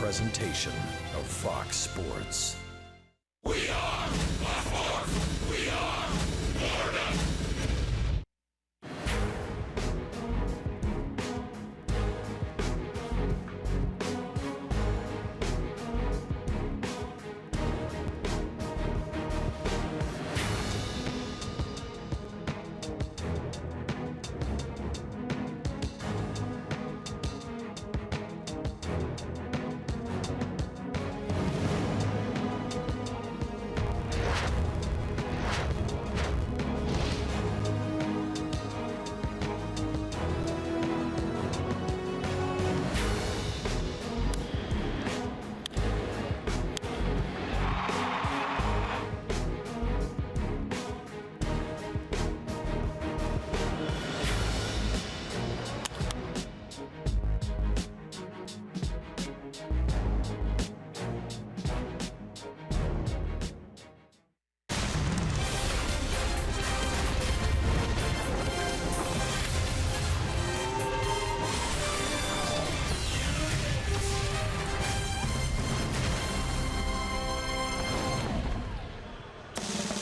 presentation of Fox Sports. We are Baltimore. We are Florida.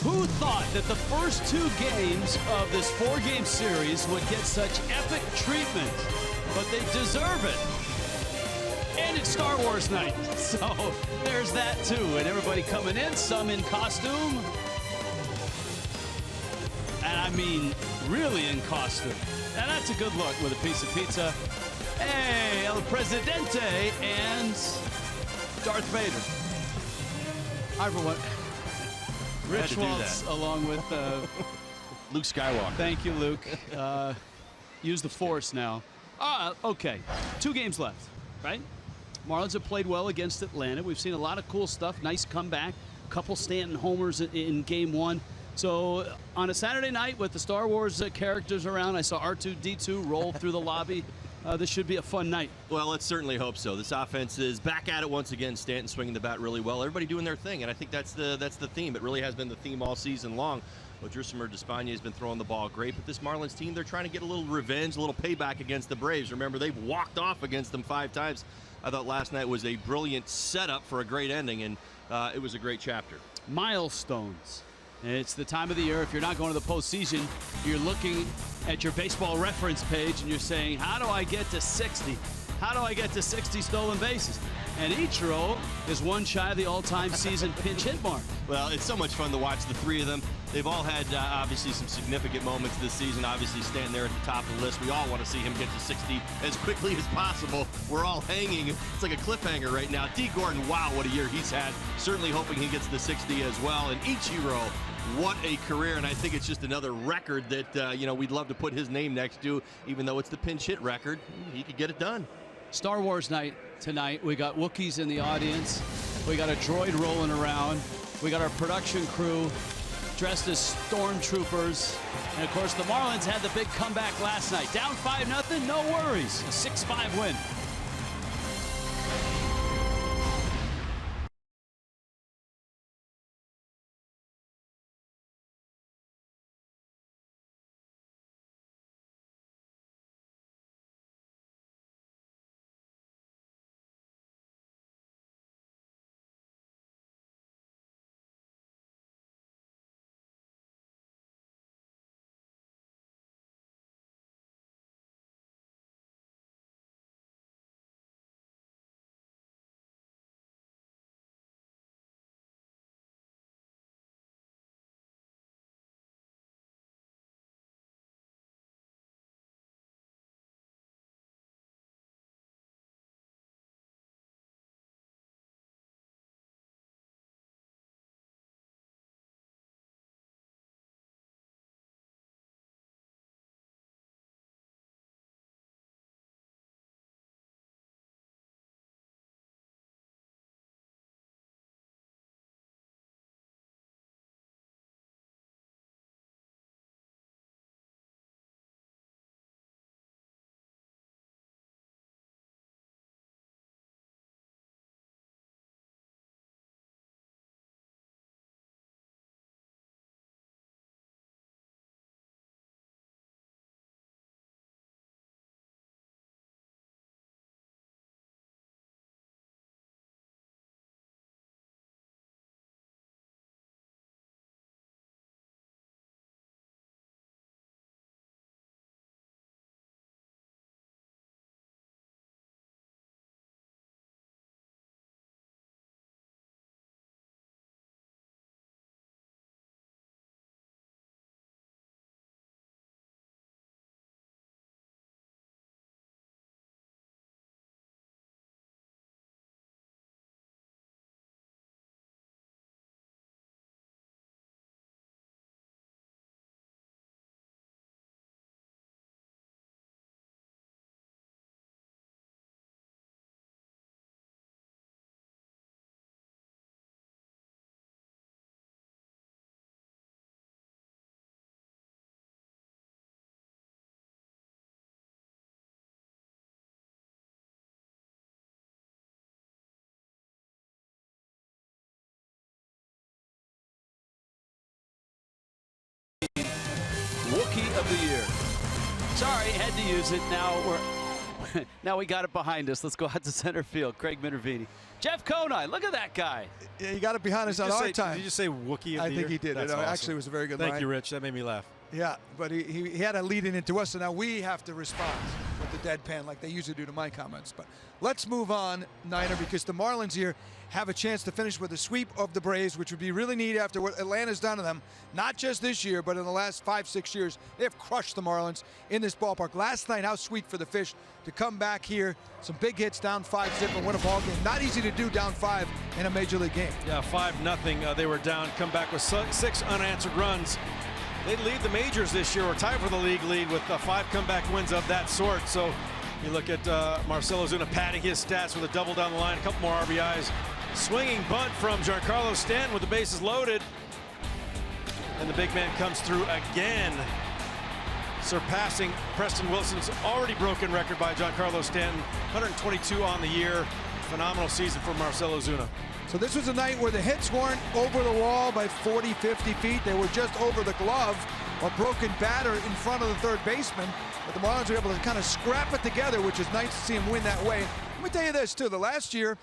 Who thought that the first two games of this four-game series would get such epic treatment? But they deserve it. And it's Star Wars night. So there's that too. And everybody coming in, some in costume. And I mean, really in costume. And that's a good look with a piece of pizza. Hey, El Presidente and Darth Vader. Hi, everyone. Rich Waltz, along with Luke Skywalker. Thank you, Luke. Use the Force now. Okay. 2 games left, right? Marlins have played well against Atlanta. We've seen a lot of cool stuff. Nice comeback. Couple Stanton homers in Game 1. So on a Saturday night with the Star Wars characters around, I saw R2-D2 roll through the lobby. This should be a fun night. Well, let's certainly hope so. This offense is back at it once again. Stanton swinging the bat really well. Everybody doing their thing, and I think that's the theme. It really has been the theme all season long. Odrisamer Despaigne has been throwing the ball great, but this Marlins team, they're trying to get a little revenge, a little payback against the Braves. Remember, they've walked off against them 5 times. I thought last night was a brilliant setup for a great ending, and it was a great chapter. Milestones. It's the time of the year. If you're not going to the postseason, you're looking at your baseball reference page and you're saying, how do I get to 60? How do I get to 60 stolen bases? And Ichiro is one shy of the all-time season pinch hit mark. Well, it's so much fun to watch the 3 of them. They've all had, obviously, some significant moments this season. Obviously, Stanton there at the top of the list. We all want to see him get to 60 as quickly as possible. We're all hanging. It's like a cliffhanger right now. D. Gordon, wow, what a year he's had. Certainly hoping he gets to 60 as well. And Ichiro, what a career, and I think it's just another record that, we'd love to put his name next to, even though it's the pinch hit record. He could get it done. Star Wars night tonight. We got Wookiees in the audience. We got a droid rolling around. We got our production crew dressed as stormtroopers. And, of course, the Marlins had the big comeback last night. Down 5-0, no worries. A 6-5 win. Sorry, had to use it. Now we got it behind us. Let's go out to center field. Craig Minervini. Jeff Conine, look at that guy. Yeah, you got it behind us on our time. Did you just say Wookiee of the I year? think he did. That's It awesome. actually was a very good Thank line. you, Rich. That made me laugh. Yeah, but he had a lead in into us, so now we have to respond with the deadpan like they usually do to my comments. But let's move on, Niner, because the Marlins here have a chance to finish with a sweep of the Braves, which would be really neat after what Atlanta's done to them, not just this year, but in the last 5-6 years. They have crushed the Marlins in this ballpark. Last night, how sweet for the Fish to come back here, some big hits, down 5-0 and win a ball game. Not easy to do down 5 in a major league game. Yeah, 5-0. They were down, come back with 6 unanswered runs. They lead the majors this year, or tied for the league lead with 5 comeback wins of that sort. So you look at Marcell Ozuna padding his stats with a double down the line, a couple more RBIs. Swinging bunt from Giancarlo Stanton with the bases loaded. And the big man comes through again, surpassing Preston Wilson's already broken record by Giancarlo Stanton. 122 on the year. Phenomenal season for Marcell Ozuna. So this was a night where the hits weren't over the wall by 40, 50 feet. They were just over the glove, a broken batter in front of the third baseman. But the Marlins were able to kind of scrap it together, which is nice to see him win that way. Let me tell you this, too. The last year,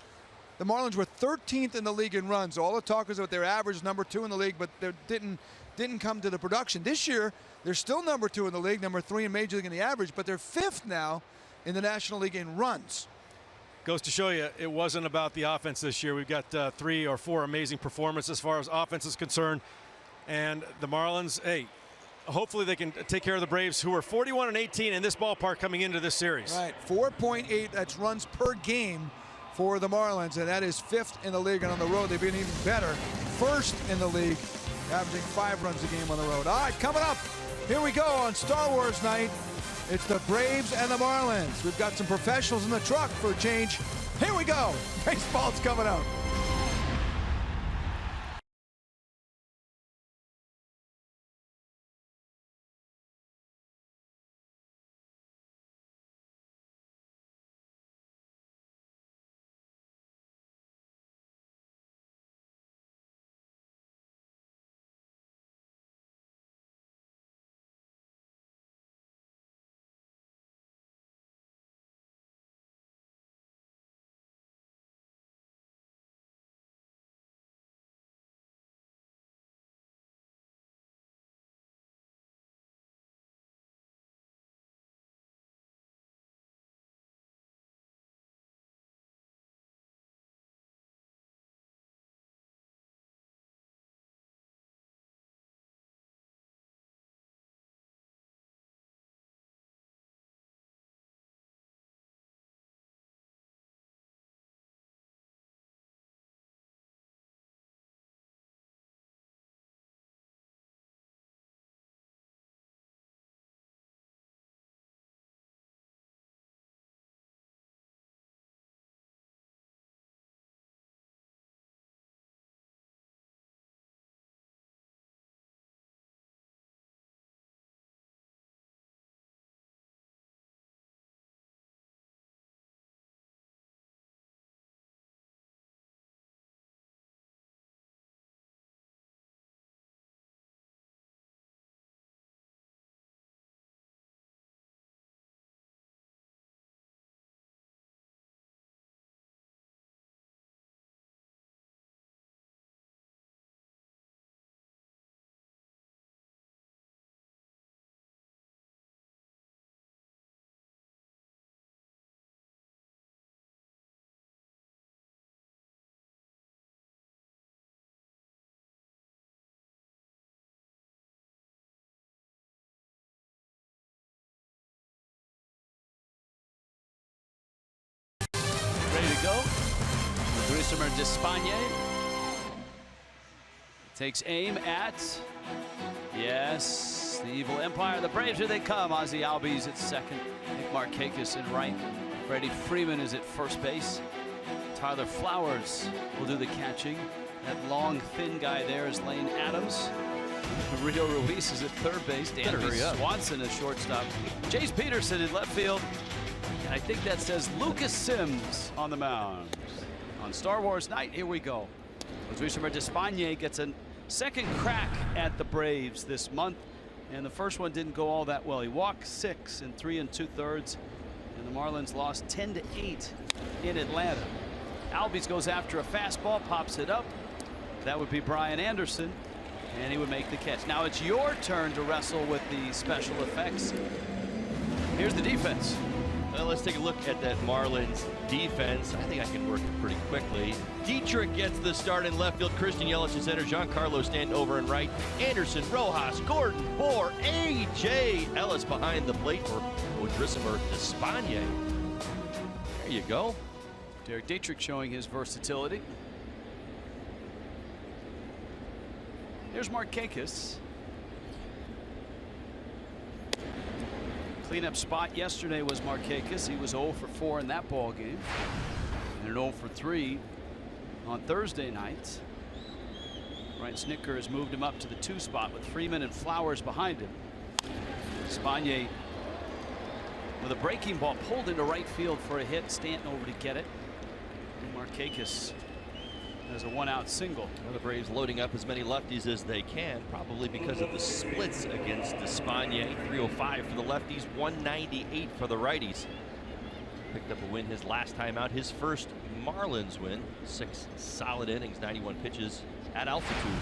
the Marlins were 13th in the league in runs. All the talk was about their average, number 2 in the league, but they didn't come to the production. This year, they're still number 2 in the league, number 3 in Major League in the average, but they're 5th now in the National League in runs. Goes to show you it wasn't about the offense this year. We've got 3 or 4 amazing performances as far as offense is concerned. And the Marlins, hey, hopefully they can take care of the Braves, who are 41-18 in this ballpark coming into this series. Right, 4.8, that's runs per game for the Marlins, and that is 5th in the league. And on the road, they've been even better. 1st in the league, averaging 5 runs a game on the road. All right, coming up, here we go on Star Wars night. It's the Braves and the Marlins. We've got some professionals in the truck for a change. Here we go. Baseball's coming up. Ready to go. Drusimer Despagne takes aim at, yes, the Evil Empire. The Braves, here they come. Ozzy Albies at second. Nick Markakis in right. Freddie Freeman is at first base. Tyler Flowers will do the catching. That long, thin guy there is Lane Adams. Rio Ruiz is at third base. Danby Swanson at shortstop. Jace Peterson in left field. And I think that says Lucas Sims on the mound. On Star Wars night, here we go. Drusimer Despagne gets a second crack at the Braves this month. And the first one didn't go all that well. He walked 6 in 3 2/3, and the Marlins lost 10-8 in Atlanta. Albies goes after a fastball, pops it up. That would be Brian Anderson, and he would make the catch. Now it's your turn to wrestle with the special effects. Here's the defense. Well, let's take a look at that Marlins defense. I think I can work it pretty quickly. Dietrich gets the start in left field. Christian Yelich is center. Giancarlo Stanton over in right. Anderson, Rojas, Gordon, Bohr, A.J. Ellis behind the plate for Odrisamer Despaigne. There you go. Derek Dietrich showing his versatility. Here's Markakis. Cleanup spot yesterday was Markakis. He was 0 for 4 in that ball game, and an 0 for 3 on Thursday night. Ryan Snitker has moved him up to the 2 spot with Freeman and Flowers behind him. Despaigne with a breaking ball pulled into right field for a hit. Stanton over to get it. And Markakis has a 1-out single. Well, the Braves loading up as many lefties as they can, probably because of the splits against Despaigne. 305 for the lefties, 198 for the righties. Picked up a win his last time out, his first Marlins win. 6 solid innings, 91 pitches at altitude.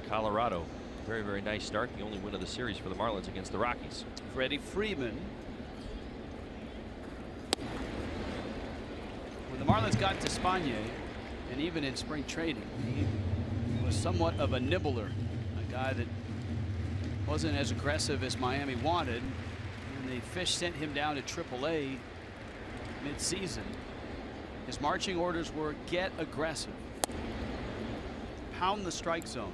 Colorado, very, very nice start. The only win of the series for the Marlins against the Rockies. Freddie Freeman. When the Marlins got Despaigne, and even in spring training, he was somewhat of a nibbler, a guy that wasn't as aggressive as Miami wanted. And the Fish sent him down to AAA mid-season. His marching orders were get aggressive, pound the strike zone.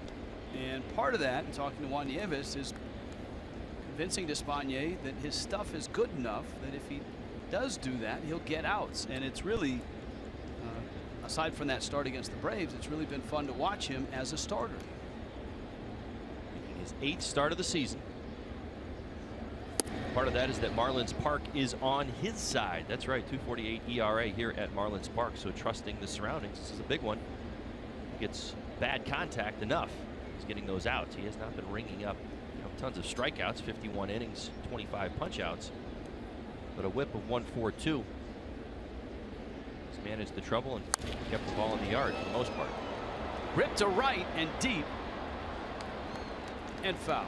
And part of that, in talking to Juan Nieves, is convincing Despaigne that his stuff is good enough that if he does do that, he'll get outs. And it's really, aside from that start against the Braves, it's really been fun to watch him as a starter. His 8th start of the season. Part of that is that Marlins Park is on his side. That's right, 2.48 ERA here at Marlins Park. So trusting the surroundings. This is a big one. He gets bad contact enough. He's getting those outs. He has not been ringing up tons of strikeouts, 51 innings, 25 punch-outs, but a whip of 1.42. Managed the trouble and kept the ball in the yard for the most part. Ripped to right and deep and foul.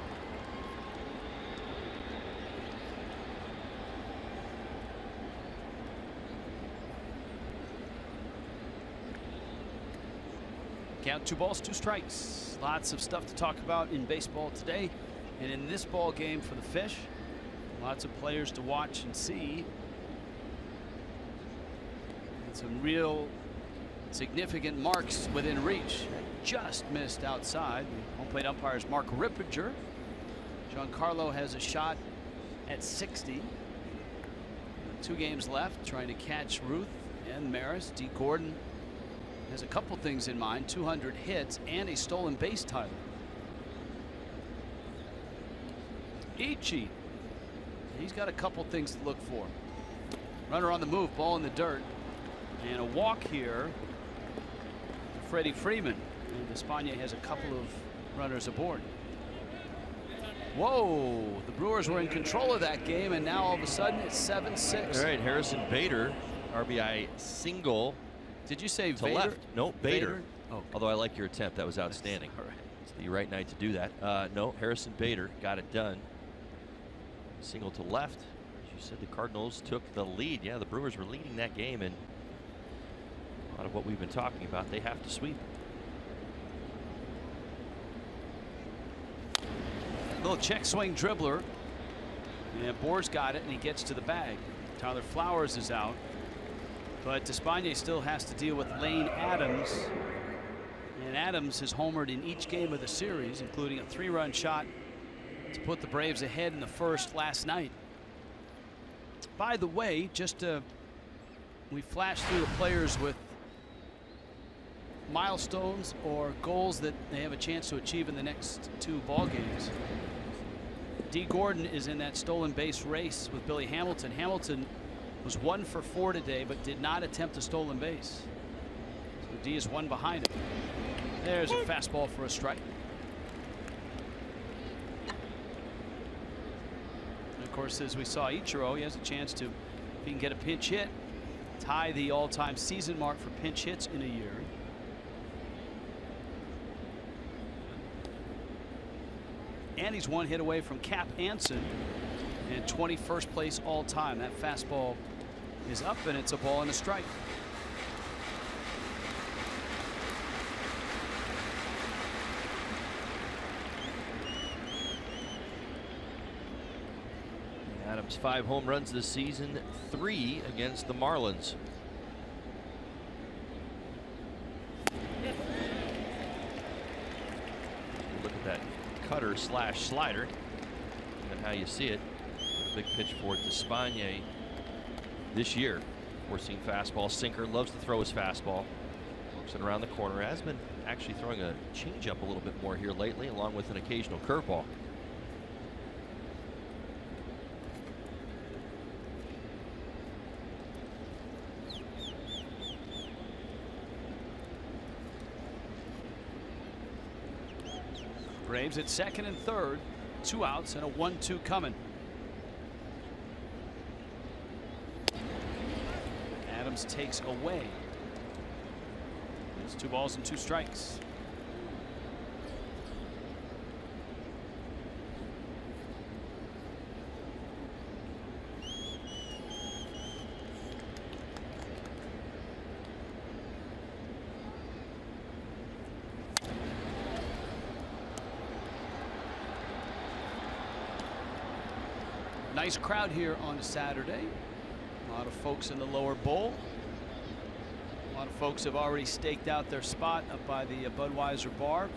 Count 2 balls, 2 strikes. Lots of stuff to talk about in baseball today, and in this ball game for the Fish, lots of players to watch and see. Some real significant marks within reach. Just missed outside. The home plate umpire is Mark Rippinger. Giancarlo has a shot at 60. 2 games left, trying to catch Ruth and Maris. D. Gordon has a couple things in mind: 200 hits and a stolen base title. Ichi, he's got a couple things to look for. Runner on the move, ball in the dirt. And a walk here for Freddie Freeman. And Despaigne has a couple of runners aboard. Whoa, the Brewers were in control of that game, and now all of a sudden it's 7-6. All right, Harrison Bader, RBI single. Did you say to Vader? left? No, Bader. Oh, although I like your attempt, that was outstanding. All right. It's the right night to do that. No, Harrison Bader got it done. Single to left. As you said, the Cardinals took the lead. Yeah, the Brewers were leading that game, and a lot of what we've been talking about, they have to sweep. Little check swing dribbler. And Bohr's got it, and he gets to the bag. Tyler Flowers is out. But Despaigne still has to deal with Lane Adams. And Adams has homered in each game of the series, including a 3-run shot to put the Braves ahead in the first last night. By the way, we flashed through the players with milestones or goals that they have a chance to achieve in the next 2 ball games. D. Gordon is in that stolen base race with Billy Hamilton. Hamilton was 1 for 4 today, but did not attempt a stolen base. So D is 1 behind him. There's a fastball for a strike. course, as we saw Ichiro, he has a chance to, if he can get a pinch hit, tie the all-time season mark for pinch hits in a year. And he's one hit away from Cap Anson and 21st place all-time. That fastball is up, and it's a ball and a strike. Adams 5 home runs this season, 3 against the Marlins. Look at that cutter slash slider and how you see it. Big pitch for Despaigne this year. We're seeing fastball, sinker, loves to throw his fastball. Works it around the corner. Has been actually throwing a changeup a little bit more here lately, along with an occasional curveball. Braves at second and third, 2 outs and a 1-2 coming. Adams takes away. It's 2 balls and 2 strikes. Nice crowd here on a Saturday. A lot of folks in the lower bowl. A lot of folks have already staked out their spot up by the Budweiser bar.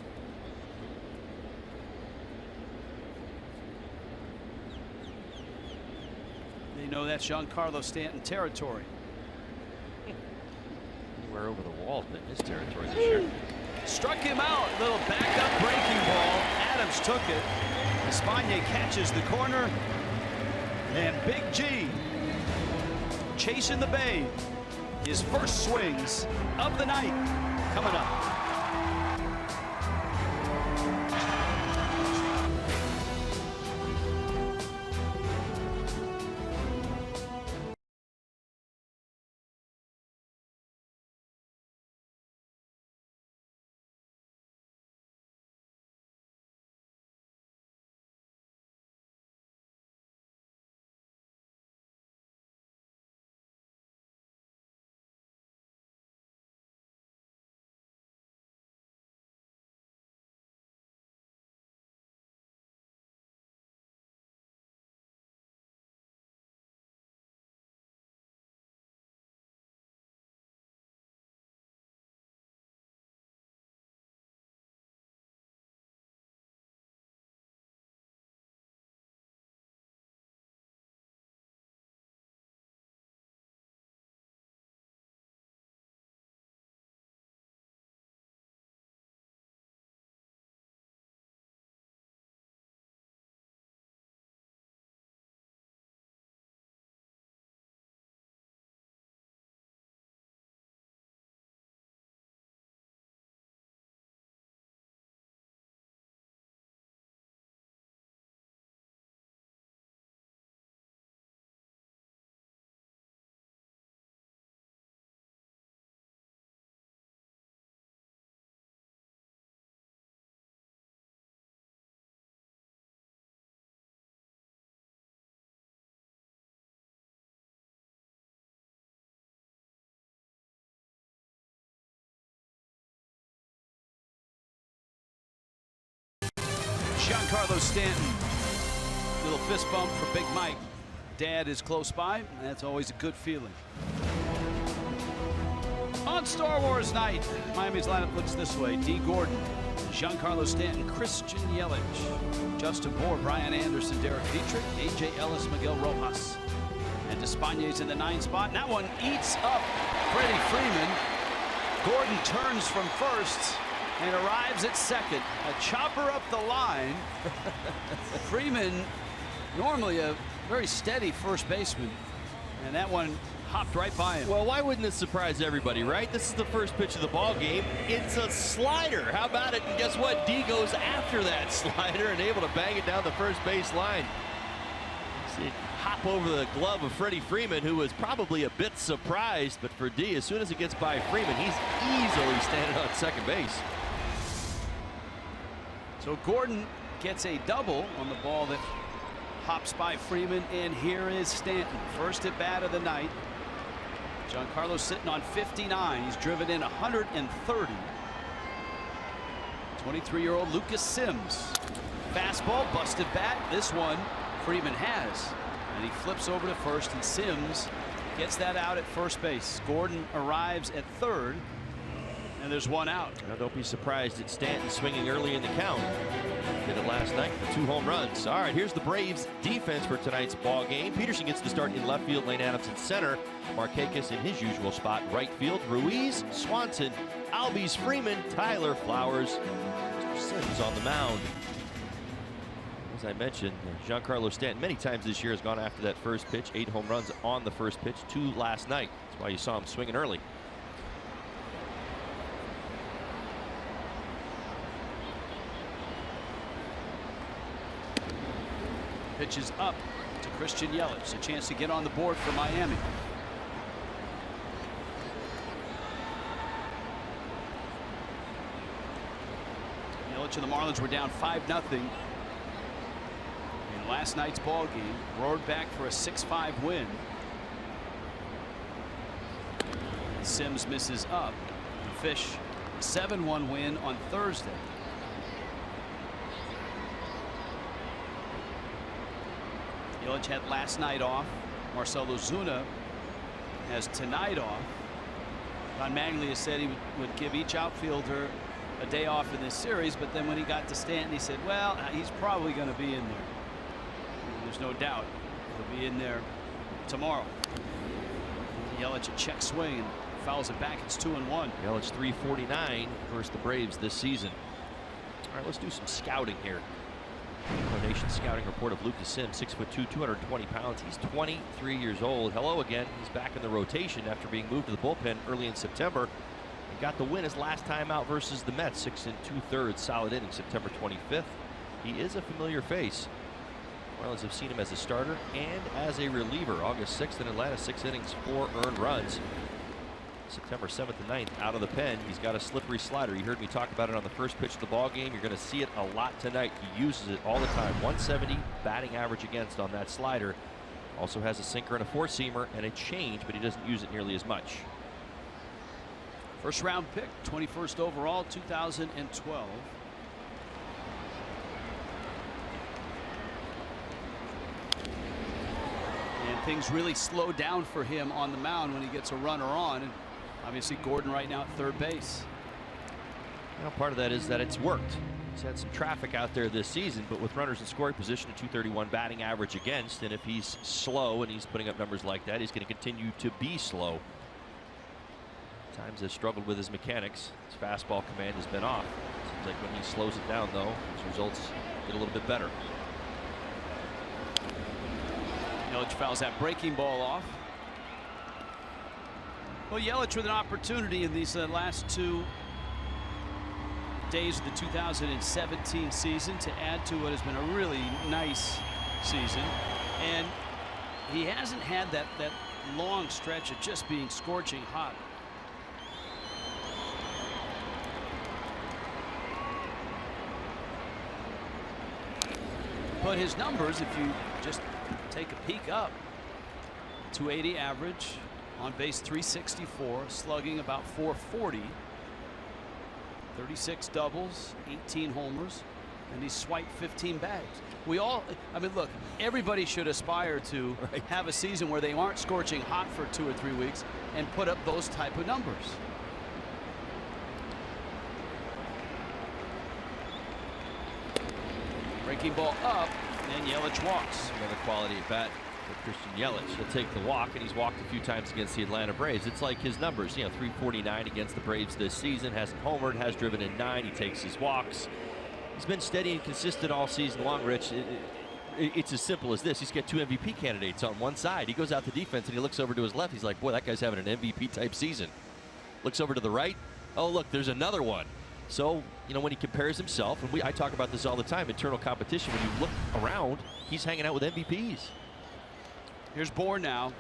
They know that's Giancarlo Stanton territory. Anywhere over the wall in his territory this year. Struck him out. Little backup breaking ball. Adams took it. Despaigne catches the corner. And Big G chasing the Bay. His first swings of the night coming up. Giancarlo Stanton. Little fist bump for Big Mike. Dad is close by. That's always a good feeling. On Star Wars night, Miami's lineup looks this way. D. Gordon, Giancarlo Stanton, Christian Yelich, Justin Bour, Brian Anderson, Derek Dietrich, A.J. Ellis, Miguel Rojas. And Despaigne's in the 9 spot. And that one eats up Freddie Freeman. Gordon turns from first and arrives at second. A chopper up the line. Freeman, normally a very steady first baseman, and that one hopped right by him. Well, why wouldn't this surprise everybody, right? This is the first pitch of the ball game. It's a slider. How about it? And guess what? D goes after that slider and able to bang it down the first base line. See it hop over the glove of Freddie Freeman, who was probably a bit surprised, but for D, as soon as it gets by Freeman, he's easily standing on second base. So Gordon gets a double on the ball that hops by Freeman, and here is Stanton, first at bat of the night. Giancarlo sitting on 59. He's driven in 130. 23-year-old Lucas Sims. Fastball, busted bat. This one Freeman has. And he flips over to first, and Sims gets that out at first base. Gordon arrives at third, and there's one out. Now don't be surprised at Stanton swinging early in the count. Did it last night for 2 home runs. All right, here's the Braves defense for tonight's ball game. Peterson gets to start in left field, Lane Adams in center, Markakis in his usual spot right field, Ruiz, Swanson, Albies, Freeman, Tyler, Flowers, Mr. Sims on the mound. As I mentioned, Giancarlo Stanton many times this year has gone after that first pitch. 8 home runs on the first pitch, 2 last night. That's why you saw him swinging early. Pitches up to Christian Yelich. A chance to get on the board for Miami. Yelich and the Marlins were down 5-0 in last night's ball game. Roared back for a 6-5 win. Sims misses up. Fish 7-1 win on Thursday. Yelich had last night off. Marcell Ozuna has tonight off. Don Maglia said he would give each outfielder a day off in this series, but then when he got to Stanton, he said, well, he's probably going to be in there. There's no doubt he'll be in there tomorrow. Yelich a check swing and fouls it back. It's 2-1. Yelich 349 versus the Braves this season. All right, let's do some scouting here. Nation scouting report of Lucas Sims, 6'2", 220 pounds. He's 23 years old. Hello again. He's back in the rotation after being moved to the bullpen early in September. And got the win his last time out versus the Mets, 6 2/3 solid inning, September 25th. He is a familiar face. Marlins have seen him as a starter and as a reliever. August 6th in Atlanta, 6 innings, 4 earned runs. September 7th and 9th out of the pen. He's got a slippery slider. You heard me talk about it on the first pitch of the ball game. You're going to see it a lot tonight. He uses it all the time. 170 batting average against on that slider. Also has a sinker and a four-seamer and a change, but he doesn't use it nearly as much. First round pick, 21st overall, 2012. And things really slow down for him on the mound when he gets a runner on. And obviously Gordon right now at third base. Well, part of that is that it's worked. He's had some traffic out there this season, but with runners in scoring position, a 231 batting average against, and if he's slow and he's putting up numbers like that, he's going to continue to be slow. Times has struggled with his mechanics. His fastball command has been off. Seems like when he slows it down, though, his results get a little bit better. Yelich fouls that breaking ball off. Well, Yelich with an opportunity in these last 2 days of the 2017 season to add to what has been a really nice season. And he hasn't had that long stretch of just being scorching hot. But his numbers, if you just take a peek up, 280 average, on base 364, slugging about 440, 36 doubles, 18 homers, and he swiped 15 bags. We all, I mean, look, everybody should aspire to have a season where they aren't scorching hot for 2 or 3 weeks and put up those type of numbers. Breaking ball up, and Yelich walks. Another quality at bat for Christian Yelich. He'll take the walk, and he's walked a few times against the Atlanta Braves. It's like his numbers, you know, 349 against the Braves this season. Hasn't homered, has driven in 9. He takes his walks. He's been steady and consistent all season long, Rich. It's as simple as this. He's got 2 MVP candidates on one side. He goes out to defense, and he looks over to his left. He's like, boy, that guy's having an MVP-type season. Looks over to the right. Oh, look, there's another one. So, you know, when he compares himself, and I talk about this all the time, internal competition, when you look around, he's hanging out with MVPs. Here's Bohr now.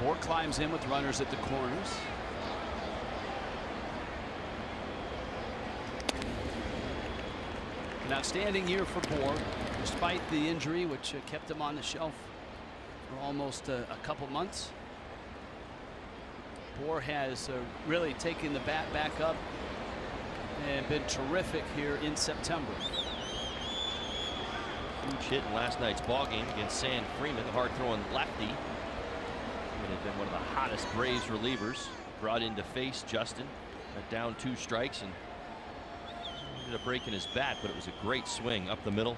Bohr climbs in with runners at the corners. An outstanding year for Bohr, despite the injury which kept him on the shelf for almost a couple months. Bohr has really taken the bat back up and been terrific here in September. Huge hit in last night's ball game against San Freeman, the hard-throwing lefty. Freeman had been one of the hottest Braves relievers. Brought in to face Justin, down 2 strikes, and ended up breaking his bat, but it was a great swing up the middle.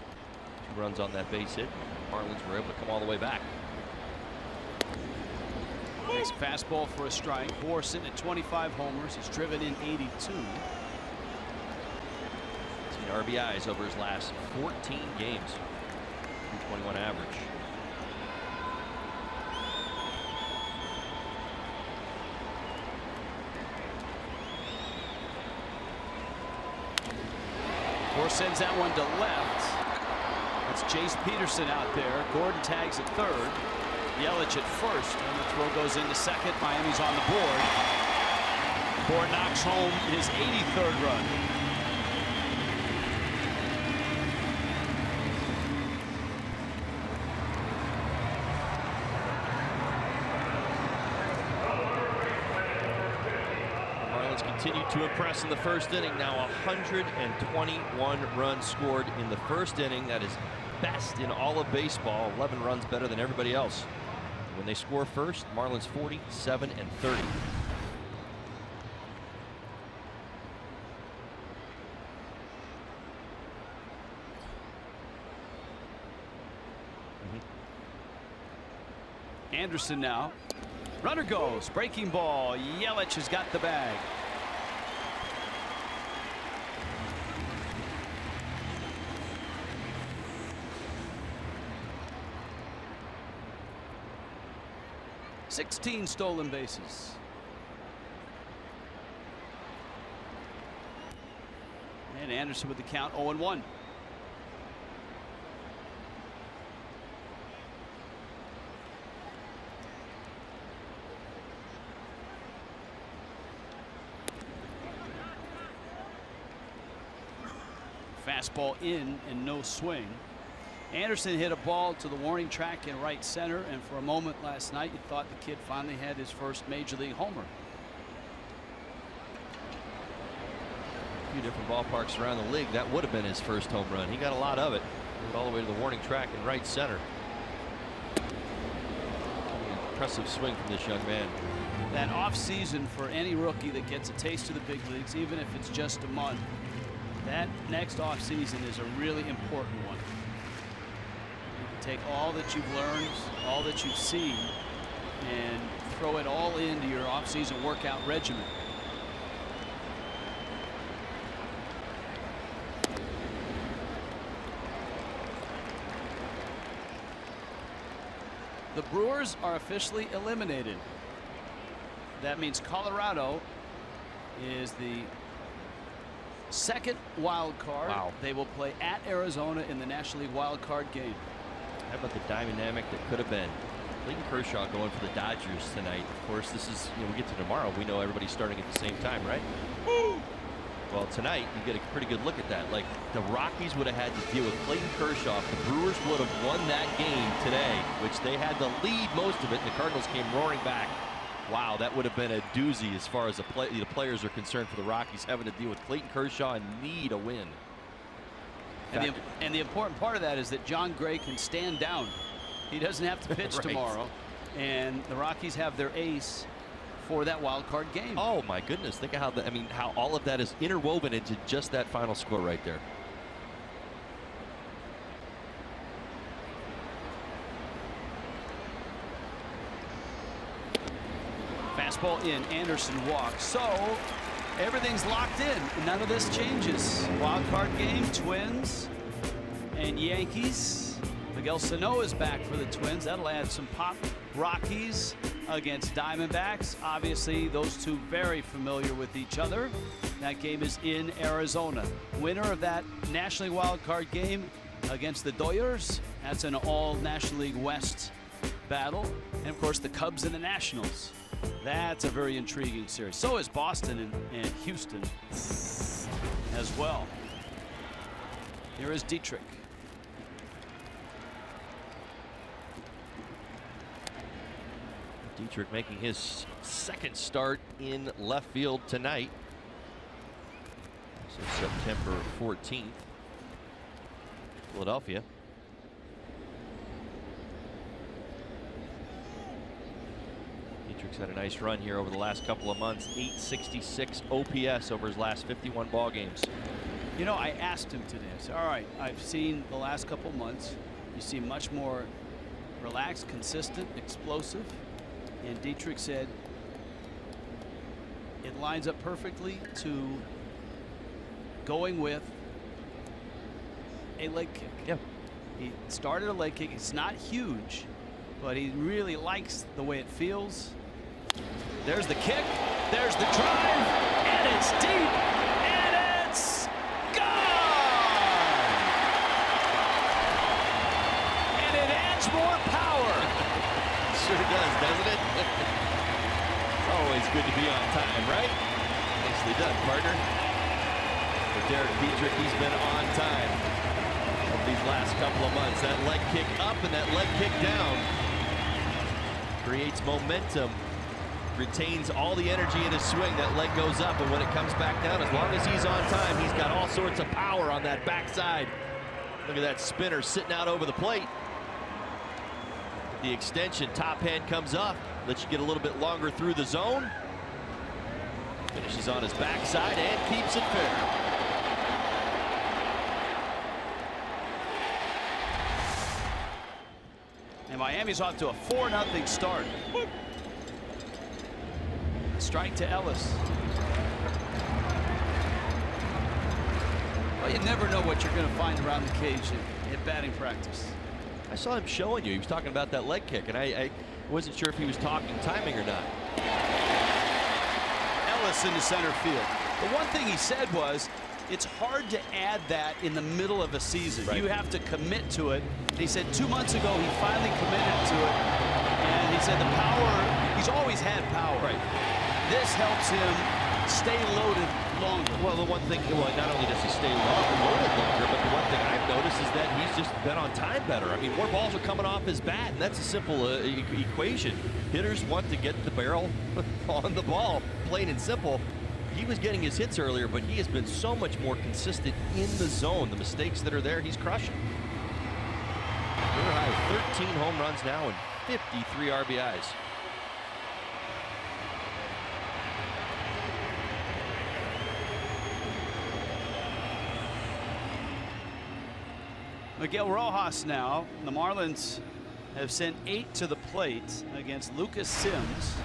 2 runs on that base hit. Marlins were able to come all the way back. Takes a fastball for a strike. Bohr sitting at 25 homers. He's driven in 82. 18 RBIs over his last 14 games. 221 average. Bohr sends that one to left. That's Jace Peterson out there. Gordon tags at third. Yelich at first, and the throw goes into second. Miami's on the board. Bohr knocks home his 83rd run. Marlins continue to impress in the first inning. Now 121 runs scored in the first inning. That is best in all of baseball. 11 runs better than everybody else. When they score first, Marlins 47 and 30. Anderson now. Runner goes. Breaking ball. Yelich has got the bag. .16 stolen bases. And Anderson with the count 0-1. Fastball in and no swing. Anderson hit a ball to the warning track in right center, and for a moment last night you thought the kid finally had his first major league homer. A few different ballparks around the league, that would have been his first home run. He got a lot of it. All the way to the warning track in right center. Impressive swing from this young man. That off season for any rookie that gets a taste of the big leagues, even if it's just a month, that next off season is a really important one. Take all that you've learned, all that you've seen, and throw it all into your off-season workout regimen. The Brewers are officially eliminated. That means Colorado is the second wild card. Wow. They will play at Arizona in the National League wild card game. How about the dynamic that could have been? Clayton Kershaw going for the Dodgers tonight. Of course, this is, we get to tomorrow. We know everybody's starting at the same time, right? Woo! Well, tonight you get a pretty good look at that. Like, the Rockies would have had to deal with Clayton Kershaw. The Brewers would have won that game today, which they had the lead most of it, and the Cardinals came roaring back. Wow, that would have been a doozy as far as the players are concerned for the Rockies, having to deal with Clayton Kershaw and need a win. And the important part of that is that John Gray can stand down. He doesn't have to pitch right. tomorrow. And the Rockies have their ace for that wild card game. Oh my goodness, think of how all of that is interwoven into just that final score right there. Fastball in, Anderson walks. So everything's locked in. None of this changes. Wild card game, Twins and Yankees. Miguel Sano is back for the Twins. That'll add some pop. Rockies against Diamondbacks. Obviously, those two very familiar with each other. That game is in Arizona. Winner of that National League wild card game against the Dodgers. That's an all National League West battle. And of course the Cubs and the Nationals. That's a very intriguing series. So is Boston and Houston as well. Here is Dietrich. Dietrich making his second start in left field tonight. So September 14th. Philadelphia. Dietrich's had a nice run here over the last couple of months. 866 OPS over his last 51 ball games. You know, I asked him today. I said, all right, I've seen the last couple months. You seem much more relaxed, consistent, explosive. And Dietrich said it lines up perfectly to going with a leg kick. Yeah. He started a leg kick. It's not huge, but he really likes the way it feels. There's the kick. There's the drive. And it's deep. And it's gone. And it adds more power. Sure does, doesn't it? Always good to be on time, right? Nicely done, partner. For Derek Dietrich, he's been on time over these last couple of months. That leg kick up and that leg kick down creates momentum, retains all the energy in his swing. That leg goes up, and when it comes back down, as long as he's on time, he's got all sorts of power on that backside. Look at that spinner sitting out over the plate. The extension, top hand comes up, lets you get a little bit longer through the zone. Finishes on his backside and keeps it fair. And Miami's off to a 4-0 start. Strike to Ellis. Well, you never know what you're going to find around the cage at batting practice. I saw him showing you. He was talking about that leg kick, and I wasn't sure if he was talking timing or not. Ellis into center field. The one thing he said was, it's hard to add that in the middle of a season. Right. You have to commit to it. And he said 2 months ago he finally committed to it. And he said the power, he's always had power. Right. This helps him stay loaded longer. Well, the one thing, well, not only does he stay loaded longer, but the one thing I've noticed is that he's just been on time better. I mean, more balls are coming off his bat, and that's a simple equation. Hitters want to get the barrel on the ball, plain and simple. He was getting his hits earlier, but he has been so much more consistent in the zone. The mistakes that are there, he's crushing. Career high 13 home runs now and 53 RBIs. Miguel Rojas now. The Marlins have sent 8 to the plate against Lucas Sims.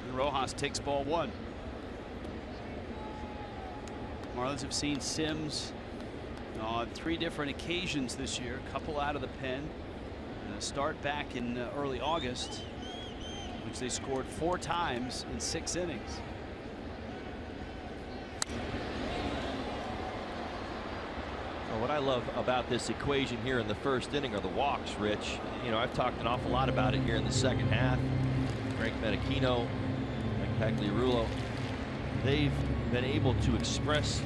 And Rojas takes ball 1. Marlins have seen Sims on 3 different occasions this year, a couple out of the pen, and a start back in early August, which they scored 4 times in 6 innings. Well, what I love about this equation here in the first inning are the walks, Rich. You know, I've talked an awful lot about it here in the second half. Frank Menachino, Mike Pagliarulo, they've been able to express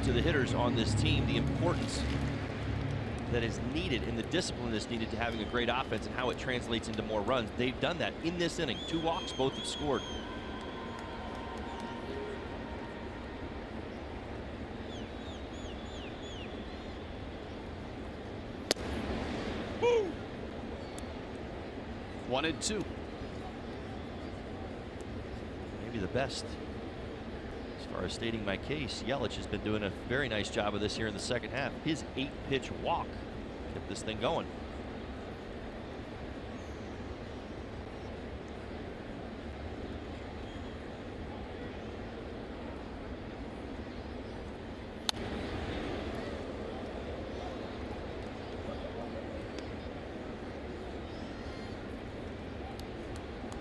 to the hitters on this team the importance that is needed and the discipline that's needed to having a great offense and how it translates into more runs. They've done that in this inning. 2 walks, both have scored. Woo! 1-2. Maybe the best. As far as stating my case, Yelich has been doing a very nice job of this here in the second half. His 8-pitch walk kept this thing going.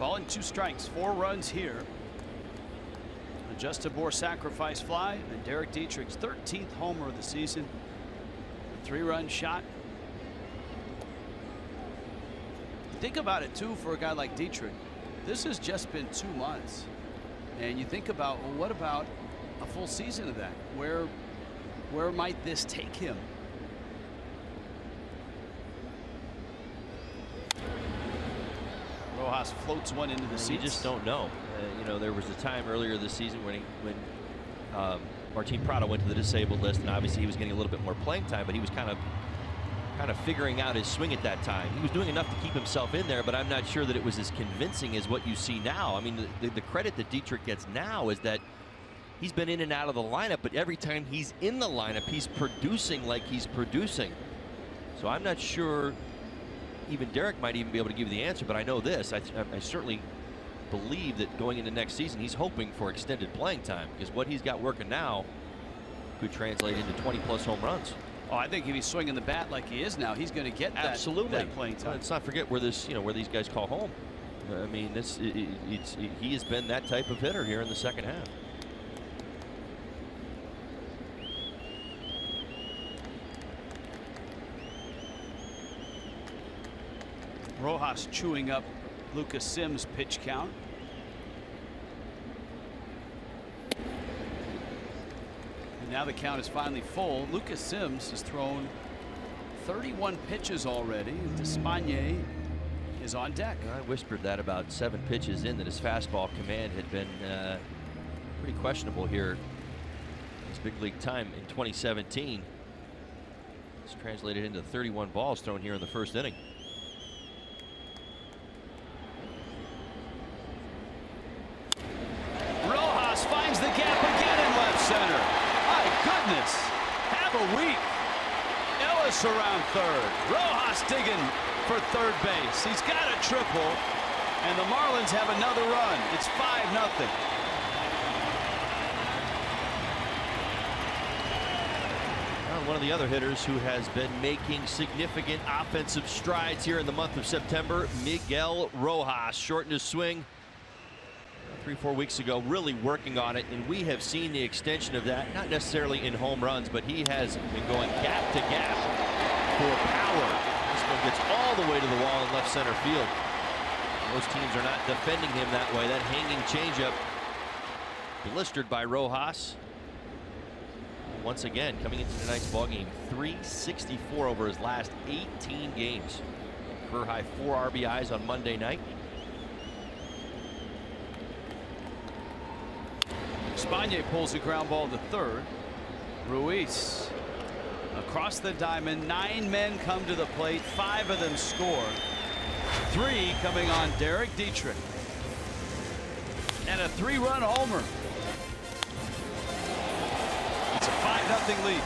Ball and 2 strikes, 4 runs here. A Justin Bour sacrifice fly, and Derek Dietrich's 13th homer of the season. A 3-run shot. Think about it too for a guy like Dietrich. This has just been 2 months, and you think about, well, what about a full season of that? Where might this take him? Rojas floats one into the seats. You just don't know. You know, there was a time earlier this season when Martin Prado went to the disabled list, and obviously he was getting a little bit more playing time, but he was kind of figuring out his swing at that time. He was doing enough to keep himself in there, but I'm not sure that it was as convincing as what you see now. I mean, the credit that Dietrich gets now is that he's been in and out of the lineup, but every time he's in the lineup, he's producing like he's producing. So I'm not sure even Derek might even be able to give you the answer, but I know this. I certainly believe that going into next season, he's hoping for extended playing time, because what he's got working now could translate into 20+ home runs. Oh, I think if he's swinging the bat like he is now, he's going to get that playing time. Let's not forget where where these guys call home. I mean, he has been that type of hitter here in the second half. Rojas chewing up Lucas Sims' pitch count. And now the count is finally full. Lucas Sims has thrown 31 pitches already. Despaigne is on deck. I whispered that about 7 pitches in, that his fastball command had been pretty questionable here his big league time in 2017. It's translated into 31 balls thrown here in the first inning. Rojas finds the gap again in left center. My goodness, have a week. Ellis around third. Rojas digging for third base. He's got a triple, and the Marlins have another run. It's 5-0. One of the other hitters who has been making significant offensive strides here in the month of September, Miguel Rojas, shortened his swing 3-4 weeks ago, really working on it, and we have seen the extension of that, not necessarily in home runs, but he has been going gap to gap for power. This one gets all the way to the wall in left center field. Most teams are not defending him that way. That hanging changeup blistered by Rojas. Once again, coming into tonight's ball game, 364 over his last 18 games. Career high 4 RBIs on Monday night. Despaigne pulls a ground ball to third. Ruiz across the diamond. 9 men come to the plate. 5 of them score. 3 coming on Derek Dietrich. And a 3-run homer. It's a 5-0 lead.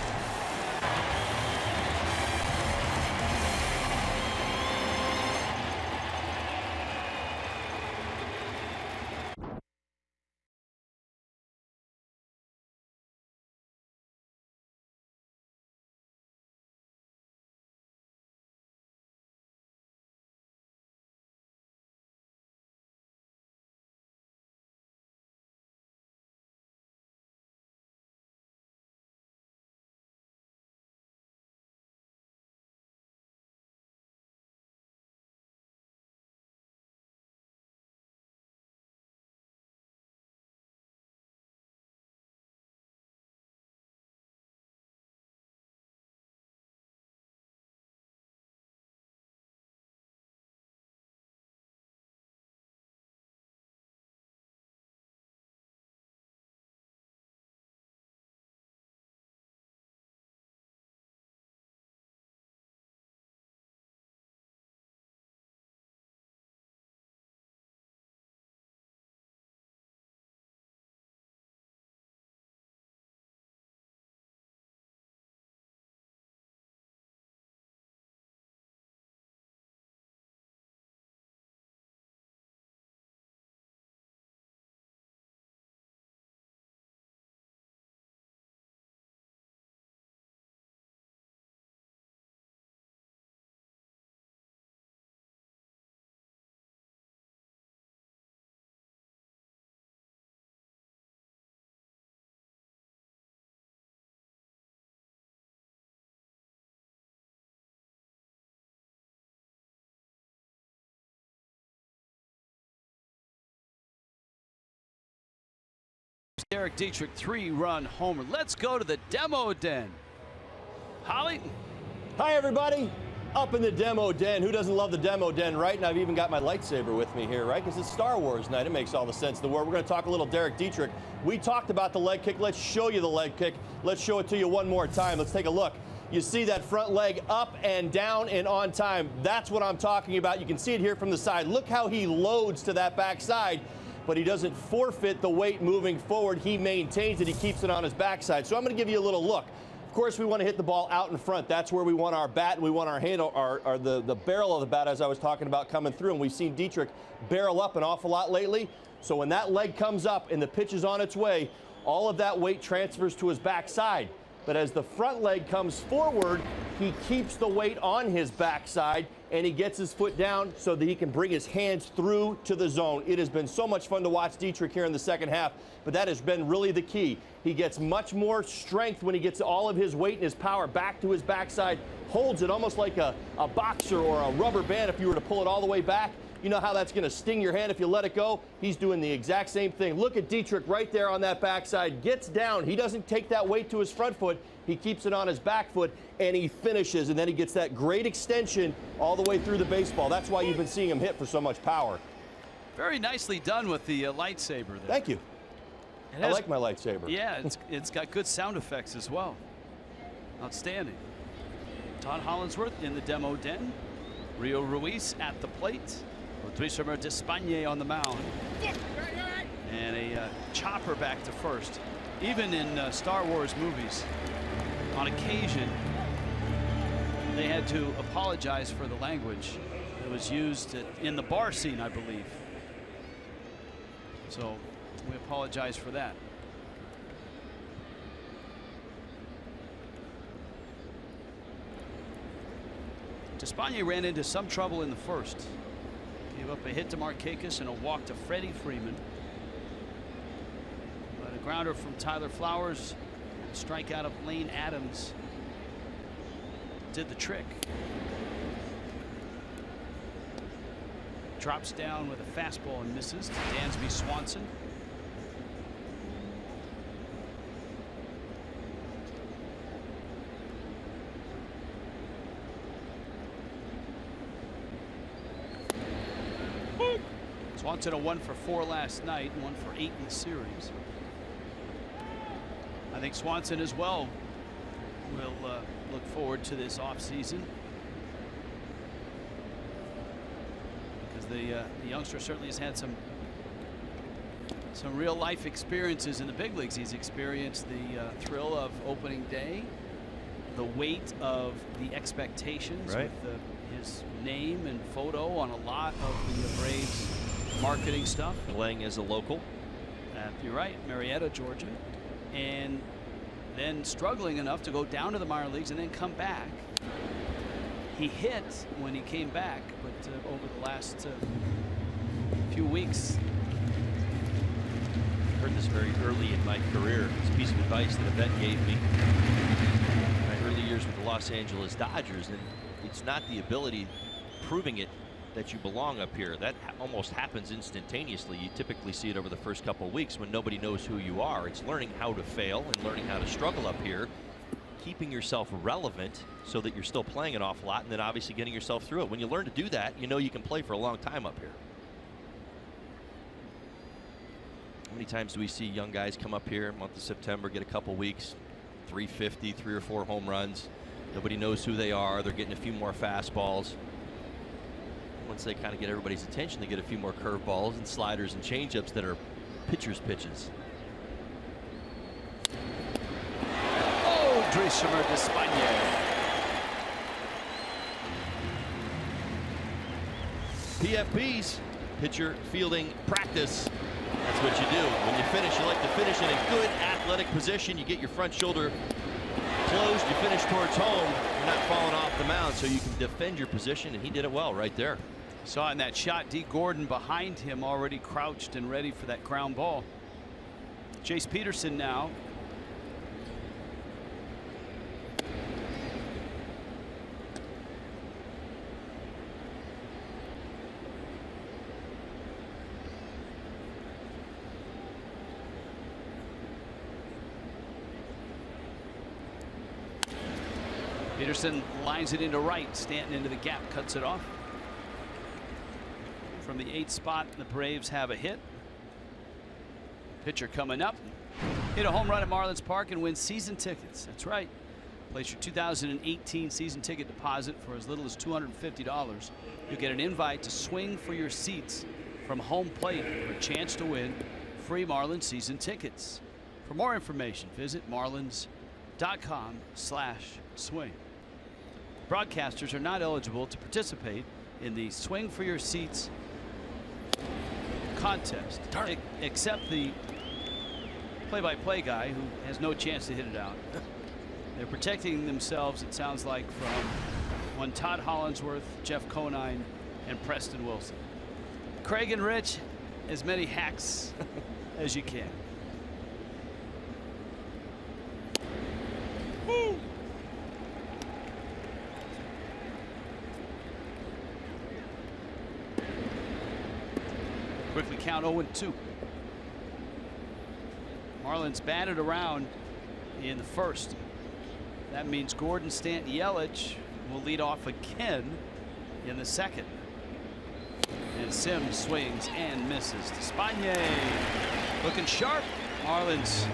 Derek Dietrich 3-run homer. Let's go to the demo den. Holly? Hi, everybody. Up in the demo den. Who doesn't love the demo den, right? And I've even got my lightsaber with me here, right? Because it's Star Wars night. It makes all the sense in the world. We're going to talk a little Derek Dietrich. We talked about the leg kick. Let's show you the leg kick. Let's show it to you one more time. Let's take a look. You see that front leg up and down and on time. That's what I'm talking about. You can see it here from the side. Look how he loads to that backside, but he doesn't forfeit the weight moving forward. He maintains it. He keeps it on his backside. So I'm going to give you a little look. Of course, we want to hit the ball out in front. That's where we want our bat, and we want our handle, the barrel of the bat, as I was talking about, coming through. And we've seen Dietrich barrel up an awful lot lately. So when that leg comes up and the pitch is on its way, all of that weight transfers to his backside. But as the front leg comes forward, he keeps the weight on his backside, and he gets his foot down so that he can bring his hands through to the zone. It has been so much fun to watch Dietrich here in the second half, but that has been really the key. He gets much more strength when he gets all of his weight and his power back to his backside, holds it almost like a boxer or a rubber band if you were to pull it all the way back. You know how that's going to sting your hand if you let it go? He's doing the exact same thing. Look at Dietrich right there on that backside. Gets down. He doesn't take that weight to his front foot. He keeps it on his back foot, and he finishes. And then he gets that great extension all the way through the baseball. That's why you've been seeing him hit for so much power. Very nicely done with the lightsaber there. Thank you. I like my lightsaber. Yeah, it's got good sound effects as well. Outstanding. Todd Hollinsworth in the demo den. Rio Ruiz at the plate. Trishammer Despagne on the mound. And a chopper back to first. Even in Star Wars movies, on occasion, they had to apologize for the language that was used in the bar scene, I believe. So we apologize for that. Despagne ran into some trouble in the first. Gave up a hit to Markakis and a walk to Freddie Freeman. But a grounder from Tyler Flowers, and a strikeout of Lane Adams did the trick. Drops down with a fastball and misses to Dansby Swanson. Swanson a 1 for 4 last night, 1 for 8 in the series. I think Swanson as well will look forward to this offseason, because the youngster certainly has had some real life experiences in the big leagues. He's experienced the thrill of opening day, the weight of the expectations, right, with his name and photo on a lot of the Braves marketing stuff. Playing as a local. You're right, Marietta, Georgia. And then struggling enough to go down to the minor leagues and then come back. He hit when he came back, but over the last few weeks. I heard this very early in my career. It's a piece of advice that a vet gave me in my early years with the Los Angeles Dodgers. And it's not the ability, proving it, that you belong up here. That almost happens instantaneously. You typically see it over the first couple of weeks when nobody knows who you are. It's learning how to fail and learning how to struggle up here, keeping yourself relevant so that you're still playing an awful lot, and then obviously getting yourself through it. When you learn to do that, you know you can play for a long time up here. How many times do we see young guys come up here month of September, get a couple weeks, 350, 3 or 4 home runs. Nobody knows who they are. They're getting a few more fastballs. Once they kind of get everybody's attention, they get a few more curveballs and sliders and changeups that are pitchers' pitches. Oh, Drishammer Despagne. PFPs, pitcher fielding practice. That's what you do. When you finish, you like to finish in a good athletic position. You get your front shoulder closed, you finish towards home. You're not falling off the mound, so you can defend your position, and he did it well right there. Saw in that shot, D. Gordon behind him, already crouched and ready for that ground ball. Chase Peterson now. Peterson lines it into right. Stanton into the gap, cuts it off. From the 8th spot, the Braves have a hit. Pitcher coming up. Hit a home run at Marlins Park and win season tickets. That's right. Place your 2018 season ticket deposit for as little as $250. You'll get an invite to swing for your seats from home plate for a chance to win free Marlins season tickets. For more information, visit marlins.com/swing. Broadcasters are not eligible to participate in the Swing for Your Seats contest, except the play-by-play guy who has no chance to hit it out. They're protecting themselves, it sounds like, from one Todd Hollandsworth, Jeff Conine, and Preston Wilson. Craig and Rich, as many hacks as you can. Woo! Quickly count 0-2. Marlins batted around in the first. That means Gordon, Stanton, Yelich will lead off again in the second. And Sims swings and misses. Despagne looking sharp. Marlins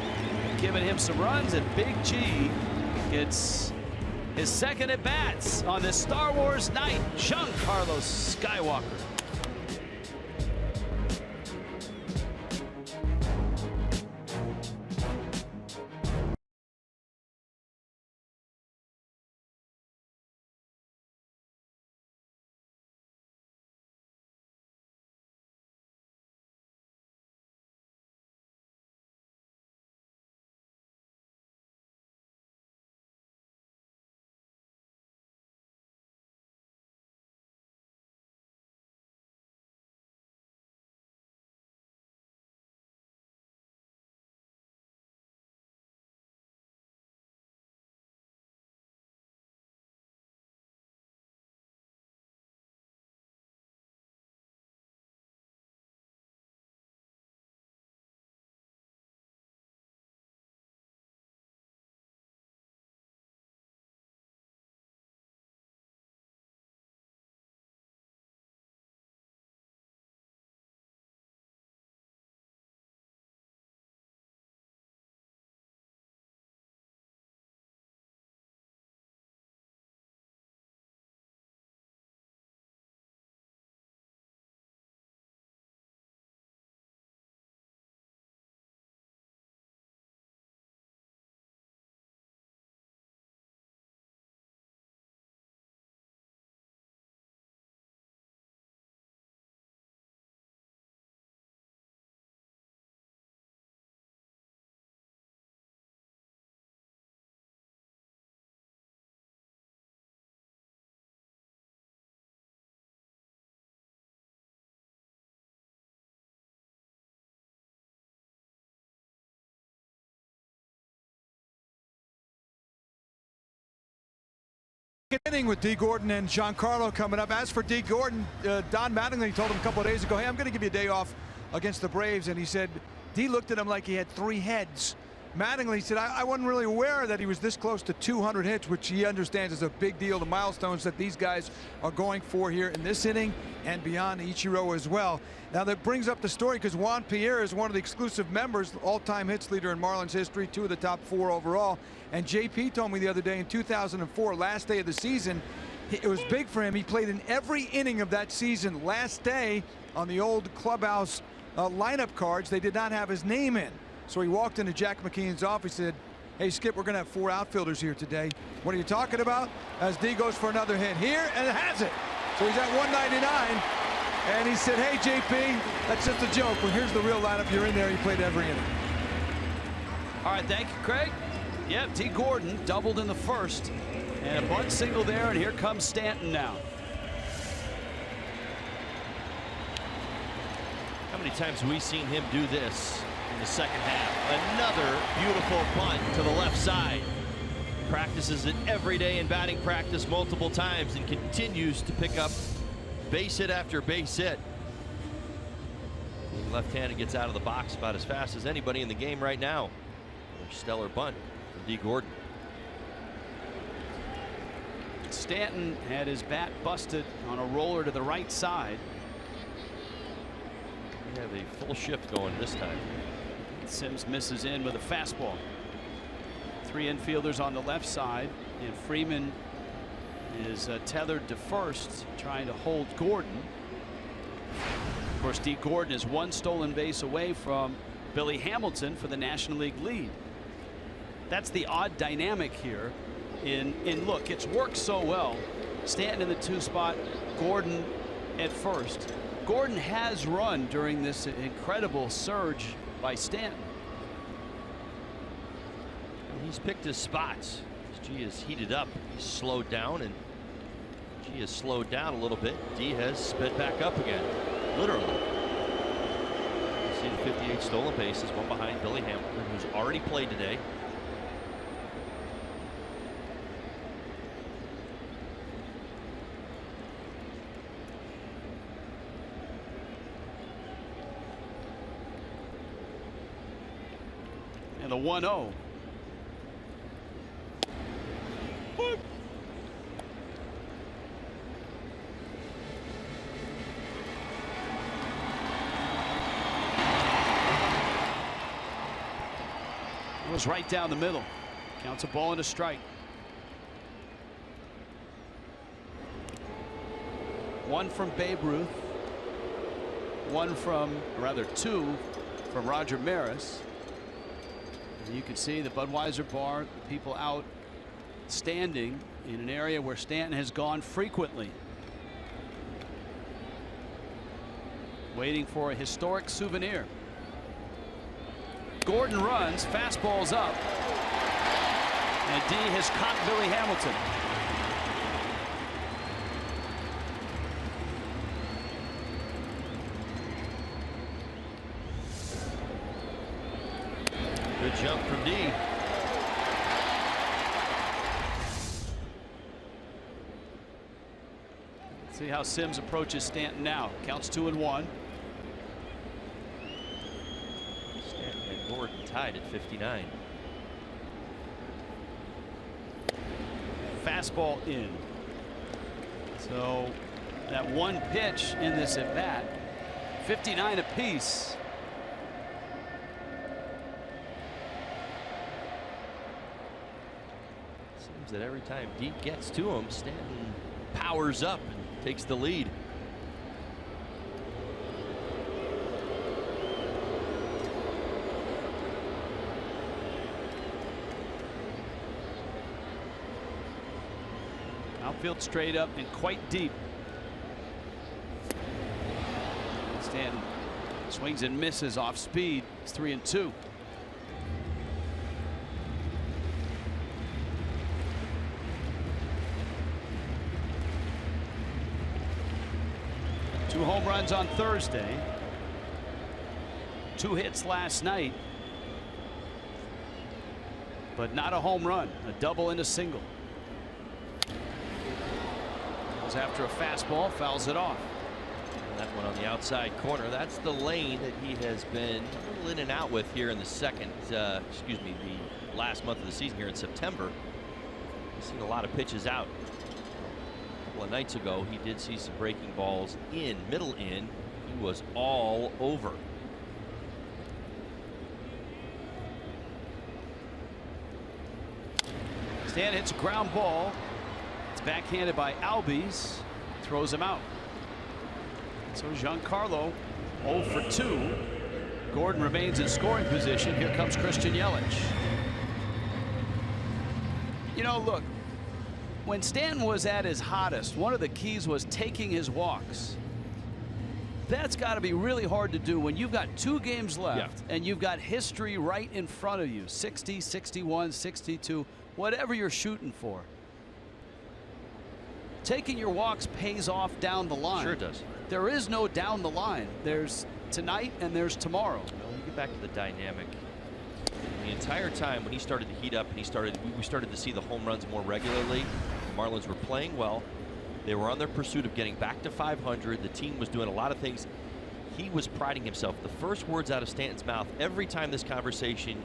giving him some runs, and Big G gets his second at bats on this Star Wars night. Giancarlo Skywalker. Inning with D. Gordon and Giancarlo coming up. As for D. Gordon, Don Mattingly told him a couple of days ago, hey, I'm going to give you a day off against the Braves. And he said, D looked at him like he had 3 heads. Mattingly said, I wasn't really aware that he was this close to 200 hits, which he understands is a big deal. The milestones that these guys are going for here in this inning and beyond. Ichiro as well. Now that brings up the story because Juan Pierre is one of the exclusive members, all-time hits leader in Marlins history, 2 of the top 4 overall. And JP told me the other day in 2004, last day of the season, it was big for him. He played in every inning of that season. Last day on the old clubhouse lineup cards, they did not have his name in. So he walked into Jack McKeon's office and said, hey, Skip, we're going to have 4 outfielders here today. What are you talking about? As D goes for another hit here, and it has it. So he's at 199. And he said, hey, JP, that's just a joke. Well, here's the real lineup. You're in there. He played every inning. All right, thank you, Craig. Yep, D. Gordon doubled in the first. And a bunt single there, and here comes Stanton now. How many times have we seen him do this in the second half? Another beautiful bunt to the left side. Practices it every day in batting practice multiple times and continues to pick up base hit after base hit. Being left-handed, gets out of the box about as fast as anybody in the game right now. Another stellar bunt from D. Gordon. Stanton had his bat busted on a roller to the right side. We have a full shift going this time. Sims misses in with a fastball. 3 infielders on the left side, and Freeman is tethered to first, trying to hold Gordon. Of course, Dee Gordon is 1 stolen base away from Billy Hamilton for the National League lead. That's the odd dynamic here. Look, it's worked so well. Stanton in the 2 spot, Gordon at first. Gordon has run during this incredible surge by Stanton. He's picked his spots. G is heated up. He's slowed down, and G has slowed down a little bit. D has sped back up again, literally. You see the 58 stolen bases, 1 behind Billy Hamilton, who's already played today. And the 1-0. It was right down the middle. Counts a ball and a strike. 1 from Babe Ruth. 2 from Roger Maris. And you can see the Budweiser bar, people out standing in an area where Stanton has gone frequently, waiting for a historic souvenir. Gordon runs, fastball's up, and D has caught Billy Hamilton. Good jump from D. See how Sims approaches Stanton now. Counts 2-1. Stanton and Gordon tied at 59. Fastball in. So that 1 pitch in this at bat, 59 apiece. Seems that every time D gets to him, Stanton powers up and takes the lead. Outfield straight up and quite deep. Stanton swings and misses off speed. It's 3-2. Two home runs on Thursday. 2 hits last night. But not a home run. A double and a single. Goes after a fastball, fouls it off. And that one on the outside corner. That's the lane that he has been a little in and out with here in the the last month of the season here in September. He's seen a lot of pitches out. A couple of nights ago, he did see some breaking balls in, middle in. He was all over. Stan hits a ground ball. It's backhanded by Albies. Throws him out. So Giancarlo 0 for 2. Gordon remains in scoring position. Here comes Christian Yelich. You know, look, when Stanton was at his hottest, one of the keys was taking his walks. That's got to be really hard to do when you've got 2 games left and you've got history right in front of you. 60, 61, 62, whatever you're shooting for. Taking your walks pays off down the line. Sure does. There is no down the line. There's tonight and there's tomorrow. Well, you get back to the dynamic. The entire time when he started to heat up and we started to see the home runs more regularly. The Marlins were playing well. They were on their pursuit of getting back to 500. The team was doing a lot of things. He was priding himself. The first words out of Stanton's mouth every time this conversation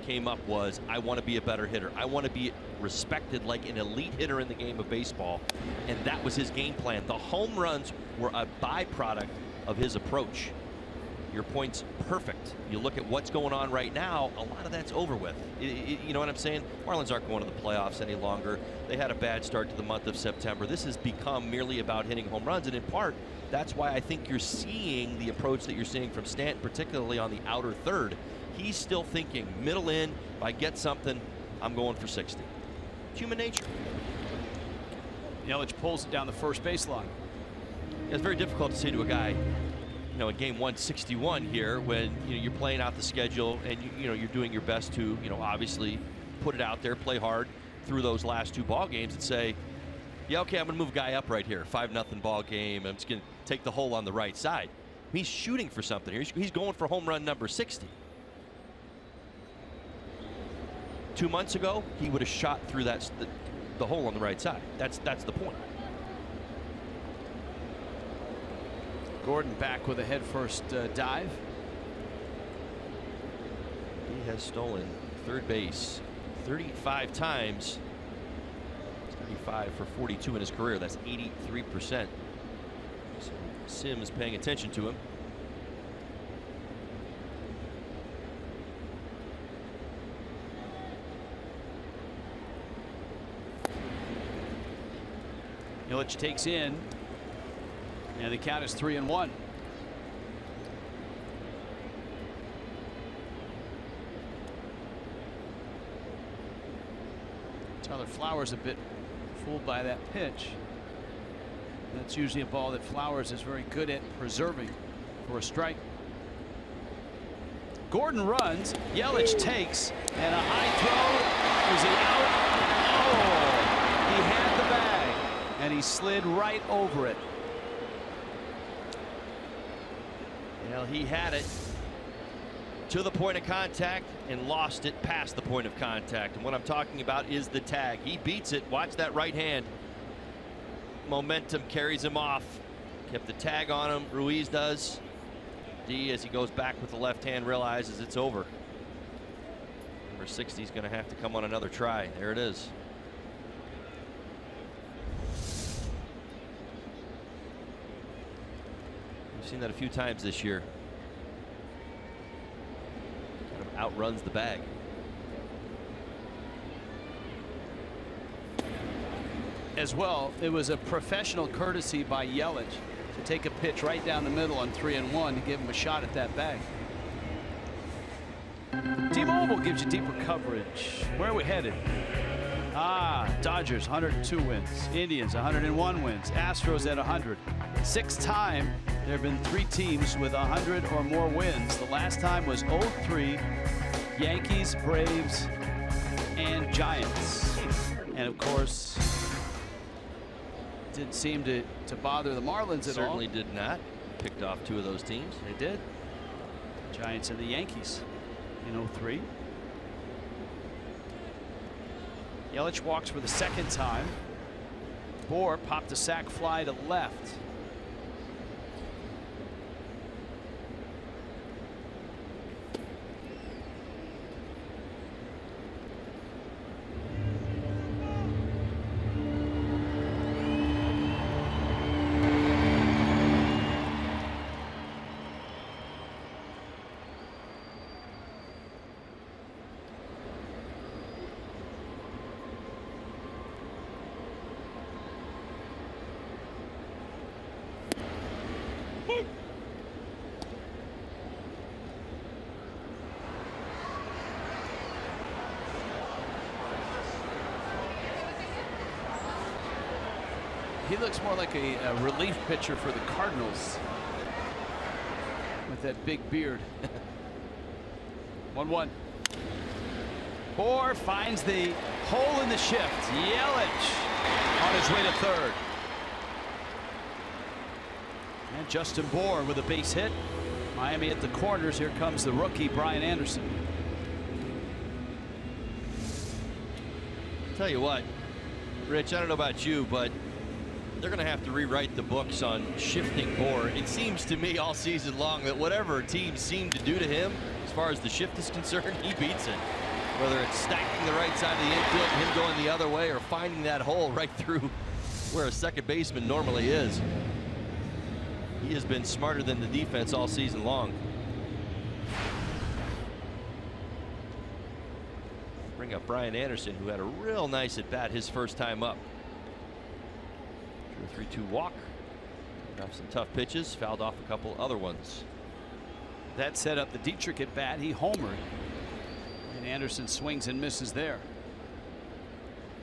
came up was, I want to be a better hitter. I want to be respected like an elite hitter in the game of baseball. And that was his game plan. The home runs were a byproduct of his approach. Your point's perfect. You look at what's going on right now, a lot of that's over with. You know what I'm saying? Marlins aren't going to the playoffs any longer. They had a bad start to the month of September. This has become merely about hitting home runs, and in part, that's why I think you're seeing the approach that you're seeing from Stanton, particularly on the outer third. He's still thinking middle in, if I get something, I'm going for 60. It's human nature. Yelich pulls it down the first baseline. It's very difficult to say to a guy, you know, in game 161 here, when you're playing out the schedule and you're doing your best to obviously put it out there, play hard through those last 2 ball games, and say, yeah, okay, I'm gonna move a guy up right here, 5-0 ball game. I'm just gonna take the hole on the right side. He's shooting for something here. He's going for home run number 60. 2 months ago, he would have shot through the hole on the right side. That's the point. Gordon back with a head-first dive. He has stolen third base 35 times. 35 for 42 in his career. That's 83%. So Sims paying attention to him. Yelich takes in, and the count is 3-1. Tyler Flowers a bit fooled by that pitch. That's usually a ball that Flowers is very good at preserving for a strike. Gordon runs, Yelich takes, and a high throw. Is he out? Oh, he had the bag, and he slid right over it. Well, he had it to the point of contact and lost it past the point of contact. And what I'm talking about is the tag. He beats it. Watch that right hand. Momentum carries him off. Kept the tag on him. Ruiz does. D, as he goes back with the left hand, realizes it's over. Number 60 is going to have to come on another try. There it is. We've seen that a few times this year. Kind of outruns the bag. As well, it was a professional courtesy by Yelich to take a pitch right down the middle on 3-1 to give him a shot at that bag. T-Mobile gives you deeper coverage. Where are we headed? Dodgers 102 wins, Indians 101 wins, Astros at 100. 6th time there have been 3 teams with 100 or more wins. The last time was 03, Yankees, Braves, and Giants. And of course, didn't seem to bother the Marlins at all. Certainly did not. Picked off 2 of those teams. They did. Giants and the Yankees in 03. Yelich walks for the 2nd time. Bohr popped a sac fly to left. He looks more like a relief pitcher for the Cardinals with that big beard. 1-1. Bohr finds the hole in the shift. Yelich on his way to 3rd. And Justin Bohr with a base hit. Miami at the corners. Here comes the rookie Brian Anderson. Tell you what, Rich, I don't know about you, but they're going to have to rewrite the books on shifting Bohr. It seems to me all season long that whatever teams seem to do to him, as far as the shift is concerned, he beats it. Whether it's stacking the right side of the infield, him going the other way, or finding that hole right through where a second baseman normally is. He has been smarter than the defense all season long. Bring up Brian Anderson, who had a real nice at bat his first time up. Drew a 3-2 walk. Off some tough pitches, fouled off a couple other ones. That set up the Dietrich at bat. He homered. And Anderson swings and misses there.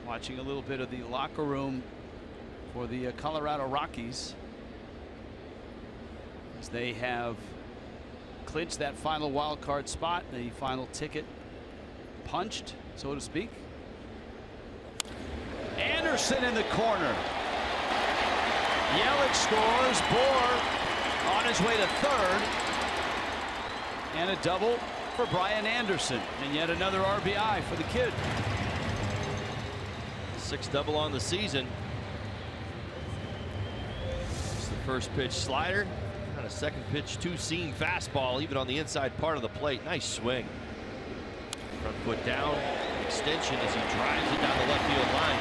Watching a little bit of the locker room for the Colorado Rockies, as they have clinched that final wild card spot, the final ticket punched, so to speak. Anderson in the corner. Yelich scores. Bohr on his way to third. And a double for Brian Anderson, and yet another RBI for the kid. 6th double on the season. It's the first pitch slider, and a second pitch two-seam fastball, even on the inside part of the plate. Nice swing. Front foot down, extension as he drives it down the left field line.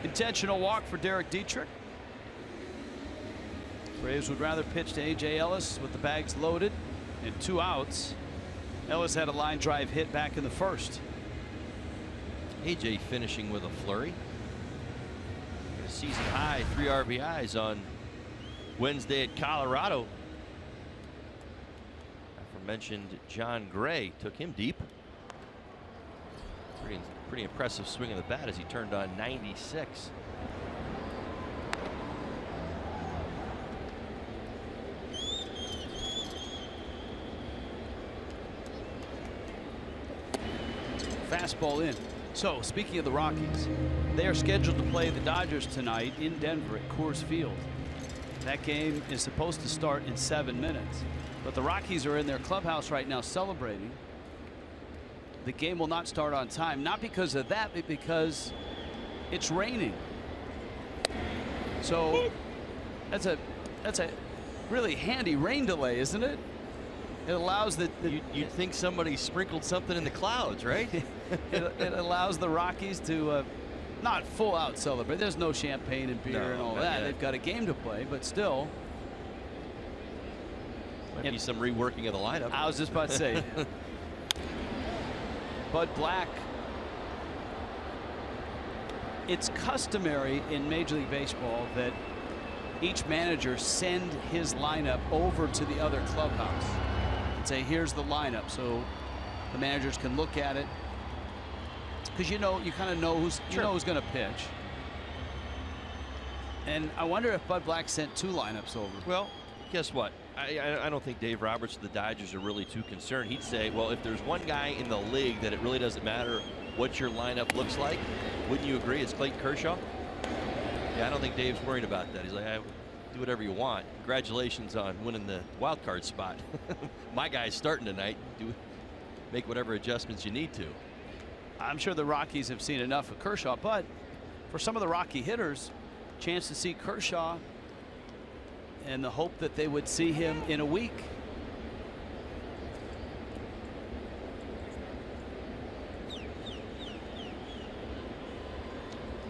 Intentional walk for Derek Dietrich. Braves would rather pitch to A.J. Ellis with the bags loaded and 2 outs. Ellis had a line drive hit back in the first. A.J. finishing with a flurry. A season high 3 RBIs on Wednesday at Colorado. Aforementioned John Gray took him deep. Pretty impressive swing of the bat as he turned on 96. Fastball in. So speaking of the Rockies, they are scheduled to play the Dodgers tonight in Denver at Coors Field. That game is supposed to start in 7 minutes, but the Rockies are in their clubhouse right now celebrating. The game will not start on time, not because of that, but because it's raining. So that's a really handy rain delay, isn't it? It allows You'd think somebody sprinkled something in the clouds, right? it allows the Rockies to not full out celebrate. There's no champagne and beer and all that. They've got a game to play, but still. Might be some reworking of the lineup. I was just about to say. Bud Black. It's customary in Major League Baseball that each manager send his lineup over to the other clubhouse and say, here's the lineup, so the managers can look at it, because you kind of know who's who's going to pitch. And I wonder if Bud Black sent 2 lineups over. Well, guess what? I don't think Dave Roberts of the Dodgers are really too concerned. He'd say, well, if there's one guy in the league that it really doesn't matter what your lineup looks like, wouldn't you agree? It's Clayton Kershaw. Yeah, I don't think Dave's worried about that. He's like, do whatever you want. Congratulations on winning the wild card spot. My guy's starting tonight. Make whatever adjustments you need to. I'm sure the Rockies have seen enough of Kershaw, but for some of the Rocky hitters, chance to see Kershaw and the hope that they would see him in a week.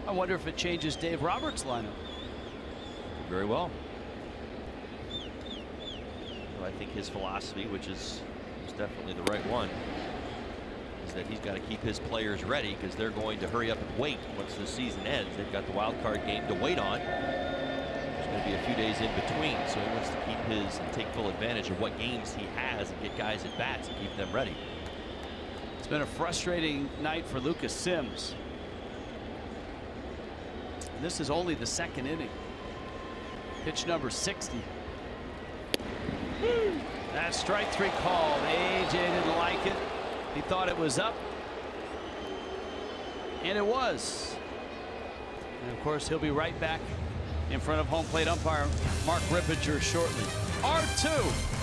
I wonder if it changes Dave Roberts' lineup. Very well. I think his philosophy, which is definitely the right one, is that he's got to keep his players ready, because they're going to hurry up and wait once the season ends. They've got the wild card game to wait on. There's going to be a few days in between, so he wants to keep his and take full advantage of what games he has and get guys at bats and keep them ready. It's been a frustrating night for Lucas Sims. This is only the 2nd inning. Pitch number 60. That strike 3 called. AJ didn't like it. He thought it was up. And it was. And of course, he'll be right back in front of home plate umpire Mark Rippinger shortly. R2.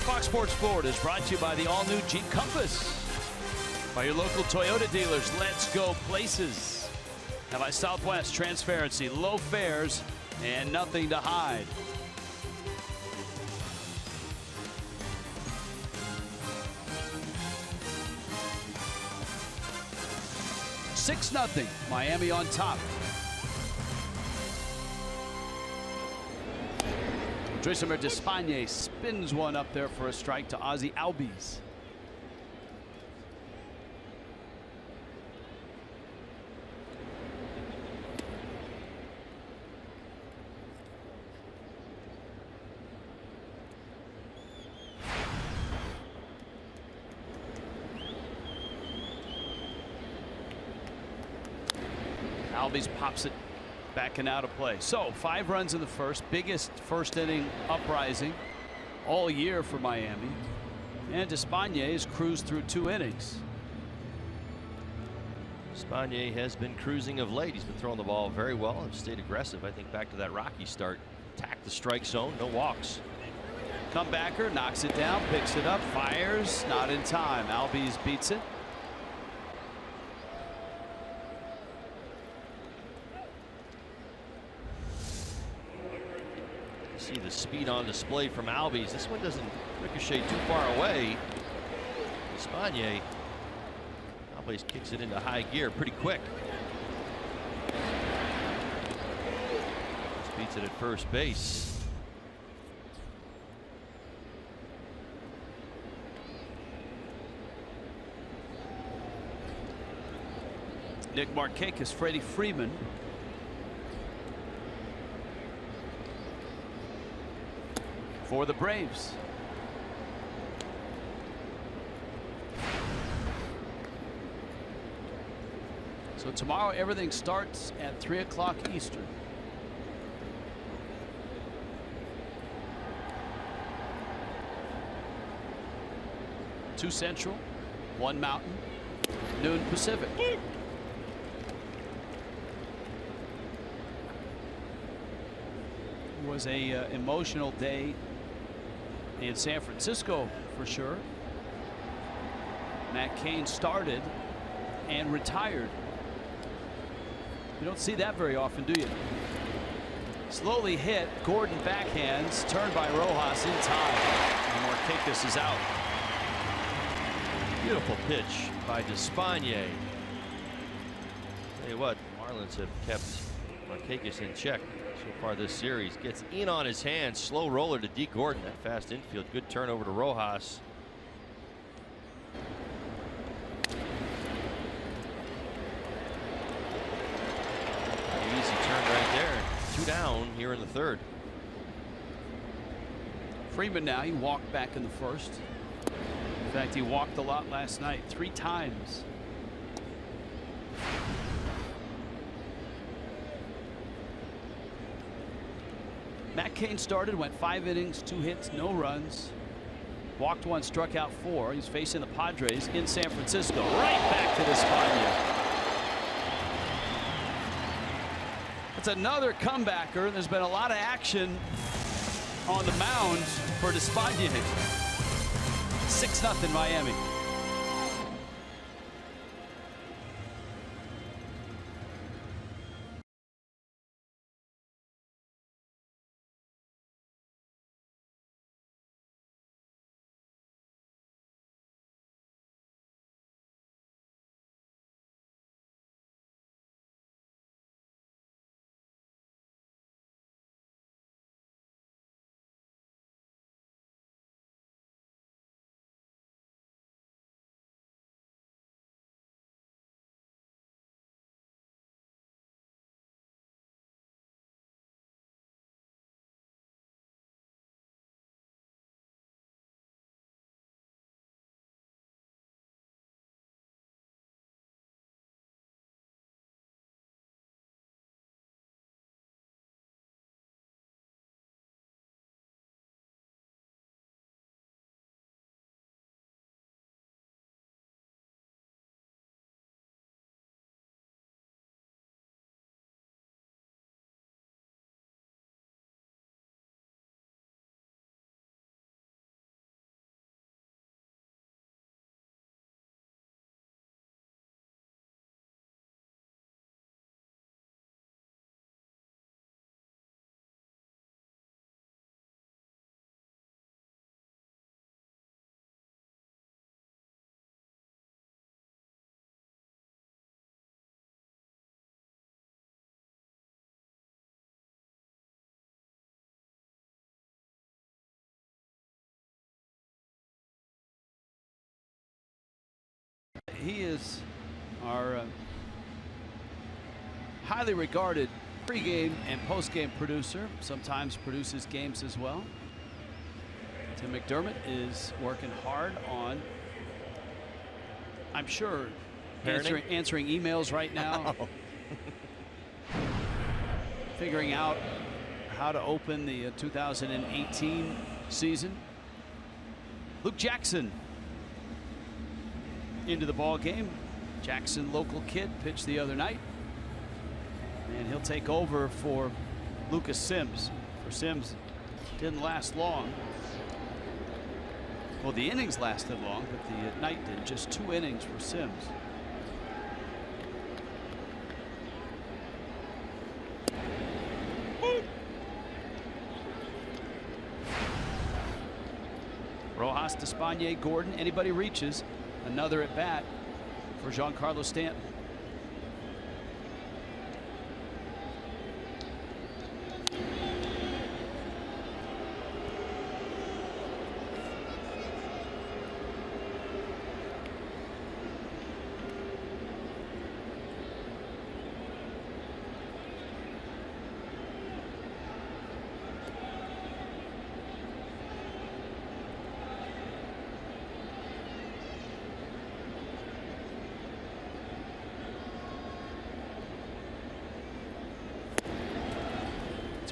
Fox Sports Florida is brought to you by the all-new Jeep Compass. By your local Toyota dealers. Let's go places. And by Southwest, transparency, low fares, and nothing to hide. (6-0) Miami on top. Drissimer Despagne spins one up there for a strike to Ozzie Albies. Albies pops it back and out of play. So 5 runs in the first, biggest first inning uprising all year for Miami. And Despagne has cruised through 2 innings. Despagne has been cruising of late. He's been throwing the ball very well and stayed aggressive. I think back to that Rocky start. Attack the strike zone, no walks. Comebacker knocks it down, picks it up, fires, not in time. Albies beats it. See the speed on display from Albies. This one doesn't ricochet too far away. Despagne. Albies kicks it into high gear pretty quick. Just beats it at first base. Nick Markakis, Freddie Freeman. For the Braves. So tomorrow everything starts at 3 o'clock Eastern. Two Central, 1 Mountain, noon Pacific. It was a emotional day in San Francisco for sure. Matt Cain started and retired. You don't see that very often, do you? Slowly hit. Gordon backhands, turned by Rojas in time. And Markakis is out. Beautiful pitch by Despagne. Tell you what, Marlins have kept Markakis in check so far this series. Gets in on his hands. Slow roller to D. Gordon. That fast infield. Good turnover to Rojas. Easy turn right there. 2 down here in the 3rd. Freeman now, he walked back in the first. In fact, he walked a lot last night, 3 times. Matt Cain started, went 5 innings, 2 hits, no runs. Walked 1, struck out 4. He's facing the Padres in San Francisco. Right back to Despagne. That's another comebacker. There's been a lot of action on the mound for Despagne. 6-0 Miami. he is our highly regarded pregame and postgame producer. Sometimes produces games as well. Tim McDermott is working hard on, I'm sure, answering emails right now. Figuring out how to open the 2018 season. Luke Jackson into the ball game. Jackson, local kid, pitched the other night, and he'll take over for Lucas Sims. For Sims, didn't last long. Well, the innings lasted long, but the night did. Just 2 innings for Sims. Rojas, Despaigne, Gordon, anybody reaches. Another at bat for Giancarlo Stanton.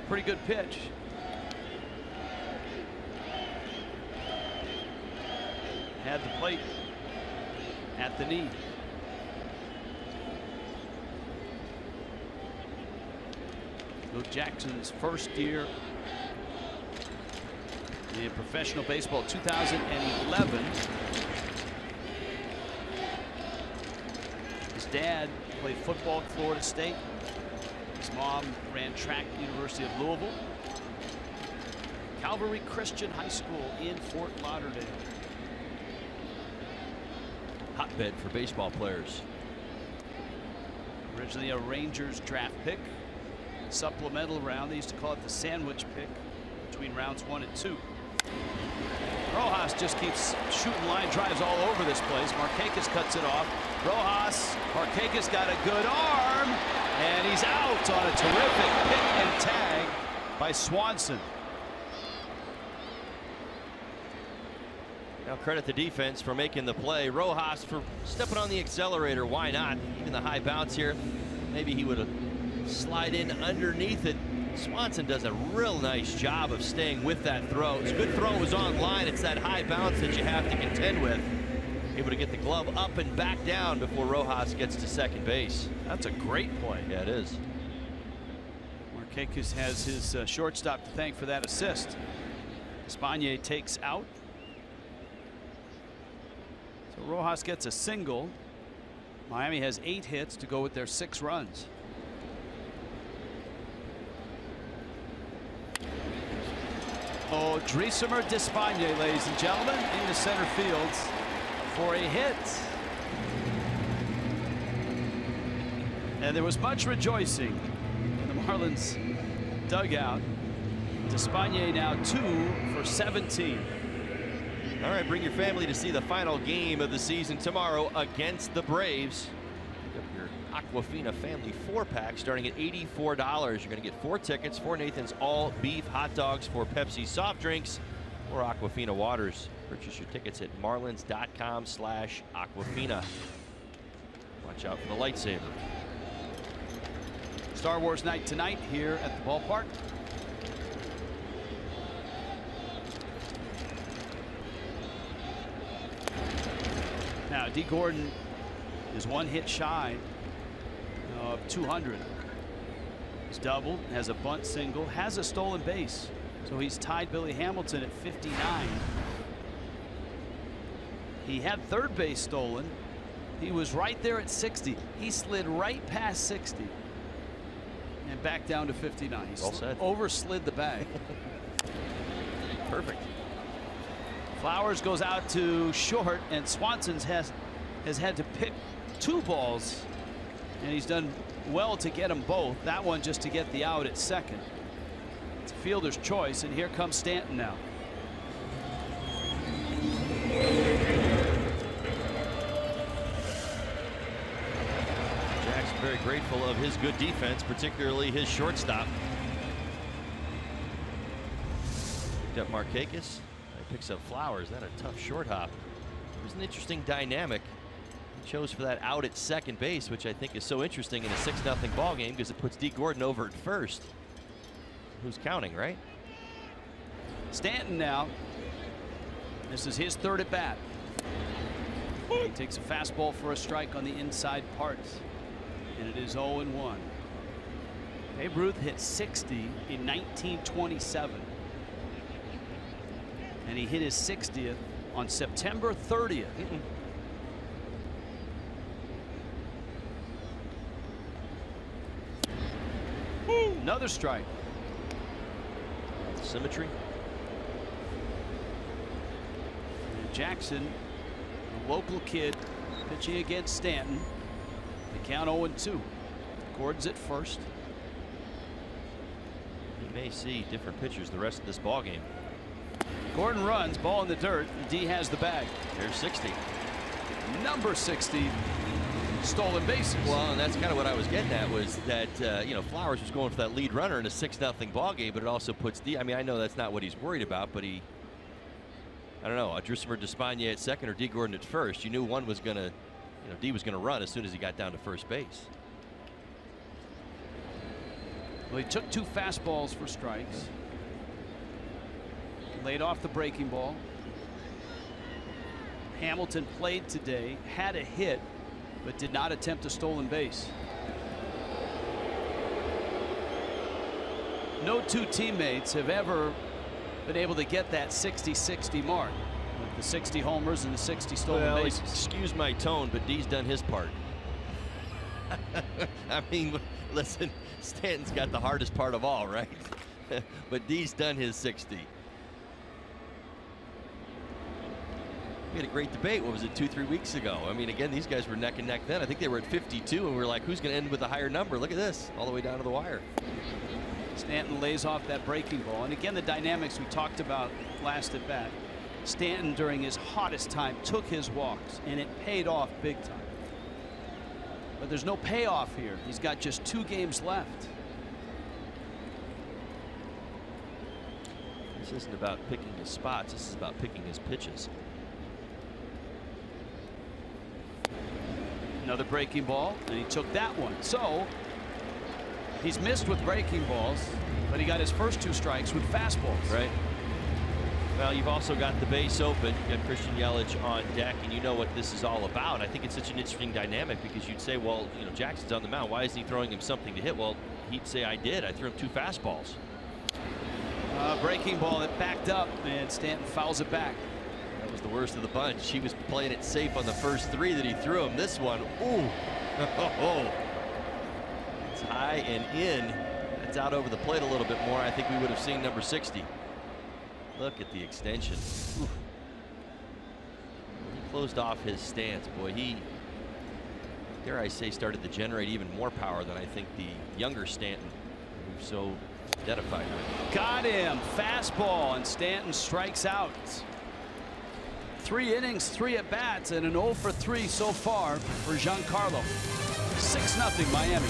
Pretty good pitch. Had the plate at the knee. Luke Jackson's first year in professional baseball, 2011. His dad played football at Florida State. His mom ran track at the University of Louisville. Calvary Christian High School in Fort Lauderdale. Hotbed for baseball players. Originally a Rangers draft pick. Supplemental round, they used to call it the sandwich pick between rounds 1 and 2. Rojas just keeps shooting line drives all over this place. Markakis cuts it off. Rojas, Markakis got a good arm, and he's out on a terrific pick and tag by Swanson. Now credit the defense for making the play. Rojas for stepping on the accelerator. Why not? Even the high bounce here. Maybe he would have slide in underneath it. Swanson does a real nice job of staying with that throw. His good throw was on line. It's that high bounce that you have to contend with. Able to get the glove up and back down before Rojas gets to second base. That's a great play. Yeah, it is. Markakis has his shortstop to thank for that assist. Despaigne takes out. So Rojas gets a single. Miami has 8 hits to go with their 6 runs. Oh, Dreesemer Despaigne, ladies and gentlemen, into center field for a hit. And there was much rejoicing in the Marlins dugout. Despaigne now 2 for 17. All right, bring your family to see the final game of the season tomorrow against the Braves. Pick up your Aquafina family 4-pack starting at $84. You're going to get 4 tickets, 4 Nathan's all beef hot dogs, 4 Pepsi soft drinks, 4 Aquafina waters. Purchase your tickets at marlins.com/Aquafina. Watch out for the lightsaber. Star Wars night tonight here at the ballpark. Now, D. Gordon is 1 hit shy of 200. He's doubled, has a bunt single, has a stolen base. So he's tied Billy Hamilton at 59. He had third base stolen. He was right there at 60. He slid right past 60 and back down to 59. He overslid the bag. Perfect. Flowers goes out to short, and Swanson has had to pick 2 balls, and he's done well to get them both. That one just to get the out at second. It's a fielder's choice, and here comes Stanton now. very grateful of his good defense, particularly his shortstop. Picked up Markakis. He picks up Flowers. That a tough short hop. It was an interesting dynamic. He chose for that out at second base, which I think is so interesting in a 6-0 ball game because it puts D. Gordon over at first. Who's counting, right? Stanton now. This is his third at bat. He takes a fastball for a strike on the inside part, and it is 0-1. Babe Ruth hit 60 in 1927, and he hit his 60th on September 30th. Another strike. Symmetry. And Jackson, a local kid, pitching against Stanton. They count 0-2. Gordon's at first. He may see different pitchers the rest of this ball game. Gordon runs, ball in the dirt, and D has the bag. There's 60. Number 60, stolen bases. Well, and that's kind of what I was getting at, was that you know, Flowers was going for that lead runner in a 6-0 ball game, but it also puts D. I mean, I know that's not what he's worried about, but he, I don't know, Adrismer Despaigne at second or D. Gordon at first. You knew one was going to, you know, D was going to run as soon as he got down to first base. Well, he took 2 fastballs for strikes. Laid off the breaking ball. Hamilton played today, had a hit, but did not attempt a stolen base. No two teammates have ever been able to get that 60-60 mark, with the 60 homers and the 60 stolen bases. Excuse my tone, but D's done his part. I mean, listen, Stanton's got the hardest part of all, right? But D's done his 60. We had a great debate. What was it, 2-3 weeks ago? I mean, again, these guys were neck and neck then. I think they were at 52, and we were like, who's going to end with a higher number? Look at this, all the way down to the wire. Stanton lays off that breaking ball, and again, the dynamics we talked about last at bat. Stanton, during his hottest time, took his walks, and it paid off big time. But there's no payoff here. He's got just 2 games left. This isn't about picking his spots. This is about picking his pitches. Another breaking ball, and he took that one. So he's missed with breaking balls, but he got his first 2 strikes with fastballs. Right. Well, you've also got the base open. You got Christian Yelich on deck, and you know what this is all about. I think it's such an interesting dynamic because you'd say, well, you know, Jackson's on the mound. Why isn't he throwing him something to hit? Well, he'd say, I did. I threw him 2 fastballs. Breaking ball that backed up, and Stanton fouls it back. That was the worst of the bunch. He was playing it safe on the first 3 that he threw him. This one, ooh. It's high and in. That's out over the plate a little bit more. I think we would have seen number 60. Look at the extension. Oof. He closed off his stance. Boy, he, dare I say, started to generate even more power than I think the younger Stanton, who's so identified with. Got him. Fastball, and Stanton strikes out. 3 innings, 3 at bats, and an 0 for 3 so far for Giancarlo. 6-0 Miami.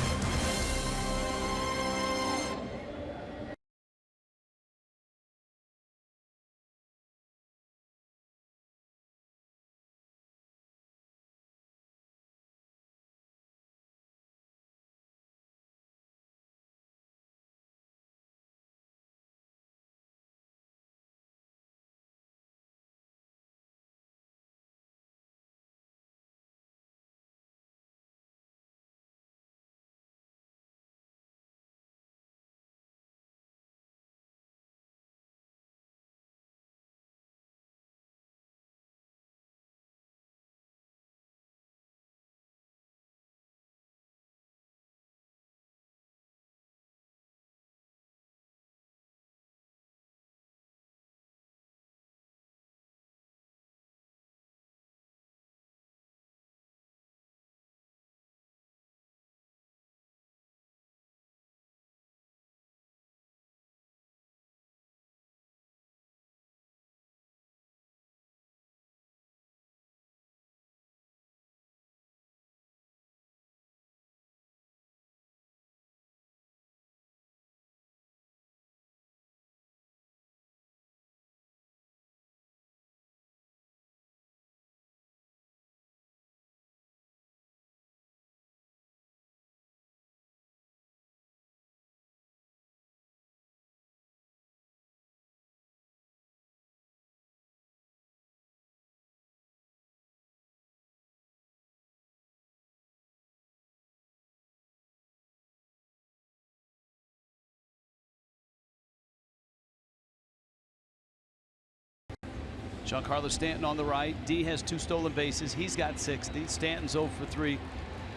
Giancarlo Stanton on the right. D has 2 stolen bases. He's got 60. Stanton's 0 for 3.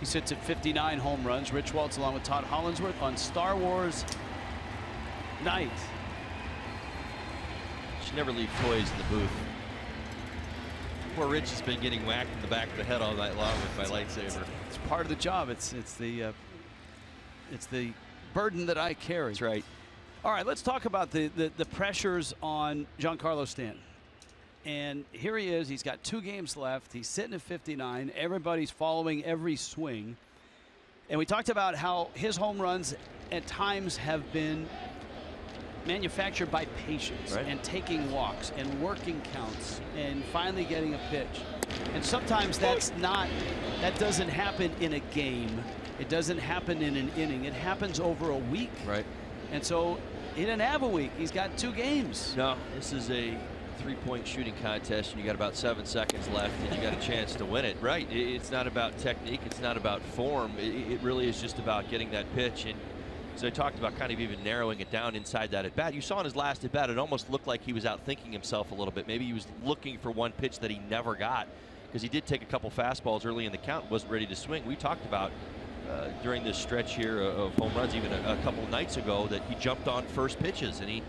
He sits at 59 home runs. Rich Waltz along with Todd Hollinsworth on Star Wars night. Should never leave toys in the booth. Poor Rich has been getting whacked in the back of the head all night long with my lightsaber. It's part of the job. It's the burden that I carry. That's right. All right, let's talk about the pressures on Giancarlo Stanton. And here he is. He's got 2 games left. He's sitting at 59. Everybody's following every swing. And we talked about how his home runs at times have been manufactured by patience, right, and taking walks and working counts and finally getting a pitch. And sometimes that doesn't happen in a game. It doesn't happen in an inning. It happens over a week. Right. And so he didn't have a week. He's got 2 games. No, this is a 3-point shooting contest, and you got about 7 seconds left, and you got a chance to win it. Right. It's not about technique. It's not about form. It really is just about getting that pitch. And so I talked about kind of even narrowing it down inside that at bat. You saw in his last at bat, it almost looked like he was outthinking himself a little bit. Maybe he was looking for one pitch that he never got, because he did take a couple fastballs early in the count, wasn't ready to swing. We talked about during this stretch here of home runs, even a couple nights ago, that he jumped on first pitches, and he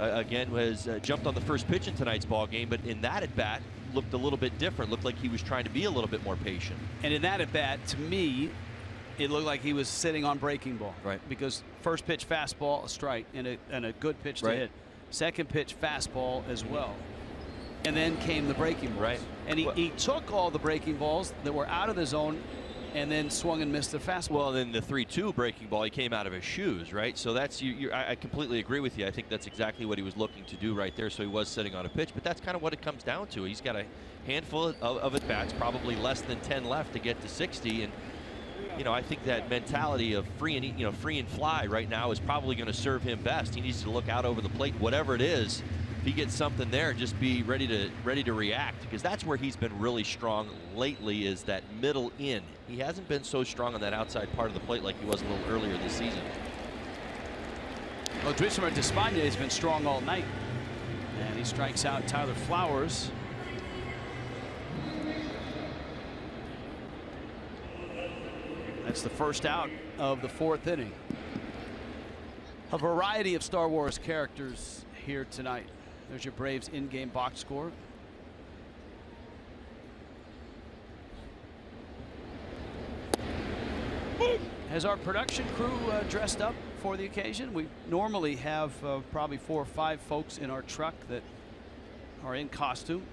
again was jumped on the first pitch in tonight's ball game. But in that at bat, looked a little bit different. Looked like he was trying to be a little bit more patient. And in that at bat, to me, it looked like he was sitting on breaking ball. Right. Because first pitch fastball, a strike, and a good pitch to right, hit. Second pitch fastball as well. And then came the breaking balls. Right. And he took all the breaking balls that were out of the zone and then swung and missed the fastball. Well, then the 3-2 breaking ball, he came out of his shoes, right? So that's I completely agree with you. I think that's exactly what he was looking to do right there. So he was sitting on a pitch, but that's kind of what it comes down to. He's got a handful of at bats, probably less than 10 left to get to 60, and I think that mentality of free and fly right now is probably going to serve him best. He needs to look out over the plate, whatever it is. If he gets something there, just be ready to react, because that's where he's been really strong lately, is that middle in. He hasn't been so strong on that outside part of the plate like he was a little earlier this season. Well, Drismer Despaigne has been strong all night, and he strikes out Tyler Flowers. That's the first out of the 4th inning. A variety of Star Wars characters here tonight. There's your Braves in-game box score. Has our production crew dressed up for the occasion? We normally have probably 4 or 5 folks in our truck that are in costume.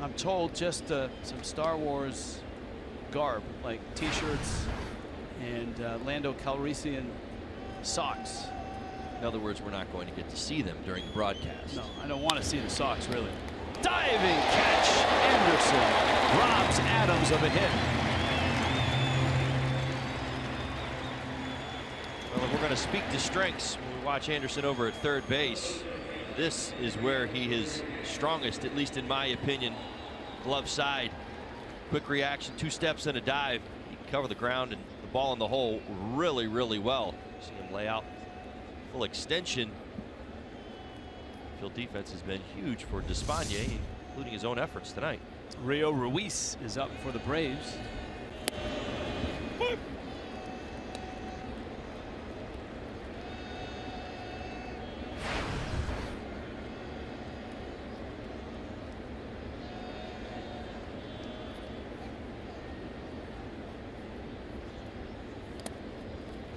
I'm told just some Star Wars garb, like t-shirts and Lando Calrissian socks. In other words, we're not going to get to see them during the broadcast. No, I don't want to see the socks, really. Diving catch. Anderson robs Adams of a hit. Well, if we're going to speak to strengths, when we watch Anderson over at third base, this is where he is strongest, at least in my opinion. Glove side, quick reaction, 2 steps and a dive. He can cover the ground and the ball in the hole really, really well. See him lay out full extension. Field defense has been huge for Despaigne, including his own efforts tonight. Rio Ruiz is up for the Braves.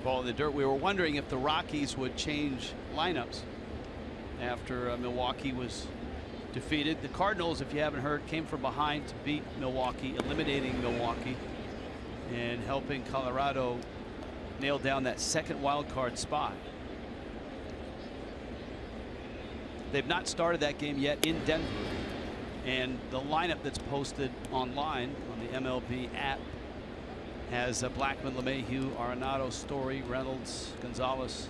Ball in the dirt. We were wondering if the Rockies would change lineups after Milwaukee was defeated. The Cardinals, if you haven't heard, came from behind to beat Milwaukee, eliminating Milwaukee and helping Colorado nail down that second wild card spot. They've not started that game yet in Denver, and the lineup that's posted online on the MLB app has Blackman, LeMahieu, Arenado, Story, Reynolds, Gonzalez,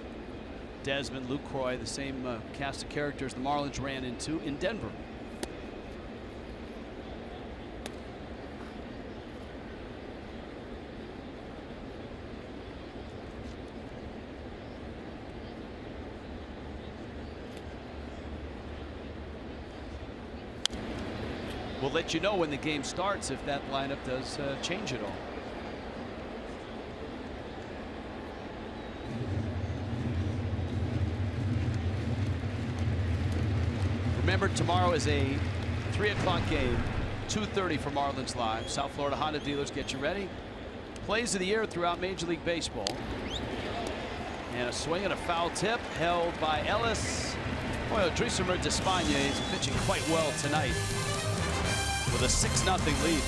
Desmond, Lucroy, the same cast of characters the Marlins ran into in Denver. We'll let you know when the game starts if that lineup does change at all. Remember, tomorrow is a 3 o'clock game, 2:30 for Marlins Live. South Florida Honda dealers, get you ready. Plays of the year throughout Major League Baseball. And a swing and a foul tip held by Ellis. Boy, Odrisamer Despaigne is pitching quite well tonight with a 6-0 lead.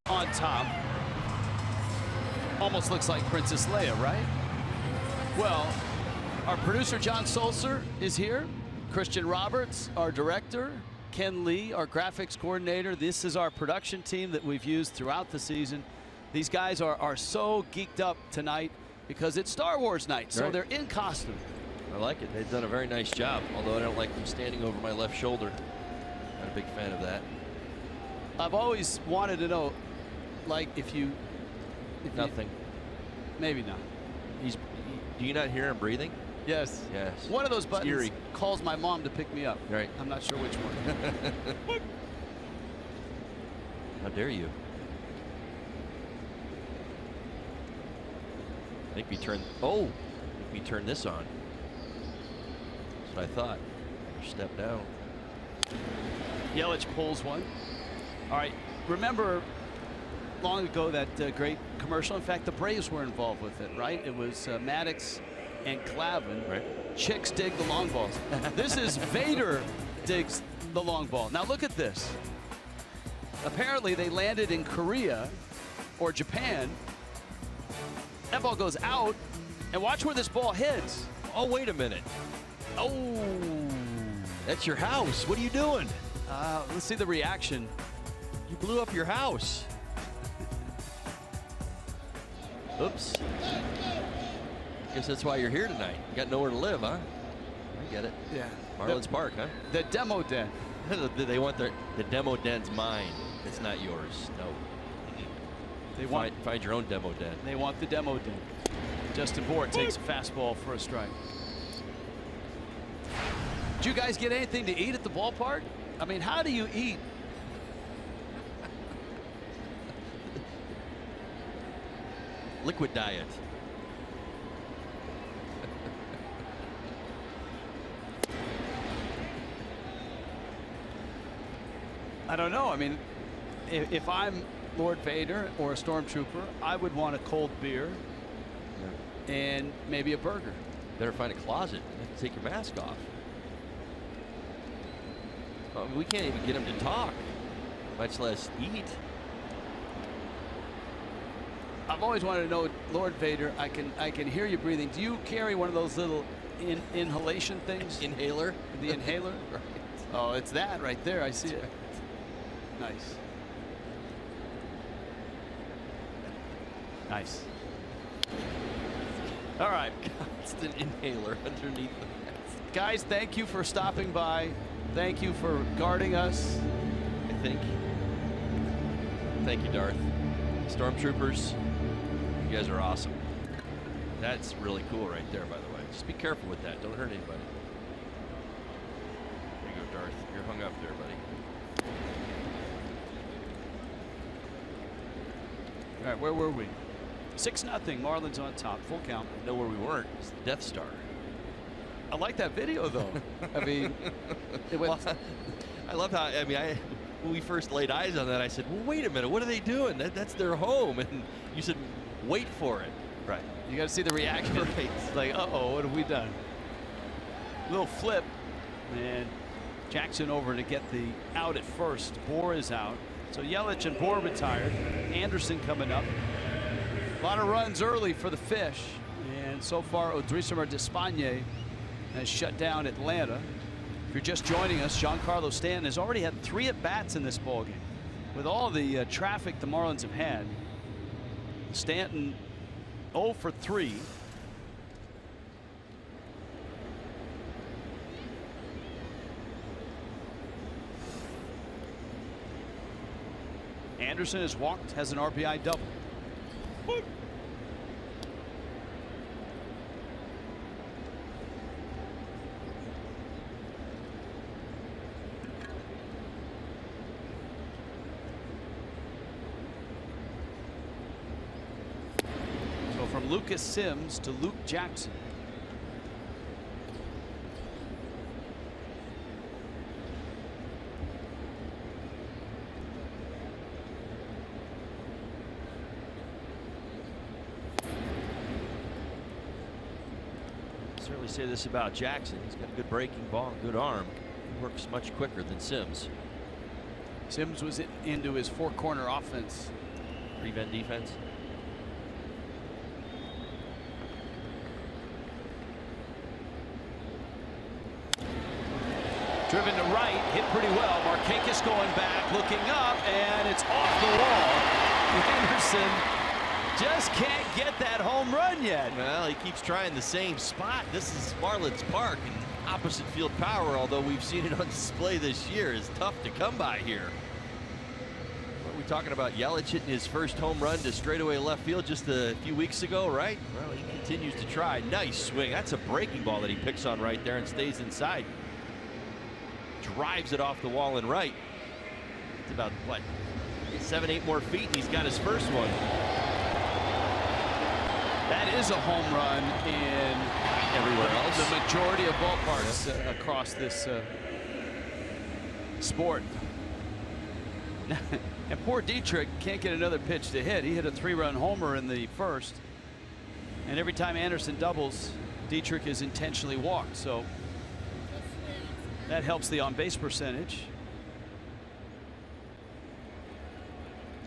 On top. Almost looks like Princess Leia, right? Well, our producer John Sulzer is here. Christian Roberts, our director. Ken Lee, our graphics coordinator. This is our production team that we've used throughout the season. These guys are so geeked up tonight because it's Star Wars night, so they're in costume. I like it. They've done a very nice job, although I don't like them standing over my left shoulder. Not a big fan of that. I've always wanted to know, like, if Nothing. Maybe not. Do you not hear him breathing? Yes. Yes. One of those buttons Eerie. calls my mom to pick me up. Right. I'm not sure which one. How dare you? Make me turn. Oh, make me turn this on. That's what I thought. Step down. Yelich pulls one. All right. Remember long ago that great commercial? In fact, the Braves were involved with it, right? It was Maddox and Clavin. Right. Chicks dig the long balls. This is Vader digs the long ball. Now look at this. Apparently they landed in Korea or Japan. That ball goes out, and watch where this ball hits. Oh, wait a minute. Oh. That's your house. What are you doing? Let's see the reaction. You blew up your house. Oops. Guess that's why you're here tonight. You got nowhere to live, huh? I get it. Yeah. Marlins Park, huh? The demo den. They want the demo den's mine. It's not yours. No. They Find your own demo den. They want the demo den. Justin Bohr takes a fastball for a strike. Did you guys get anything to eat at the ballpark? I mean, how do you eat? Liquid diet. I don't know. I mean, if I'm Lord Vader or a stormtrooper, I would want a cold beer and maybe a burger. Better find a closet and take your mask off. We can't even get him to talk, much less eat. I've always wanted to know, Lord Vader, I can hear you breathing. Do you carry one of those little inhalation things? Inhaler? The inhaler? Right. Oh, it's that right there. I see it. Nice. Nice. All right. Constant inhaler underneath the mask. Guys, thank you for stopping by. Thank you for guarding us. I think. Thank you, Darth. Stormtroopers, you guys are awesome. That's really cool right there, by the way. Just be careful with that. Don't hurt anybody. There you go, Darth. You're hung up there, buddy. All right, where were we? 6-0. Marlins on top. Full count. I know where we weren't. It's the Death Star. I like that video, though. I mean, it went. Well, I love how, when we first laid eyes on that, I said, well, wait a minute, what are they doing? That's their home. And you said, wait for it. Right. You got to see the reaction. Right. It's like, uh-oh, what have we done? Little flip. And Jackson over to get the out at first. Bohr is out. So Yelich and Bohr retired. Anderson coming up. A lot of runs early for the Fish. And so far, Odrisamer Despaigne has shut down Atlanta. If you're just joining us, Giancarlo Stanton has already had 3 at-bats in this ballgame. With all the traffic the Marlins have had, Stanton 0 for 3. Anderson has walked, has an RBI double. From Lucas Sims to Luke Jackson. Certainly say this about Jackson. He's got a good breaking ball, good arm. He works much quicker than Sims. Sims was into his 4-corner offense. Prevent defense. Driven to right, hit pretty well. Markakis going back, looking up, and it's off the wall. Anderson just can't get that home run yet. Well, he keeps trying the same spot. This is Marlins Park, and opposite field power, although we've seen it on display this year, is tough to come by here. What are we talking about? Yelich hitting his first home run to straightaway left field just a few weeks ago, right? Well, he continues to try. Nice swing. That's a breaking ball that he picks on right there and stays inside. Drives it off the wall and right. It's about, what, 7-8 more feet, and he's got his first one. That is a home run in Everywhere else. the majority of ballparks across this sport. And poor Dietrich can't get another pitch to hit. He hit a 3-run homer in the first. And every time Anderson doubles, Dietrich is intentionally walked. So that helps the on-base percentage.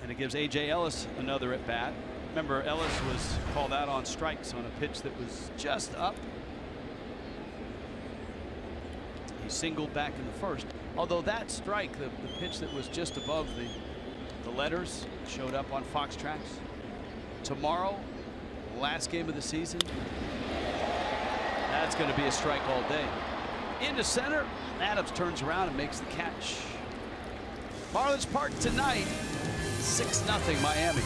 And it gives A.J. Ellis another at-bat. Remember, Ellis was called out on strikes on a pitch that was just up. He singled back in the first. Although that strike, the pitch that was just above the letters, showed up on Fox Tracks. Tomorrow, last game of the season, that's going to be a strike all day. Into center, Adams turns around and makes the catch. Marlins Park tonight, 6-0 Miami.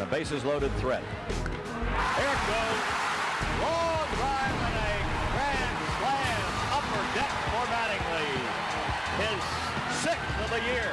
a bases-loaded threat. Here it goes. Long drive and a grand slam. Upper deck for Mattingly. His 6th of the year.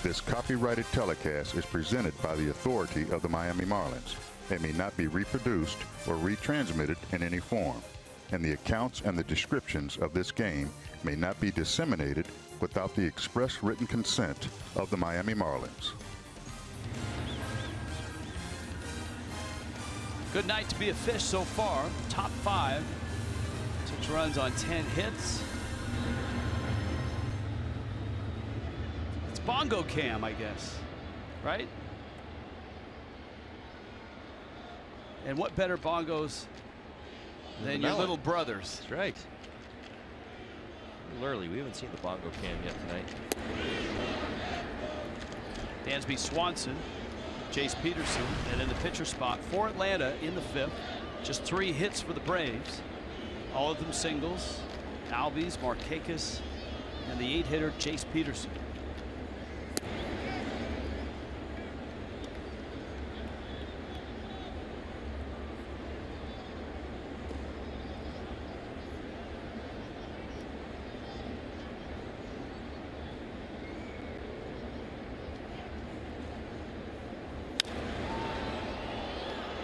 This copyrighted telecast is presented by the authority of the Miami Marlins. It may not be reproduced or retransmitted in any form, and the accounts and the descriptions of this game may not be disseminated without the express written consent of the Miami Marlins. Good night to be a fish so far. Top 5. 6 runs on 10 hits. Bongo cam, I guess, right? And what better bongos than your little brothers? That's right. A little early. We haven't seen the bongo cam yet tonight. Dansby Swanson, Jace Peterson, and in the pitcher spot for Atlanta in the 5th. Just 3 hits for the Braves. All of them singles. Albies, Markakis, and the 8-hitter Jace Peterson.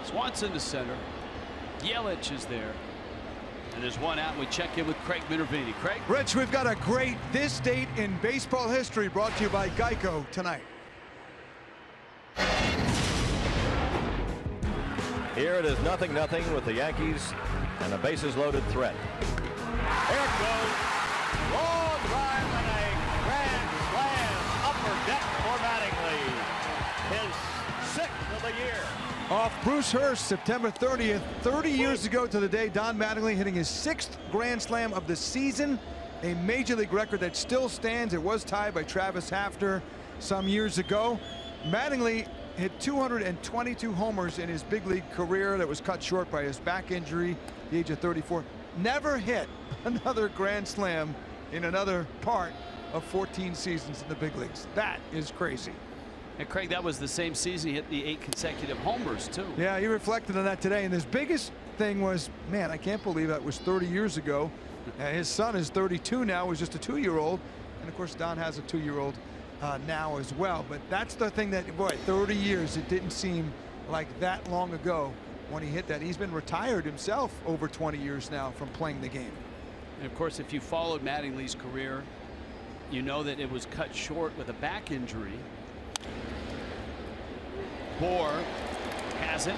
Swanson to center. Yelich is there. And there's one out. We check in with Craig Minervini. Craig? Rich, we've got a great This Date in Baseball History brought to you by Geico tonight. Here it is 0-0 with the Yankees and a bases-loaded threat. Here it goes. Long drive and a grand slam. Upper deck for Mattingly. His 6th of the year. Off Bruce Hurst, September 30th, 30 years ago to the day, Don Mattingly hitting his 6th grand slam of the season, a major league record that still stands. It was tied by Travis Hafter some years ago. Mattingly hit 222 homers in his big league career that was cut short by his back injury at the age of 34. Never hit another grand slam in another part of 14 seasons in the big leagues. That is crazy. And Craig, that was the same season he hit the 8 consecutive homers too. Yeah, he reflected on that today, and his biggest thing was, man, I can't believe that was 30 years ago. His son is 32 now, was just a 2-year-old, and of course Don has a 2-year-old now as well. But that's the thing that, boy, 30 years, it didn't seem like that long ago when he hit that. He's been retired himself over 20 years now from playing the game. And of course, if you followed Mattingly's career, you know that it was cut short with a back injury. Bohr has it.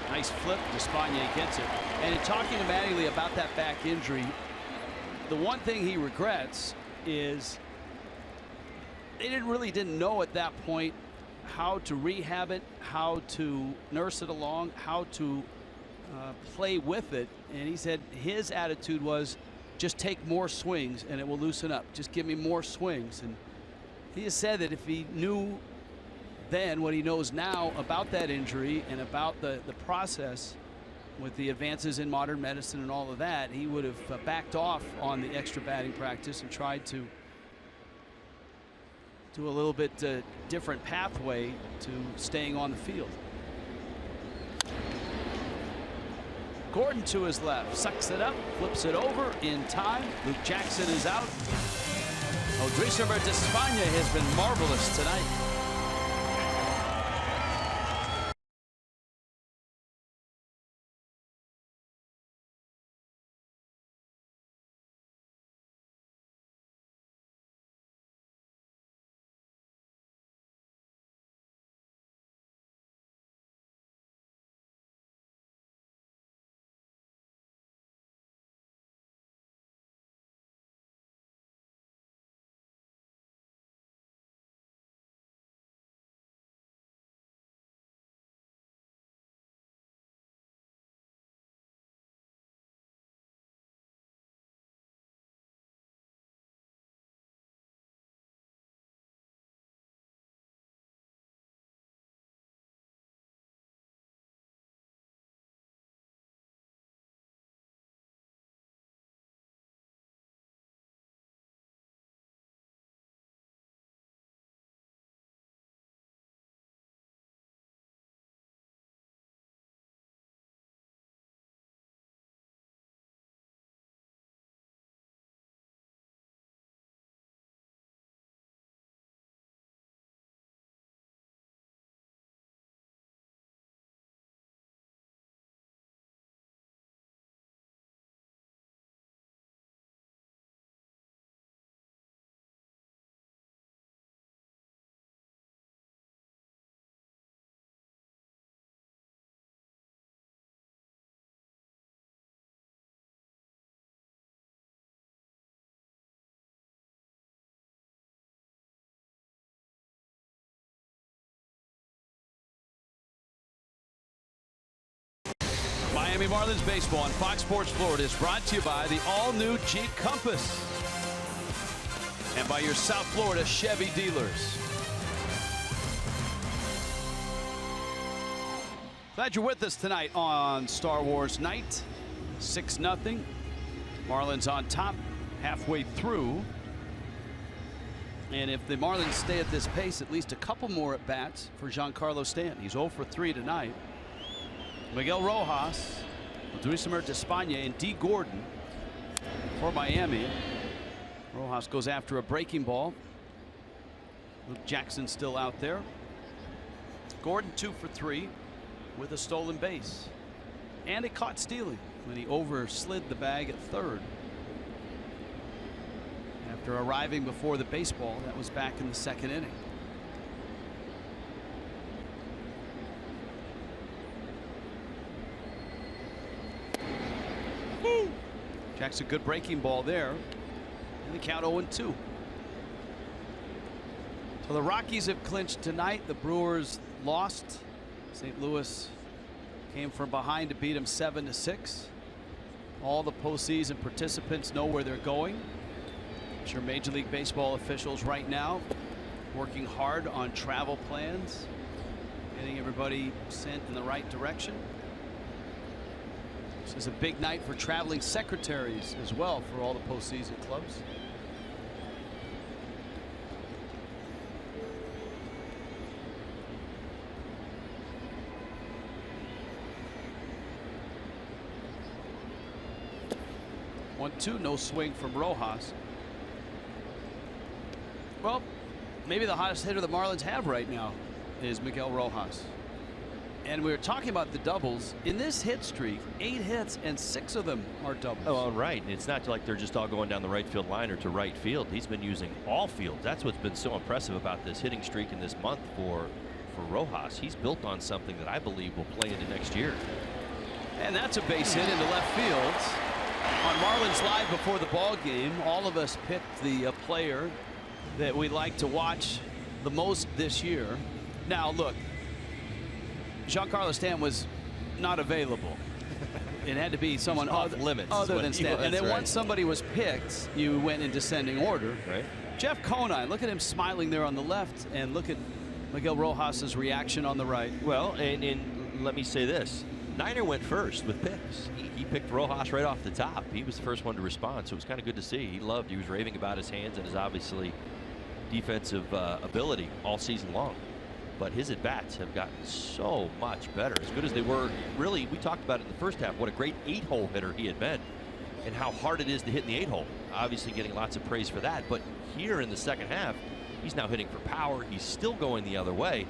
Nice flip. Despaigne gets it. And in talking to Mattingly about that back injury, the one thing he regrets is they didn't know at that point how to rehab it, how to nurse it along, how to play with it. And he said his attitude was just take more swings and it will loosen up. Just give me more swings. And he has said that if he knew then what he knows now about that injury and about the process with the advances in modern medicine and all of that, he would have backed off on the extra batting practice and tried to do a little bit different pathway to staying on the field. Gordon to his left, sucks it up, flips it over in time. Luke Jackson is out. Odrisamer Despaigne has been marvelous tonight. Miami Marlins baseball on Fox Sports Florida is brought to you by the all-new Jeep Compass and by your South Florida Chevy dealers. Glad you're with us tonight on Star Wars Night. 6-0. Marlins on top halfway through. And if the Marlins stay at this pace, at least a couple more at bats for Giancarlo Stanton. He's 0 for 3 tonight. Miguel Rojas, Duisamer Despaigne, and D. Gordon for Miami. Rojas goes after a breaking ball. Luke Jackson still out there. Gordon 2 for 3 with a stolen base and a caught stealing when he overslid the bag at third. After arriving before the baseball, that was back in the second inning. Jackson, good breaking ball there. And the count 0-2. So the Rockies have clinched tonight. The Brewers lost. St. Louis came from behind to beat them 7-6. All the postseason participants know where they're going. I'm sure Major League Baseball officials right now working hard on travel plans, getting everybody sent in the right direction. This is a big night for traveling secretaries as well for all the postseason clubs. One-two, no swing from Rojas. Well, maybe the hottest hitter the Marlins have right now is Miguel Rojas. And we were talking about the doubles. In this hit streak, 8 hits and 6 of them are doubles. Oh, right. And it's not like they're just all going down the right field line or to right field. He's been using all fields. That's what's been so impressive about this hitting streak in this month for Rojas. He's built on something that I believe will play into next year. And that's a base hit into left field. On Marlins Live before the ball game, all of us picked the player that we like to watch the most this year. Now, look, Giancarlo Stanton was not available. It had to be someone other than Stanton. And then once somebody was picked, you went in descending order. Right. Jeff Conine, look at him smiling there on the left, and look at Miguel Rojas's reaction on the right. Well, and let me say this. Niner went first with picks. He picked Rojas right off the top. He was the first one to respond, so it was kind of good to see. He was raving about his hands and his obviously defensive ability all season long. But his at-bats have gotten so much better. As good as they were, really, we talked about it in the first half, what a great 8-hole hitter he had been and how hard it is to hit in the 8-hole. Obviously getting lots of praise for that. But here in the second half, he's now hitting for power. He's still going the other way.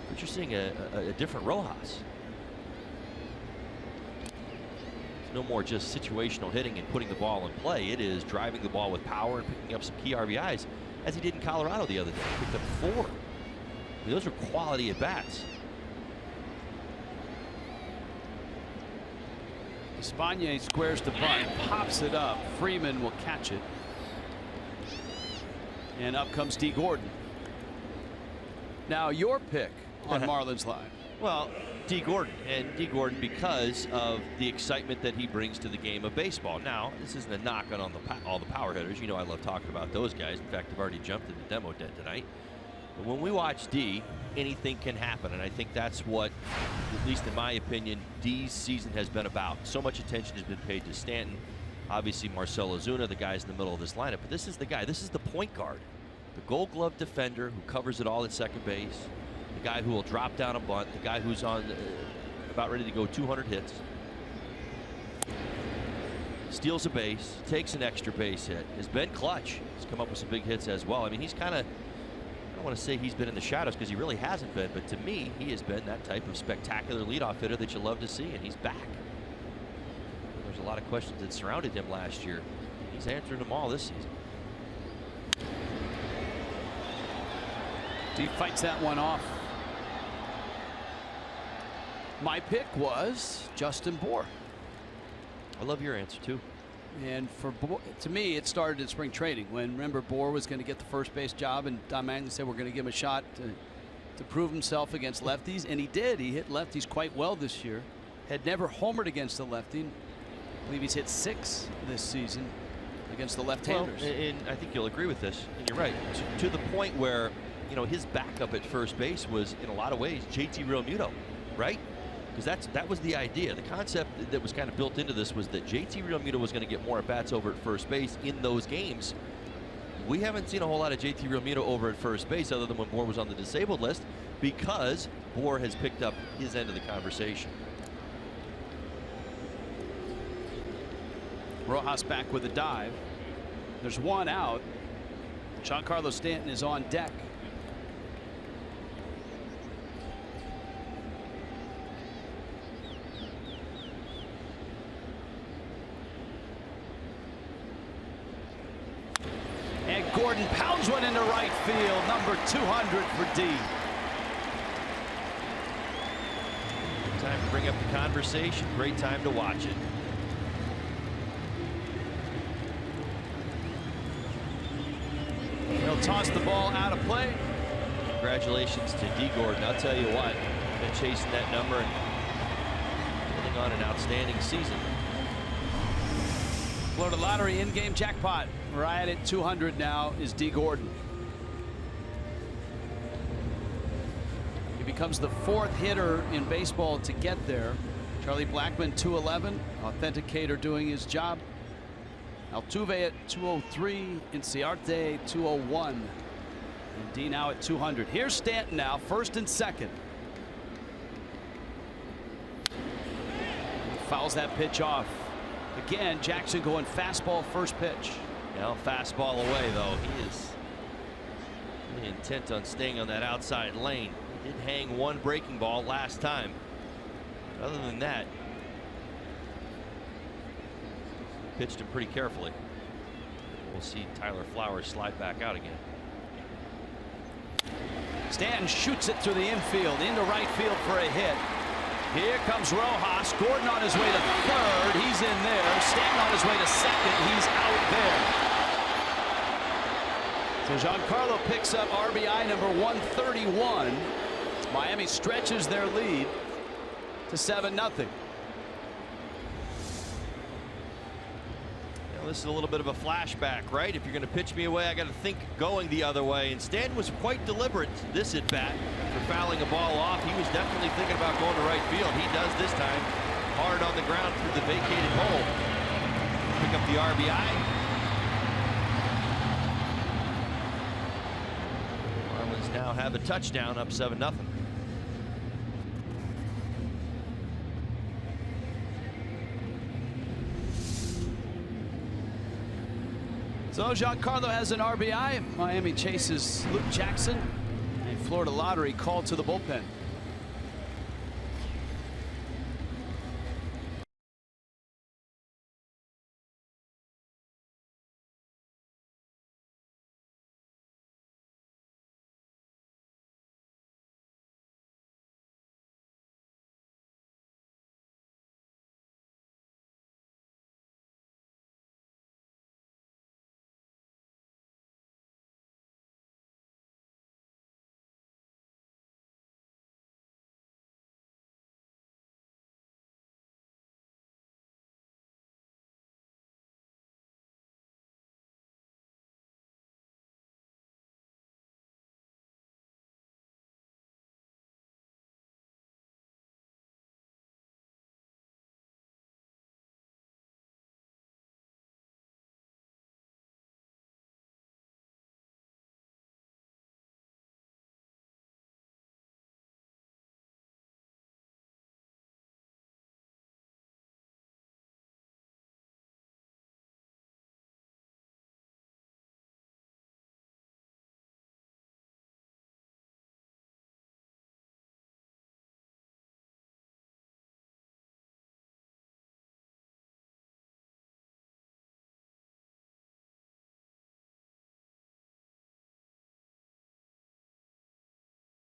But you're seeing a different Rojas. No more just situational hitting and putting the ball in play. It is driving the ball with power and picking up some key RBIs, as he did in Colorado the other day. He picked up 4. I mean, those are quality at bats. Despaigne squares the bunt, pops it up. Freeman will catch it. And up comes D. Gordon. Now your pick on Marlins Live. Well, D. Gordon, and D. Gordon because of the excitement that he brings to the game of baseball. Now, this isn't a knock on all the power hitters. You know I love talking about those guys. In fact, I've already jumped in the demo den tonight. But when we watch D, anything can happen, and I think that's what, at least in my opinion, D's season has been about. So much attention has been paid to Stanton. Obviously, Marcell Ozuna, the guys in the middle of this lineup. But this is the guy. This is the point guard, the Gold Glove defender who covers it all at second base. The guy who will drop down a bunt, the guy who's on about ready to go 200 hits, steals a base, takes an extra base hit, has been clutch. He's come up with some big hits as well. I mean, he's kind of, I don't want to say he's been in the shadows because he really hasn't been, but to me, he has been that type of spectacular leadoff hitter that you love to see, and he's back. There's a lot of questions that surrounded him last year. He's answered them all this season. D fights that one off. My pick was Justin Bour. I love your answer too. And for Bour, to me, it started in spring training when, remember, Bour was going to get the first base job, and Don Mattingly said we're going to give him a shot to prove himself against lefties, and he did. He hit lefties quite well this year. had never homered against the lefty. I believe he's hit 6 this season against the left-handers. Well, and I think you'll agree with this, and you're right, to the point where, you know, his backup at first base was in a lot of ways JT Realmuto, right? Because that was the idea. The concept that was kind of built into this was that JT Realmuto was going to get more at-bats over at first base in those games. We haven't seen a whole lot of JT Realmuto over at first base other than when Bohr was on the disabled list, because Bohr has picked up his end of the conversation. Rojas back with a dive. There's 1 out. Giancarlo Stanton is on deck. And Gordon pounds one into right field. Number 200 for D. Time to bring up the conversation. Great time to watch it. He'll toss the ball out of play. Congratulations to D. Gordon. I'll tell you what, been chasing that number and putting on an outstanding season. Florida Lottery in-game jackpot. Right at 200 now is D. Gordon. He becomes the 4th hitter in baseball to get there. Charlie Blackmon 211. Authenticator doing his job. Altuve at 203. Inciarte 201. And D now at 200. Here's Stanton now, 1st and 2nd. Fouls that pitch off. Again, Jackson going fastball first pitch. Now fastball away, though. He is really intent on staying on that outside lane. He did hang 1 breaking ball last time. Other than that, pitched him pretty carefully. We'll see Tyler Flowers slide back out again. Stanton shoots it through the infield into right field for a hit. Here comes Rojas. Gordon on his way to 3rd. He's in there. Stanton on his way to 2nd. He's out there. So Giancarlo picks up RBI number 131. Miami stretches their lead to 7-0. This is a little bit of a flashback, right? If you're going to pitch me away, I got to think going the other way. And Stanton was quite deliberate this at bat for fouling a ball off. He was definitely thinking about going to right field. He does this time, hard on the ground through the vacated hole. Pick up the RBI. Marlins now have a touchdown, up 7-0. So Giancarlo has an RBI. Miami chases Luke Jackson. And Florida Lottery called to the bullpen.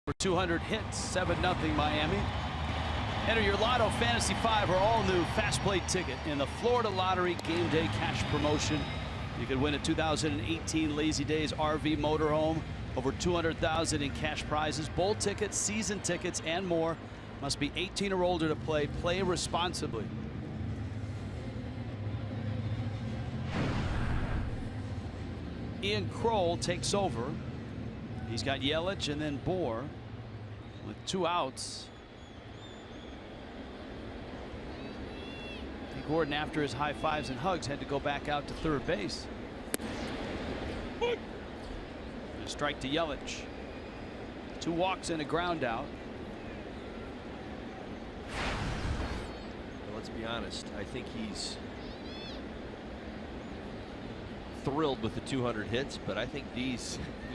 For 200 hits, 7-0 Miami. Enter your Lotto Fantasy 5 or all-new Fast Play ticket in the Florida Lottery Game Day Cash Promotion. You could win a 2018 Lazy Days RV motorhome, over $200,000 in cash prizes, bowl tickets, season tickets, and more. Must be 18 or older to play. Play responsibly. Ian Kroll takes over. He's got Yelich and then Bohr with 2 outs. Gordon, after his high fives and hugs, had to go back out to third base. A strike to Yelich. 2 walks and a ground out. Well, let's be honest. I think he's thrilled with the 200 hits, but I think he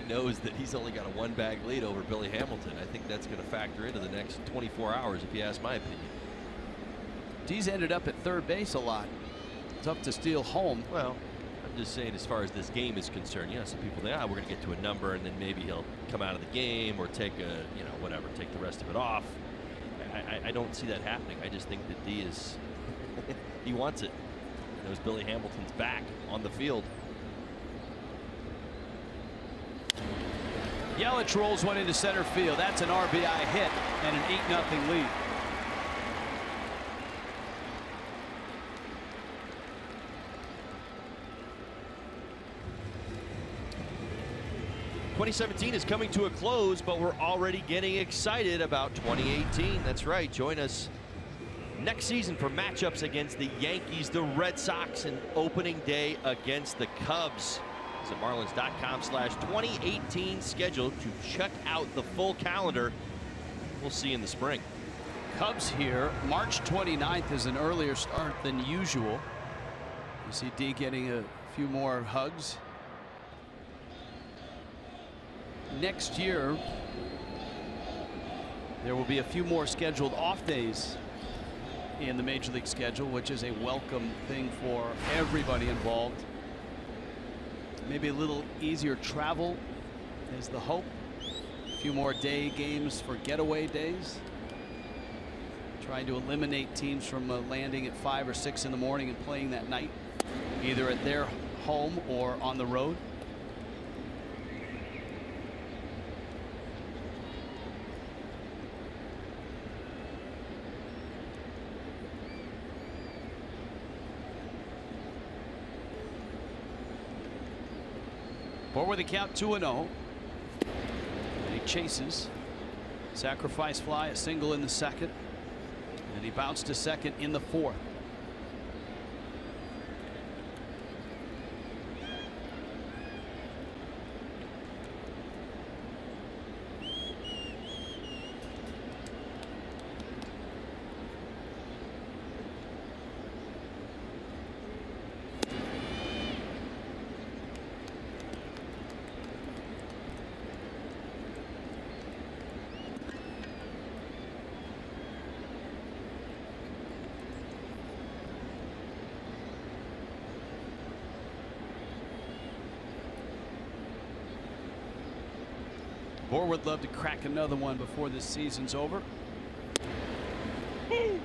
knows that he's only got a 1-bag lead over Billy Hamilton. I think that's going to factor into the next 24 hours, if you ask my opinion. D's ended up at third base a lot. Tough to steal home. Well, I'm just saying, as far as this game is concerned, some people think, we're going to get to a number and then maybe he'll come out of the game or take whatever, take the rest of it off. I don't see that happening. I just think that D is, he wants it. He knows Billy Hamilton's back on the field. Yelich rolls one into center field. That's an RBI hit and an 8-0 lead. '17 is coming to a close, but we're already getting excited about 2018. That's right. Join us next season for matchups against the Yankees, the Red Sox, and opening day against the Cubs. Visit Marlins.com/2018 schedule to check out the full calendar. We'll see you in the spring. Cubs here. March 29th is an earlier start than usual. You see D getting a few more hugs. Next year, there will be a few more scheduled off days in the Major League schedule, which is a welcome thing for everybody involved. Maybe a little easier travel is the hope. A few more day games for getaway days. Trying to eliminate teams from landing at 5 or 6 in the morning and playing that night, either at their home or on the road. Bohr with a count 2-0. And he chases. Sacrifice fly, a single in the second. And he bounced to second in the fourth. Bohr would love to crack another one before this season's over. I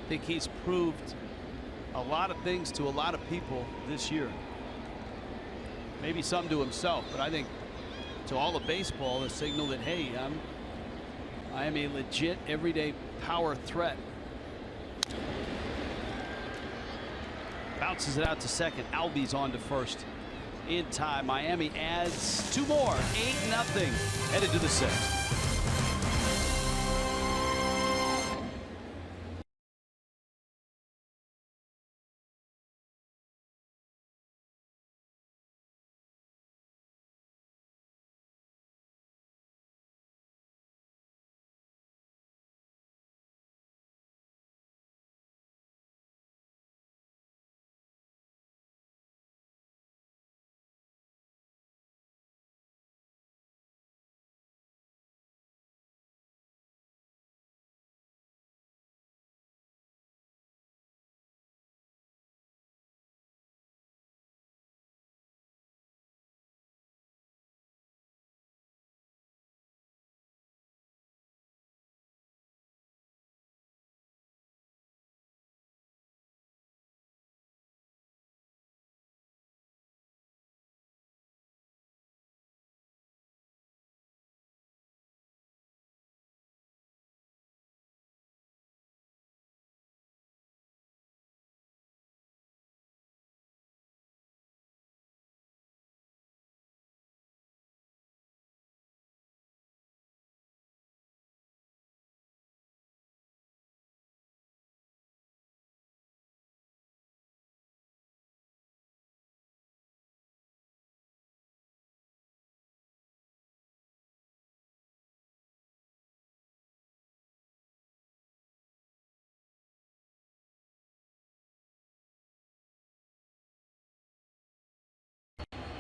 think he's proved a lot of things to a lot of people this year. Maybe some to himself, but I think to all of baseball, a signal that, hey, I am a legit everyday power threat. Bounces it out to second. Albies on to first. In time, Miami adds 2 more. 8-0. Headed to the 6th.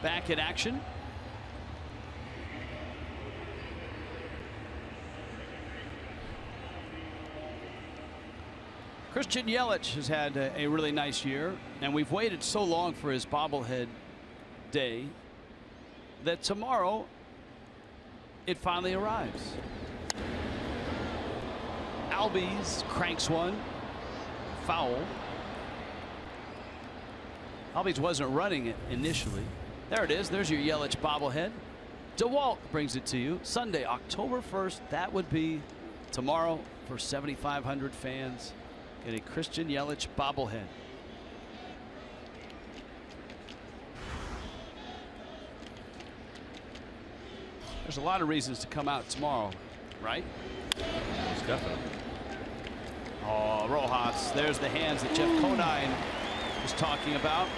back in action. Christian Yelich has had a really nice year, and we've waited so long for his bobblehead day that tomorrow it finally arrives. Albies cranks one foul. Albies wasn't running it initially. There it is. There's your Yelich bobblehead. DeWalt brings it to you Sunday, October 1st. That would be tomorrow for 7,500 fans. Get a Christian Yelich bobblehead. There's a lot of reasons to come out tomorrow, right? Most definitely. Oh, Rojas. There's the hands that Jeff Conine was talking about.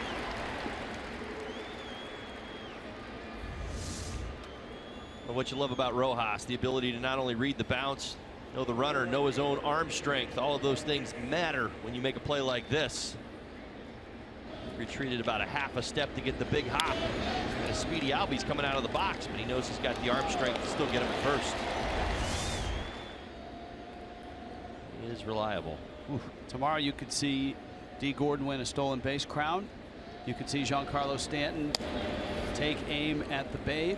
Well, what you love about Rojas, the ability to not only read the bounce, know the runner, know his own arm strength. All of those things matter when you make a play like this. Retreated about a half a step to get the big hop. And a speedy Albies coming out of the box, but he knows he's got the arm strength to still get him at first. He is reliable. Ooh. Tomorrow you could see D. Gordon win a stolen base crown. You could see Giancarlo Stanton take aim at the Babe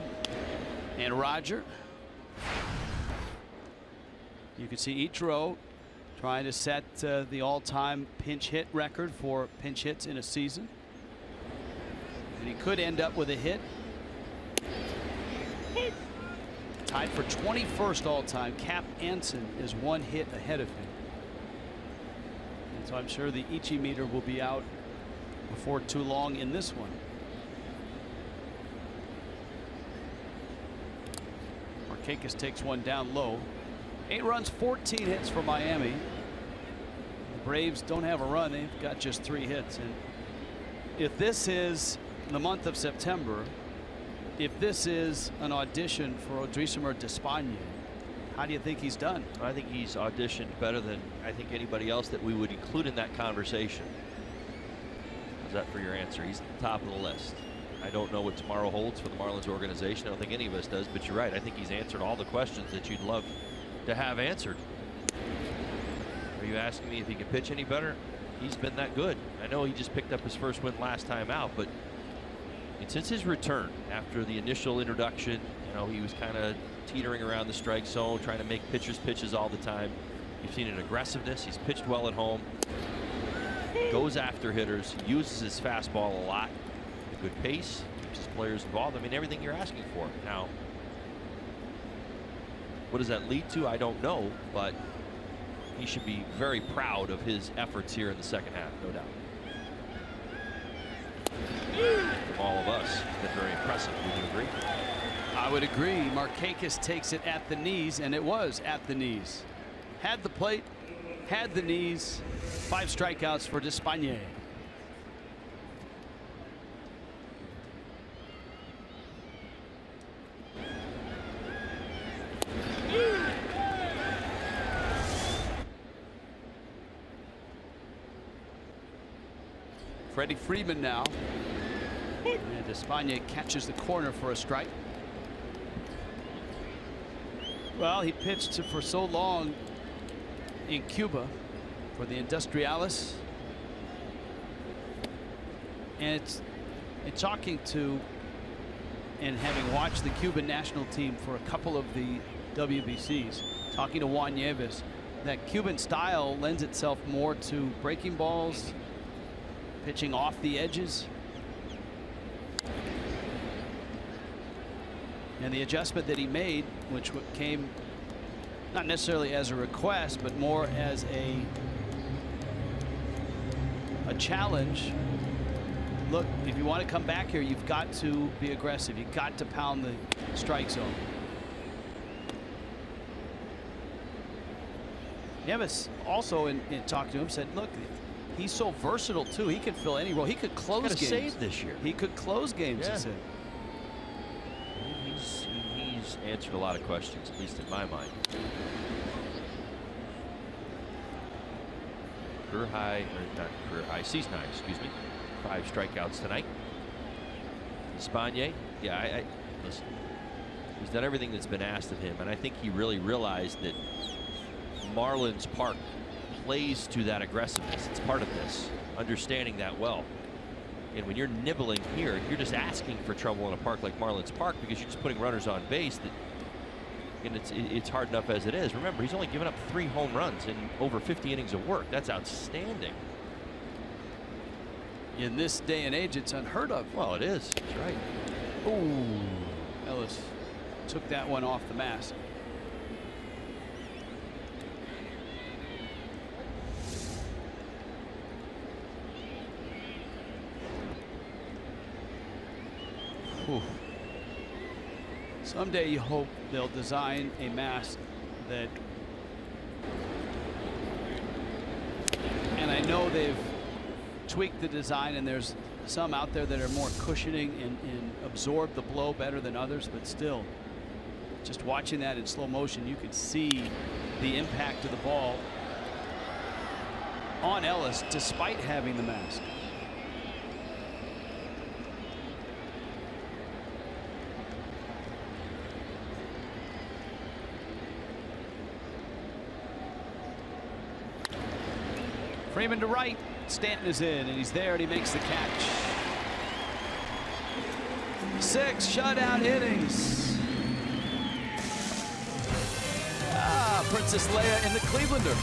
and Roger. You could see Ichiro trying to set the all-time pinch hit record for pinch hits in a season. And he could end up with a hit. Tied for 21st all-time. Cap Anson is one hit ahead of him. And so I'm sure the Ichi meter will be out before too long in this one. Markakis takes one down low. 8 runs, 14 hits for Miami. The Braves don't have a run. They've got just 3 hits. And if this is the month of September, if this is an audition for Odrisamer Despaigne, how do you think he's done? I think he's auditioned better than I think anybody else that we would include in that conversation. How's that for your answer? He's at the top of the list. I don't know what tomorrow holds for the Marlins organization. I don't think any of us does, but you're right. I think he's answered all the questions that you'd love to have answered. Are you asking me if he can pitch any better? He's been that good. I know he just picked up his first win last time out, but since his return after the initial introduction, you know, he was kind of teetering around the strike zone, trying to make pitchers pitches all the time. You've seen an aggressiveness. He's pitched well at home, goes after hitters, uses his fastball a lot, a good pace, keeps his players involved. I mean, everything you're asking for. Now, what does that lead to? I don't know, but he should be very proud of his efforts here in the second half, no doubt. From all of us, been very impressive. Would you agree? I would agree. Markakis takes it at the knees, and it was at the knees. Had the plate, had the knees. 5 strikeouts for Despaigne. Freddie Freeman now. And Despaigne catches the corner for a strike. Well, he pitched for so long in Cuba for the Industriales. And it's shocking to, and having watched the Cuban national team for a couple of the WBCs, talking to Juan Nieves, that Cuban style lends itself more to breaking balls, pitching off the edges. And the adjustment that he made, which came not necessarily as a request, but more as a challenge. Look, if you want to come back here, you've got to be aggressive. You've got to pound the strike zone. Nieves also, in talking to him, said, look, he's so versatile too. He could fill any role. He could close games. Save this year. He could close games. Yeah. He said. He's answered a lot of questions, at least in my mind. Career high, or not career high, season high, excuse me. 5 strikeouts tonight. Espana, yeah, listen, he's done everything that's been asked of him, and I think he really realized that Marlins Park plays to that aggressiveness. It's part of this, understanding that well. And when you're nibbling here, you're just asking for trouble in a park like Marlins Park because you're just putting runners on base. And it's hard enough as it is. Remember, he's only given up 3 home runs in over 50 innings of work. That's outstanding. In this day and age, it's unheard of. Well, it is. That's right. Ooh, Ellis took that one off the mask. Whew. Someday you hope they'll design a mask that, and I know they've tweaked the design, and there's some out there that are more cushioning and absorb the blow better than others, but still, just watching that in slow motion, you could see the impact of the ball on Ellis despite having the mask. Freeman to right. Stanton is in, and he's there, and he makes the catch. 6 shutout innings. Princess Leia in the Clevelander.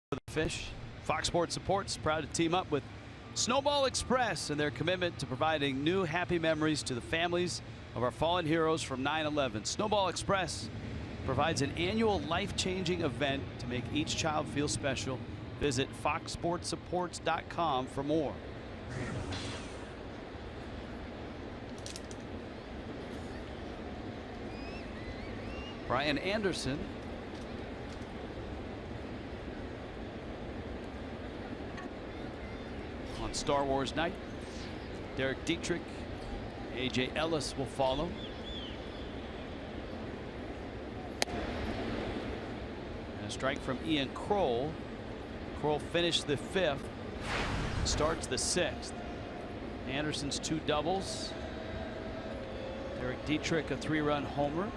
The Fish. Fox Sports Supports proud to team up with Snowball Express and their commitment to providing new happy memories to the families of our fallen heroes from 9/11. Snowball Express provides an annual life-changing event to make each child feel special. Visit foxsportsupports.com for more. Brian Anderson on Star Wars night. Derek Dietrich, A.J. Ellis will follow. And a strike from Ian Kroll. Kroll finished the 5th, starts the 6th. Anderson's 2 doubles. Derek Dietrich a 3-run homer.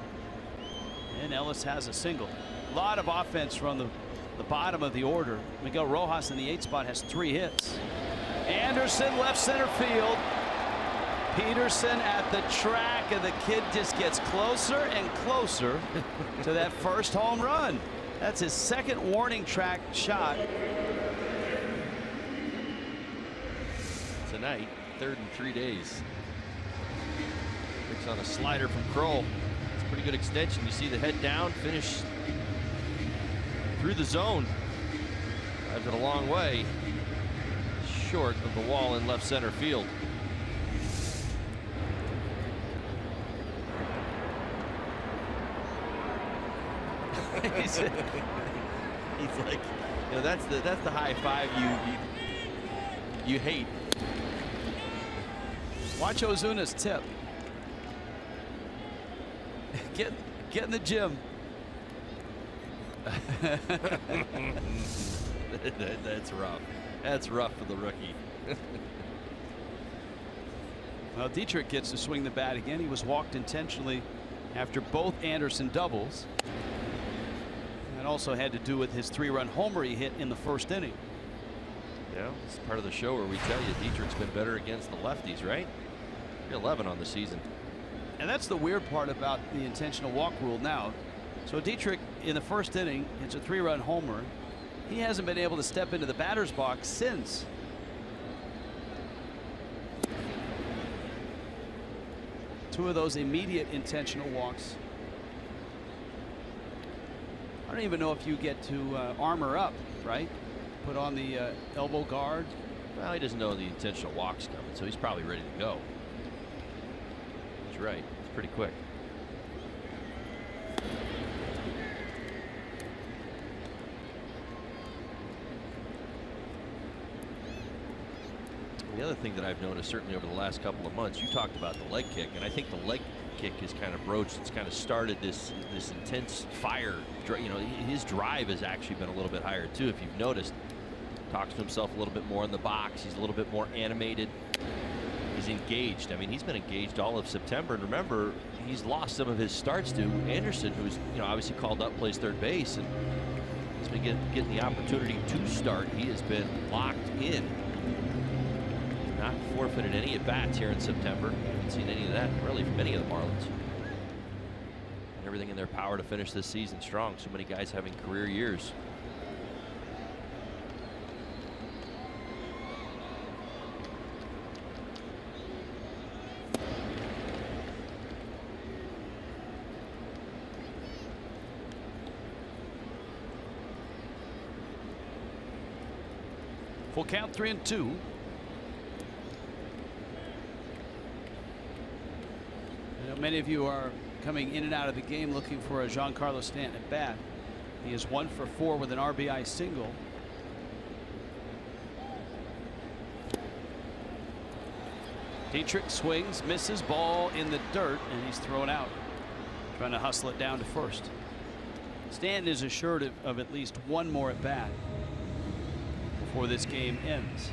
And Ellis has a single. A lot of offense from the bottom of the order. Miguel Rojas in the 8th spot has 3 hits. Anderson left center field. Peterson at the track, and the kid just gets closer and closer to that first home run. That's his 2nd warning track shot. Tonight, 3rd in 3 days. Picks on a slider from Kroll. It's a pretty good extension. You see the head down, finish through the zone. Drives it a long way. Short of the wall in left center field. He's like, you know, that's the high five you hate. Watch Ozuna's tip. Get in the gym. That's rough. That's rough for the rookie. Well, Dietrich gets to swing the bat again. He was walked intentionally after both Anderson doubles. That also had to do with his 3-run homer he hit in the first inning. Yeah, it's part of the show where we tell you Dietrich's been better against the lefties, right? 11 on the season. And that's the weird part about the intentional walk rule now. So Dietrich in the first inning, it's a 3-run homer. He hasn't been able to step into the batter's box since. Two of those immediate intentional walks. I don't even know if you get to armor up, right? Put on the elbow guard. Well, he doesn't know the intentional walk's coming, so he's probably ready to go. That's right. It's pretty quick. The other thing that I've noticed, certainly over the last couple of months, you talked about the leg kick, and I think the leg kick is kind of broached. It's kind of started this intense fire. You know, his drive has actually been a little bit higher too. If you've noticed, talks to himself a little bit more in the box. He's a little bit more animated. He's engaged. I mean, he's been engaged all of September. And remember, he's lost some of his starts to Anderson, who's, you know, obviously called up, plays third base, and he's been getting the opportunity to start. He has been locked in. Not forfeited any at bats here in September. Haven't seen any of that really from any of the Marlins. And everything in their power to finish this season strong. So many guys having career years. Full count, 3-2. Many of you are coming in and out of the game looking for a Giancarlo Stanton at bat. He is 1 for 4 with an RBI single. Dietrich swings, misses, ball in the dirt, and he's thrown out. Trying to hustle it down to first. Stanton is assured of at least one more at bat before this game ends.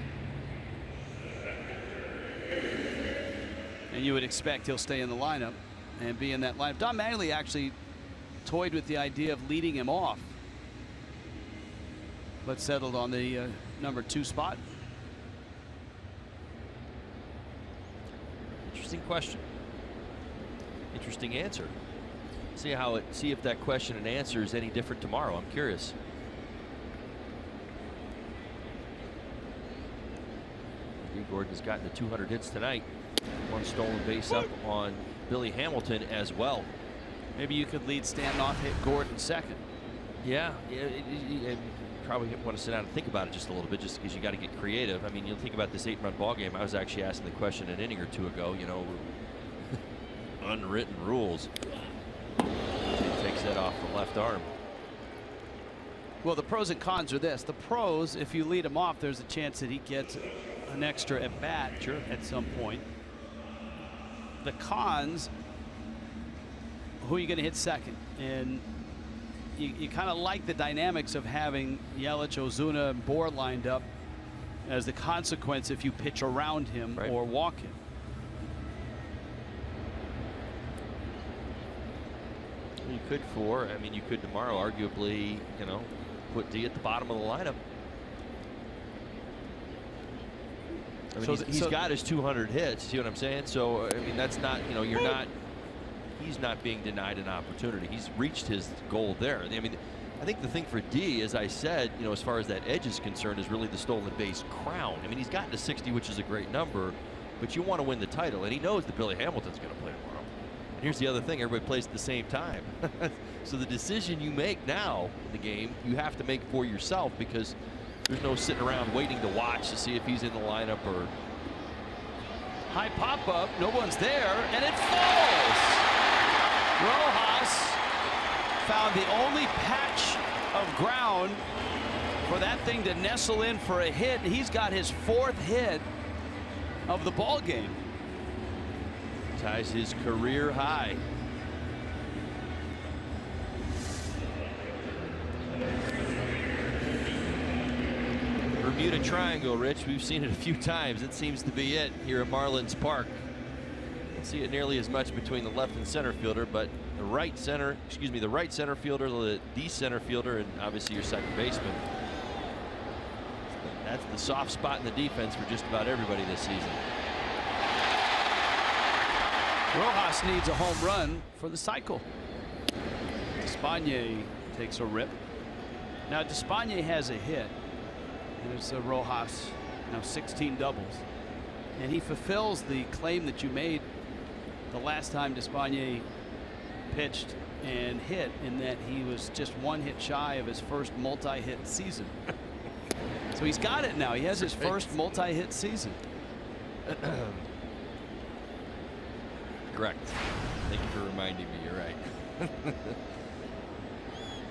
And you would expect he'll stay in the lineup and be in that lineup. Don Mattingly actually toyed with the idea of leading him off, but settled on the number 2 spot. Interesting question. Interesting answer. See if that question and answer is any different tomorrow. I'm curious. Gordon's gotten to 200 hits tonight. 1 stolen base up on Billy Hamilton as well. Maybe you could lead Stanton off, hit Gordon second. Yeah, probably want to sit down and think about it just a little bit, just because you got to get creative. I mean, you'll think about this 8-run ball game. I was actually asking the question an inning or two ago. You know, unwritten rules. He takes that off the left arm. Well, the pros and cons are this. The pros, if you lead him off, there's a chance that he gets an extra at bat at some point. The cons, who are you going to hit second? And you kind of like the dynamics of having Yelich, Ozuna, and Bohr lined up as the consequence if you pitch around him or walk him. You could you could tomorrow arguably, you know, put D at the bottom of the lineup. I mean, he's got his 200 hits. See what I'm saying? So, I mean, that's not, you know, he's not being denied an opportunity. He's reached his goal there. I mean, I think the thing for D, as I said, you know, as far as that edge is concerned, is really the stolen base crown. I mean, he's gotten to 60, which is a great number, but you want to win the title, and he knows that Billy Hamilton's going to play tomorrow. And here's the other thing, everybody plays at the same time. So the decision you make now in the game, you have to make for yourself, because there's no sitting around waiting to watch to see if he's in the lineup or. High pop up, no one's there, and it falls. Rojas found the only patch of ground for that thing to nestle in for a hit. He's got his 4th hit of the ball game. Ties his career high. Bermuda Triangle, Rich. We've seen it a few times. It seems to be it here at Marlins Park. Don't see it nearly as much between the left and center fielder, but the right center fielder, the center fielder, and obviously your second baseman. That's the soft spot in the defense for just about everybody this season. Rojas needs a home run for the cycle. Despaigne takes a rip. Now Despaigne has a hit. There's a Rojas, now 16 doubles. And he fulfills the claim that you made the last time Despaigne pitched and hit, in that he was just 1 hit shy of his first multi-hit season. So he's got it now. He has his first multi-hit season. Correct. Thank you for reminding me. You're right.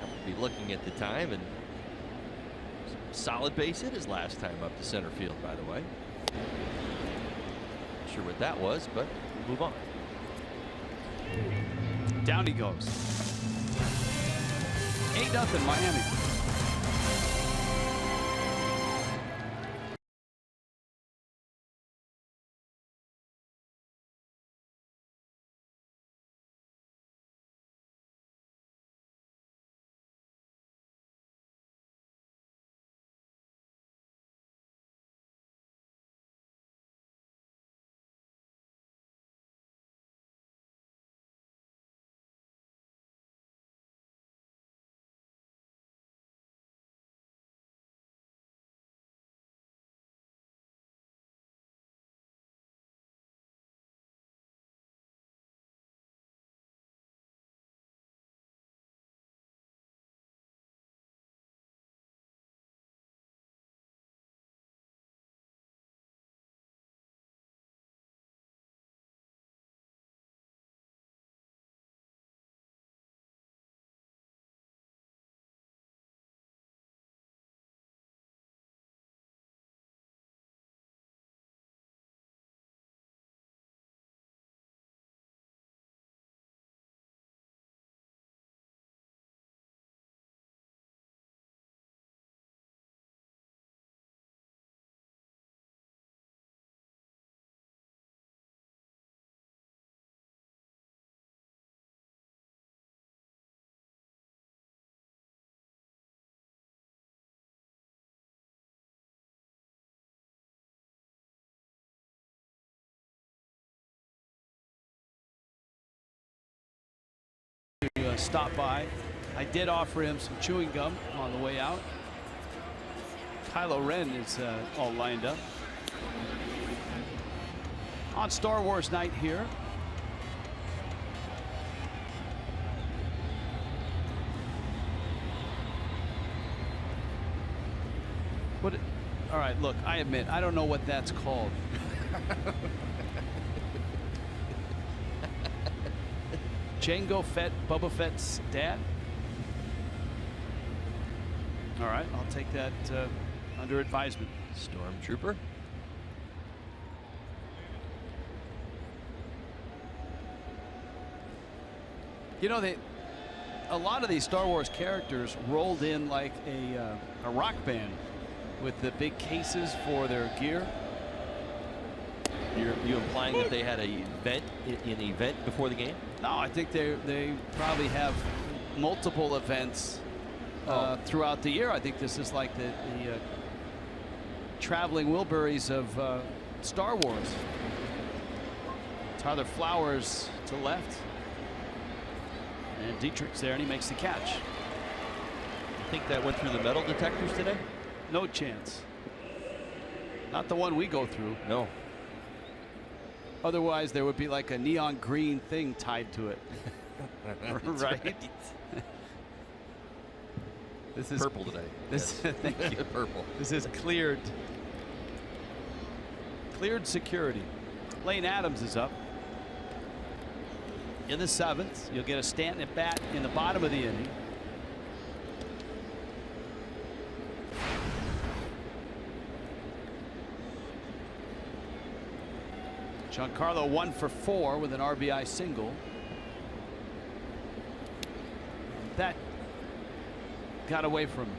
I'll be looking at the time, and solid base hit his last time up to center field, by the way. Not sure what that was, but we'll move on. Down he goes. 8-0 Miami. Stop by. I did offer him some chewing gum on the way out. Kylo Ren is all lined up. On Star Wars night here. All right, look, I admit, I don't know what that's called. Jango Fett, Boba Fett's dad. All right, I'll take that under advisement. Stormtrooper. You know, a lot of these Star Wars characters rolled in like a rock band with the big cases for their gear. You implying that they had an event before the game? No, I think they probably have multiple events throughout the year. I think this is like the traveling Wilburys of Star Wars. Tyler Flowers to left. And Dietrich's there, and he makes the catch. You think that went through the metal detectors today? No chance. Not the one we go through. No. Otherwise, there would be like a neon green thing tied to it. Right? This is purple today. This, yes. Thank you. Purple. This is cleared security. Lane Adams is up. in the 7th. You'll get a Stanton at bat in the bottom of the inning. Giancarlo 1 for 4 with an RBI single. That got away from him.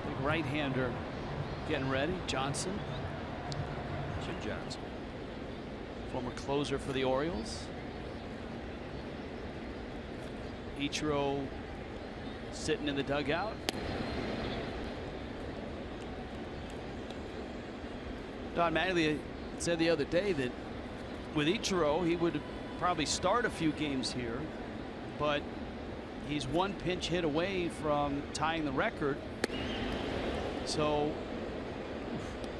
Big right-hander getting ready. Johnson. Jim Johnson. Former closer for the Orioles. Ichiro sitting in the dugout. Don Mattingly said the other day that with Ichiro he would probably start a few games here, but he's one pinch hit away from tying the record. So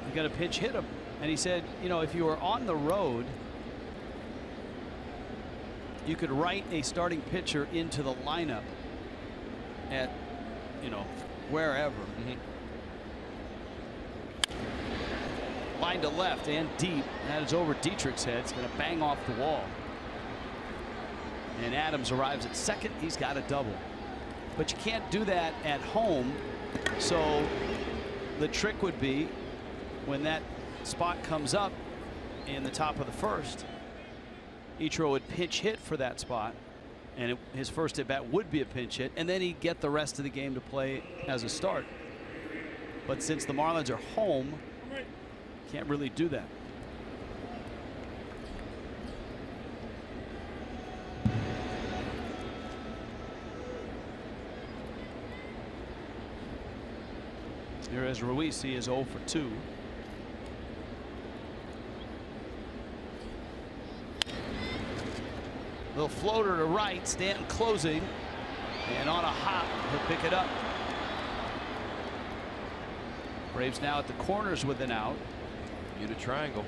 you got to pinch hit him. And he said, you know, if you were on the road, you could write a starting pitcher into the lineup at, you know, wherever. Line to left and deep. That is over Dietrich's head. It's going to bang off the wall. And Adams arrives at second. He's got a double. But you can't do that at home. So the trick would be when that spot comes up in the top of the 1st, Ichiro would pinch hit for that spot, and his first at bat would be a pinch hit, and then he'd get the rest of the game to play as a start. But since the Marlins are home, can't really do that. Here is Ruiz. He is 0 for 2. Little floater to right. Stanton closing, and on a hop he'll pick it up. Braves now at the corners with an out. Bermuda Triangle.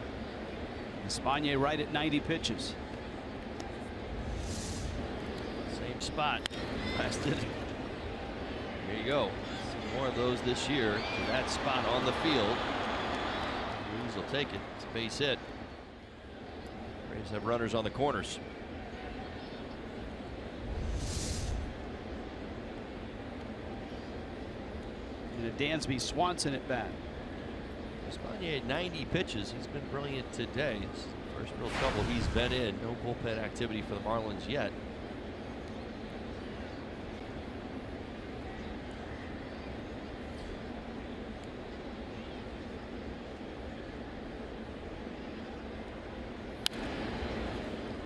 Espana right at 90 pitches. Same spot last inning. Here you go. Some more of those this year to that spot on the field. Ruiz will take it. It's a base hit. Braves have runners on the corners. And a Dansby Swanson at bat. Espana had 90 pitches. He's been brilliant today. It's the first real trouble he's been in. No bullpen activity for the Marlins yet.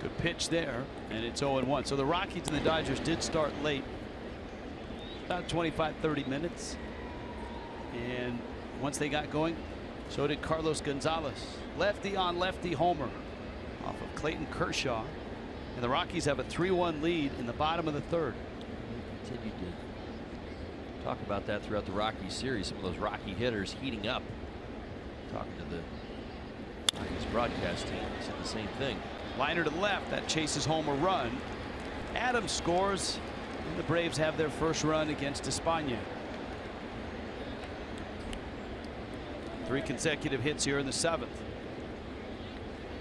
Good pitch there, and it's 0-1. So the Rockies and the Dodgers did start late, about 25-30 minutes, and once they got going, so did Carlos Gonzalez. Lefty on lefty homer off of Clayton Kershaw, and the Rockies have a 3-1 lead in the bottom of the 3rd. We continued to talk about that throughout the Rockies series. Some of those Rocky hitters heating up. Talking to the Rockies broadcast team, they said the same thing. Liner to left, that chases home a run. Adams scores, and the Braves have their first run against Espana. 3 consecutive hits here in the 7th.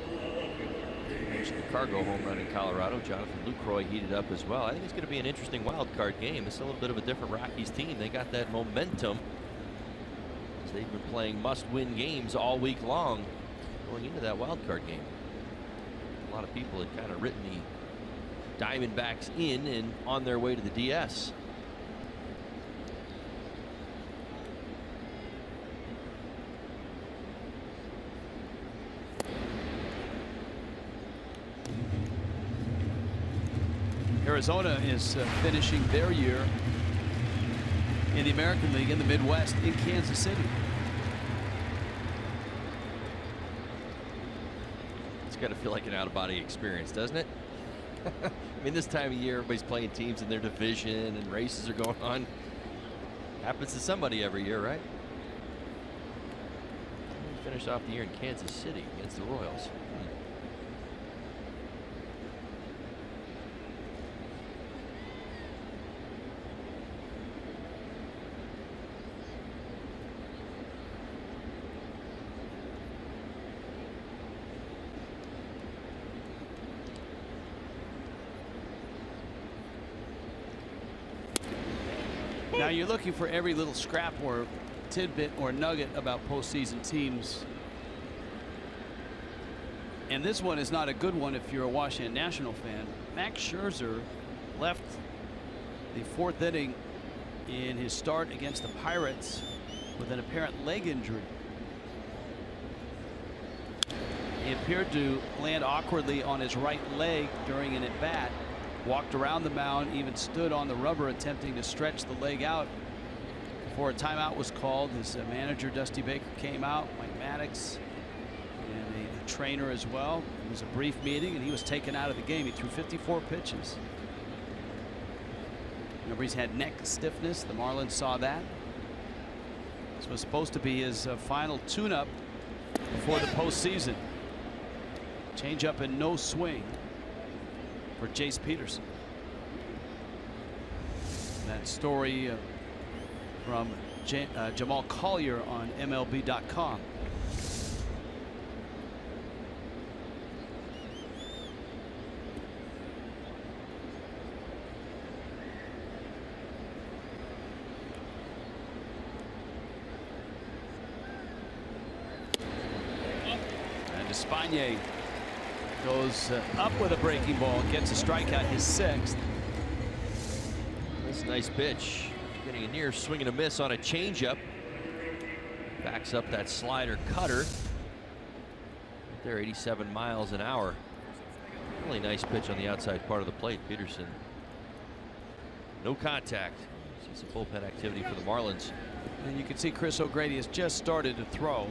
The Cargo home run in Colorado. Jonathan Lucroy heated up as well. I think it's going to be an interesting wild card game. It's a little bit of a different Rockies team. They got that momentum as they've been playing must-win games all week long going into that wild card game. A lot of people had kind of written the Diamondbacks in and on their way to the DS. Arizona is finishing their year in the American League in the Midwest in Kansas City. It's got to feel like an out-of-body experience, doesn't it? I mean, this time of year, everybody's playing teams in their division and races are going on. Happens to somebody every year, right? We finished off the year in Kansas City against the Royals. Now you're looking for every little scrap or tidbit or nugget about postseason teams. And this one is not a good one if you're a Washington National fan. Max Scherzer left the 4th inning in his start against the Pirates with an apparent leg injury. He appeared to land awkwardly on his right leg during an at-bat, walked around the mound, even stood on the rubber attempting to stretch the leg out before a timeout was called. His manager Dusty Baker came out, Mike Maddox, and a trainer as well. It was a brief meeting and he was taken out of the game. He threw 54 pitches. Remember, he's had neck stiffness. The Marlins saw that. This was supposed to be his final tune-up before the postseason. Change up and no swing for Jace Peterson. That story from Jamal Collier on MLB.com. And Espana goes up with a breaking ball, gets a strikeout, his 6th. That's a nice pitch. Getting a near swing and a miss on a changeup. Backs up that slider cutter. They're 87 miles an hour. Really nice pitch on the outside part of the plate. Peterson. No contact. See some bullpen activity for the Marlins. And you can see Chris O'Grady has just started to throw.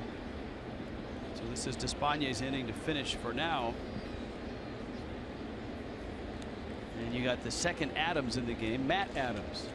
So this is Despaignet's inning to finish for now. And you got the second Adams in the game, Matt Adams.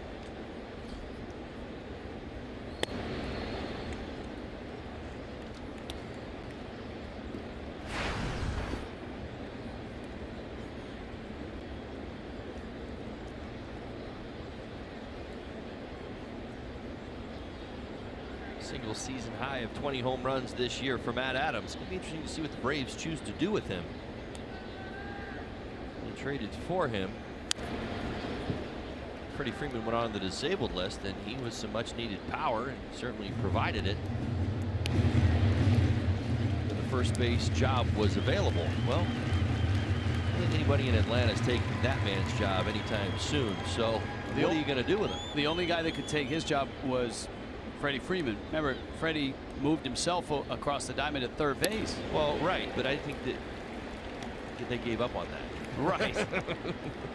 Single season high of 20 home runs this year for Matt Adams. It'll be interesting to see what the Braves choose to do with him. They traded for him. Freddie Freeman went on the disabled list, and he was some much needed power and certainly provided it when the first base job was available. Well, I don't think anybody in Atlanta is taking that man's job anytime soon. So what are you going to do with him? The only guy that could take his job was Freddie Freeman. Remember, Freddie moved himself across the diamond at third base. Well, right, but I think that they gave up on that. Right.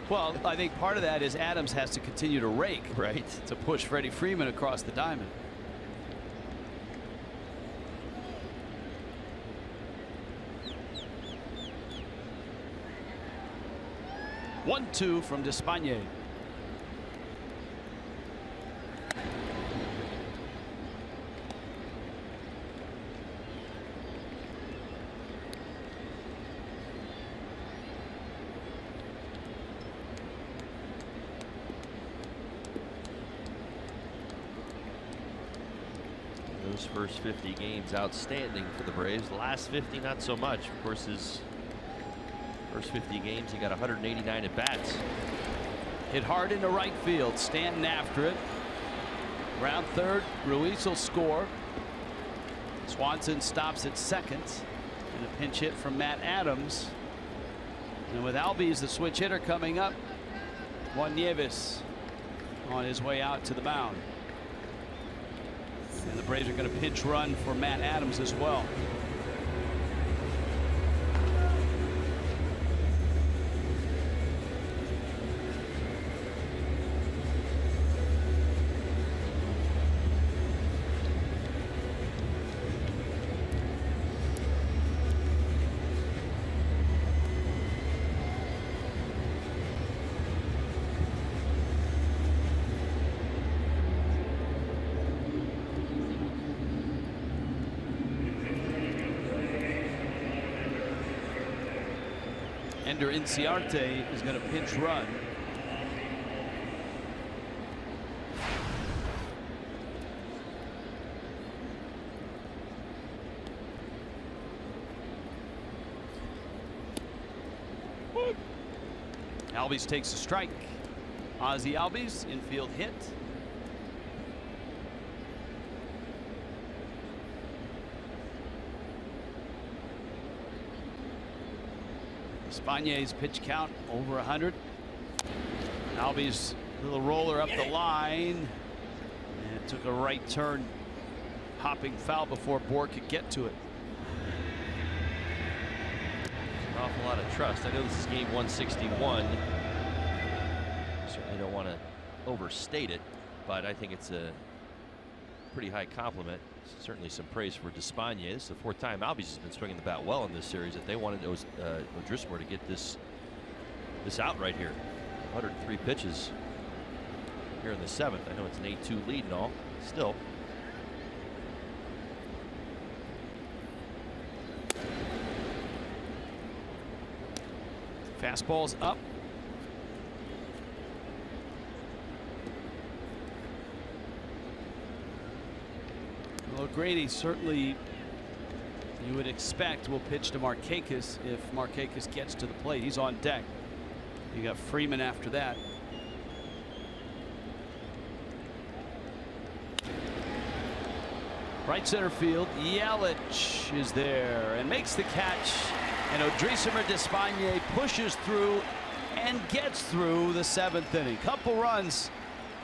Well, I think part of that is Adams has to continue to rake, right, to push Freddie Freeman across the diamond. One-two from Despaigne. Those first 50 games outstanding for the Braves. The last 50 not so much. Of course, his first 50 games he got 189 at bats. Hit hard into right field. Stanton after it. Round third. Ruiz will score. Swanson stops at second. And a pinch hit from Matt Adams. And with Albies the switch hitter coming up, Juan Nieves on his way out to the mound. And the Braves are going to pinch run for Matt Adams as well. Ender Inciarte is going to pinch run. Albies takes a strike. Ozzie Albies, infield hit. Despagnier's pitch count over 100. Albies little roller up the line, and it took a right turn, hopping foul before Bohr could get to it. An awful lot of trust. I know this is game 161. Certainly don't want to overstate it, but I think it's a pretty high compliment. Certainly some praise for Despaigne. This is the 4th time Albies has been swinging the bat well in this series. That they wanted O'Driscoll to get this out right here. 103 pitches here in the 7th. I know it's an 8-2 lead and all. Still. Fastball's up. Well, Grady certainly, you would expect, will pitch to Markakis if Markakis gets to the plate. He's on deck. You got Freeman after that. Right center field, Yelich is there and makes the catch. And Odrisamer Despaigne pushes through and gets through the 7th inning. Couple runs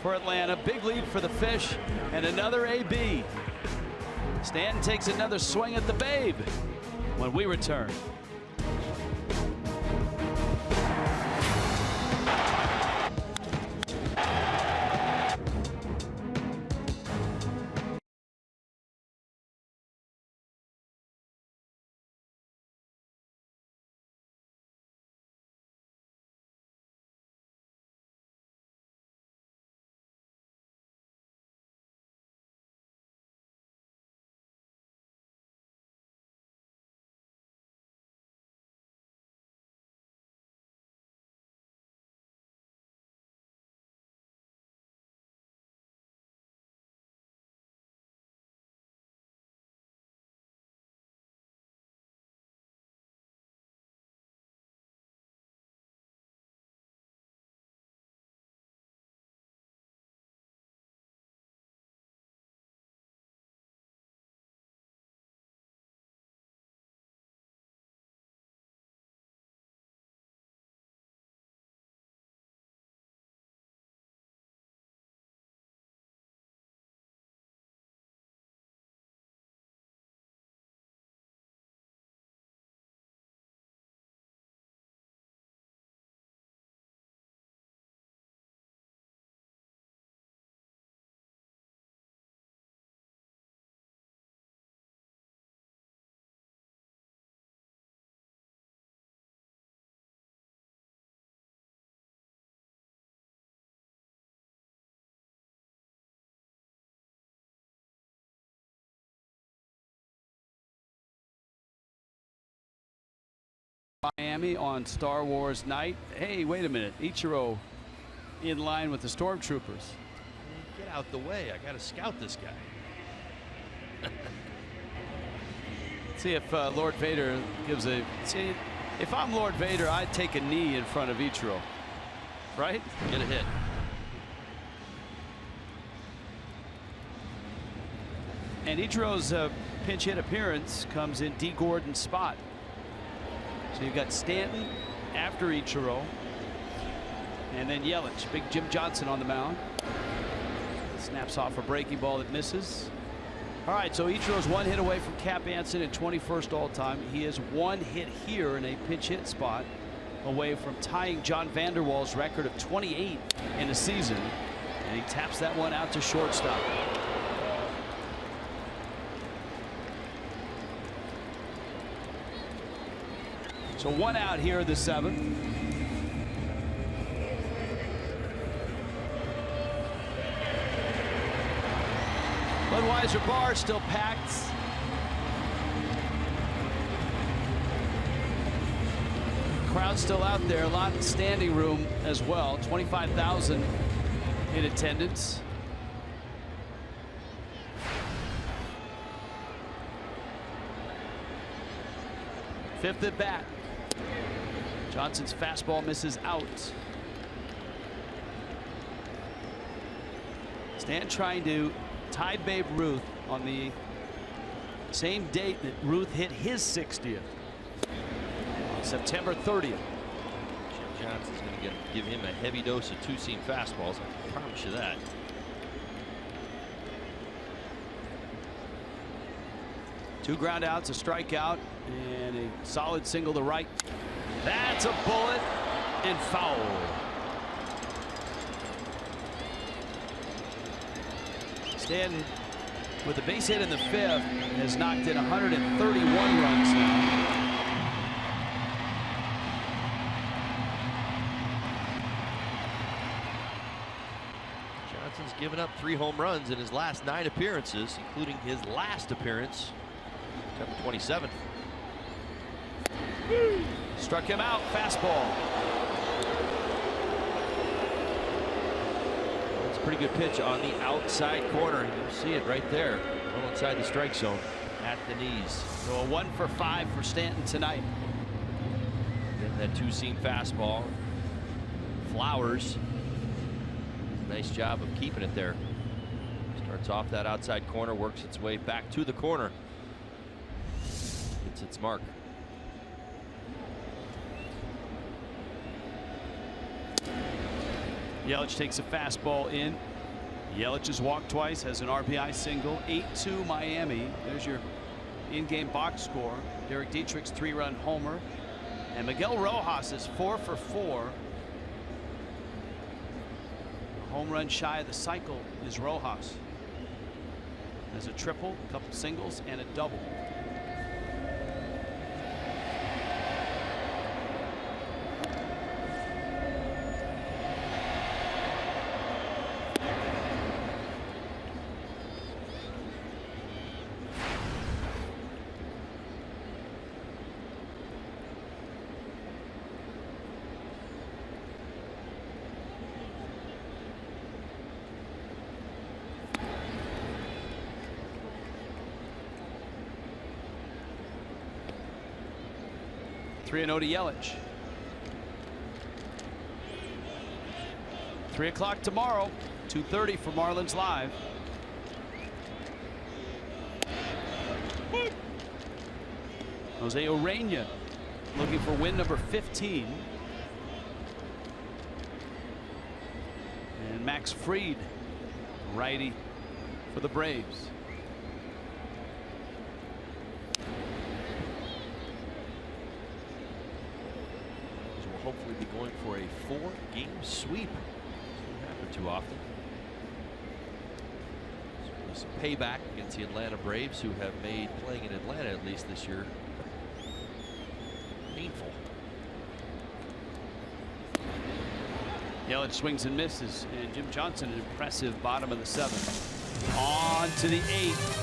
for Atlanta. Big lead for the Fish, and another AB. Stanton takes another swing at the Babe when we return. Miami on Star Wars night. Hey, wait a minute. Ichiro in line with the Stormtroopers. Get out the way. I got to scout this guy. See if Lord Vader gives a. See, if I'm Lord Vader, I'd take a knee in front of Ichiro. Right? Get a hit. And Ichiro's pinch hit appearance comes in D. Gordon's spot. So you've got Stanton after Ichiro, and then Yelich. Big Jim Johnson on the mound. Snaps off a breaking ball that misses. All right, so Ichiro's 1 hit away from Cap Anson at 21st all time. He is 1 hit here in a pinch hit spot away from tying John Vander Waal's record of 28 in a season, and he taps that one out to shortstop. So 1 out here in the 7th. Budweiser bar still packed. Crowd still out there. A lot of standing room as well. 25,000 in attendance. Fifth at bat. Johnson's fastball misses out. Stan trying to tie Babe Ruth on the same date that Ruth hit his 60th. September 30th. Jim Johnson's going to give him a heavy dose of two-seam fastballs. I promise you that. Two ground outs, a strikeout, and a solid single to right. That's a bullet and foul. Stanton, with the base hit in the 5th, has knocked in 131 runs now. Johnson's given up 3 home runs in his last 9 appearances, including his last appearance, September 27th. Struck him out, fastball. That's a pretty good pitch on the outside corner. You see it right there, well inside the strike zone at the knees. So a 1 for 5 for Stanton tonight. Then that two-seam fastball. Flowers. Nice job of keeping it there. Starts off that outside corner, works its way back to the corner. Hits its mark. Yelich takes a fastball in. Yelich has walked twice, has an RBI single. 8-2 Miami. There's your in-game box score. Derek Dietrich's 3-run homer. And Miguel Rojas is 4 for 4. A home run shy of the cycle is Rojas. Has a triple, a couple singles, and a double. Three 3-0 to Yelich. 3 o'clock tomorrow, 2:30 for Marlins Live. Jose Urena looking for win number 15. And Max Fried, righty for the Braves. Hopefully be going for a 4-game sweep. Doesn't happen too often. So some payback against the Atlanta Braves, who have made playing in Atlanta, at least this year, painful. Yelich swings and misses, and Jim Johnson, an impressive bottom of the 7th. On to the 8th.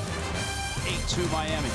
8-2 Miami.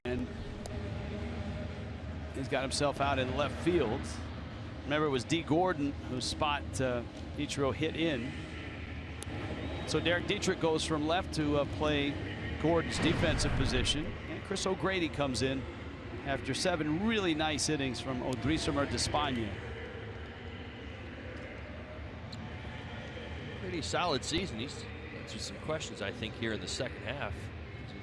And he's got himself out in left field. Remember, it was D. Gordon whose spot Ichiro hit in. So Derek Dietrich goes from left to play Gordon's defensive position, and Chris O'Grady comes in after 7 really nice innings from Odrisamer Despaigne. Pretty solid season. He's answered some questions, I think, here in the second half.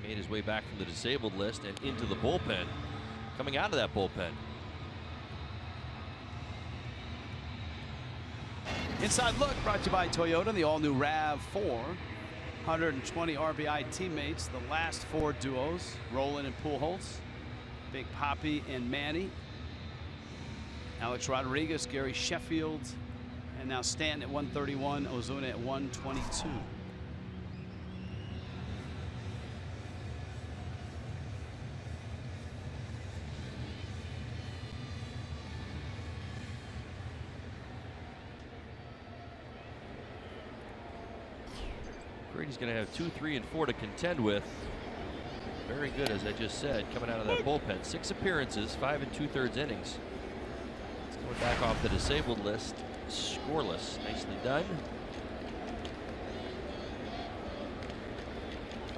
He made his way back from the disabled list and into the bullpen. Coming out of that bullpen. Inside Look brought to you by Toyota, the all-new RAV4. 120 RBI teammates, the last 4 duos, Roland and Pujols, Big Papi and Manny, Alex Rodriguez, Gary Sheffield, and now Stanton at 131, Ozuna at 122. Brady's going to have 2, 3, and 4 to contend with. Very good, as I just said, coming out of that bullpen. 6 appearances, 5 2/3 innings. It's going back off the disabled list, scoreless. Nicely done.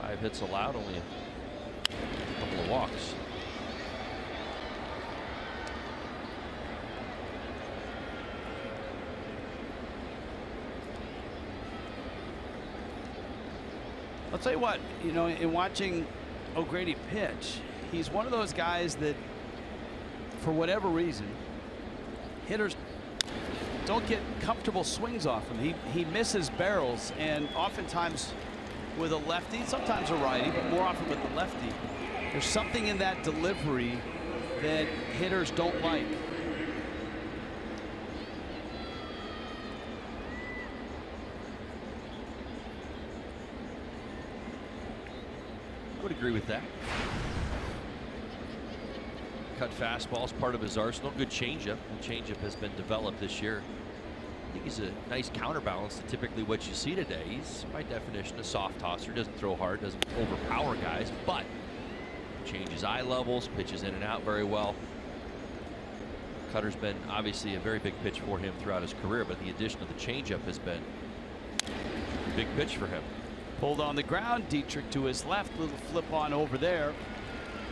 5 hits allowed, only a couple of walks. I'll tell you what, you know, in watching O'Grady pitch, he's one of those guys that, for whatever reason, hitters don't get comfortable swings off him. He misses barrels, and oftentimes with a lefty, sometimes a righty, but more often with the lefty, there's something in that delivery that hitters don't like. I would agree with that. Cut fastball is part of his arsenal. Good changeup. The changeup has been developed this year. I think he's a nice counterbalance to typically what you see today. He's, by definition, a soft tosser. Doesn't throw hard, doesn't overpower guys, but changes eye levels, pitches in and out very well. Cutter's been obviously a very big pitch for him throughout his career, but the addition of the changeup has been a big pitch for him. Pulled on the ground, Dietrich to his left, little flip on over there.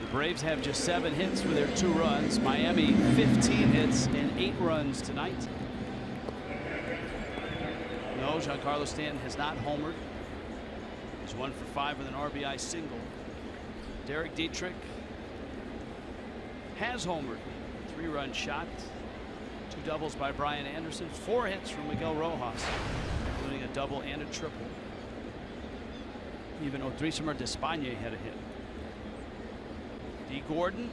The Braves have just 7 hits for their 2 runs. Miami 15 hits and 8 runs tonight. No, Giancarlo Stanton has not homered. He's 1 for 5 with an RBI single. Derek Dietrich has homered. 3-run shot. 2 doubles by Brian Anderson. 4 hits from Miguel Rojas, including a double and a triple. Even Odrisamer Despaigne had a hit. D. Gordon.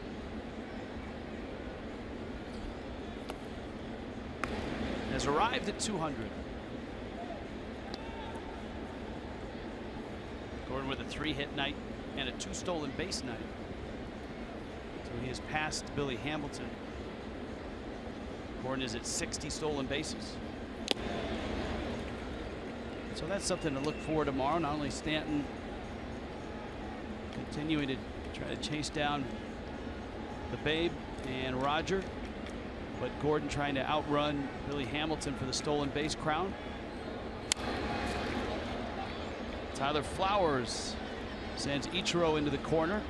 Has arrived at 200. Gordon with a 3-hit night and a 2 stolen base night. So he has passed Billy Hamilton. Gordon is at 60 stolen bases. So that's something to look forward to tomorrow. Not only Stanton continuing to try to chase down the Babe and Roger, but Gordon trying to outrun Billy Hamilton for the stolen base crown. Tyler Flowers sends Ichiro into the corner.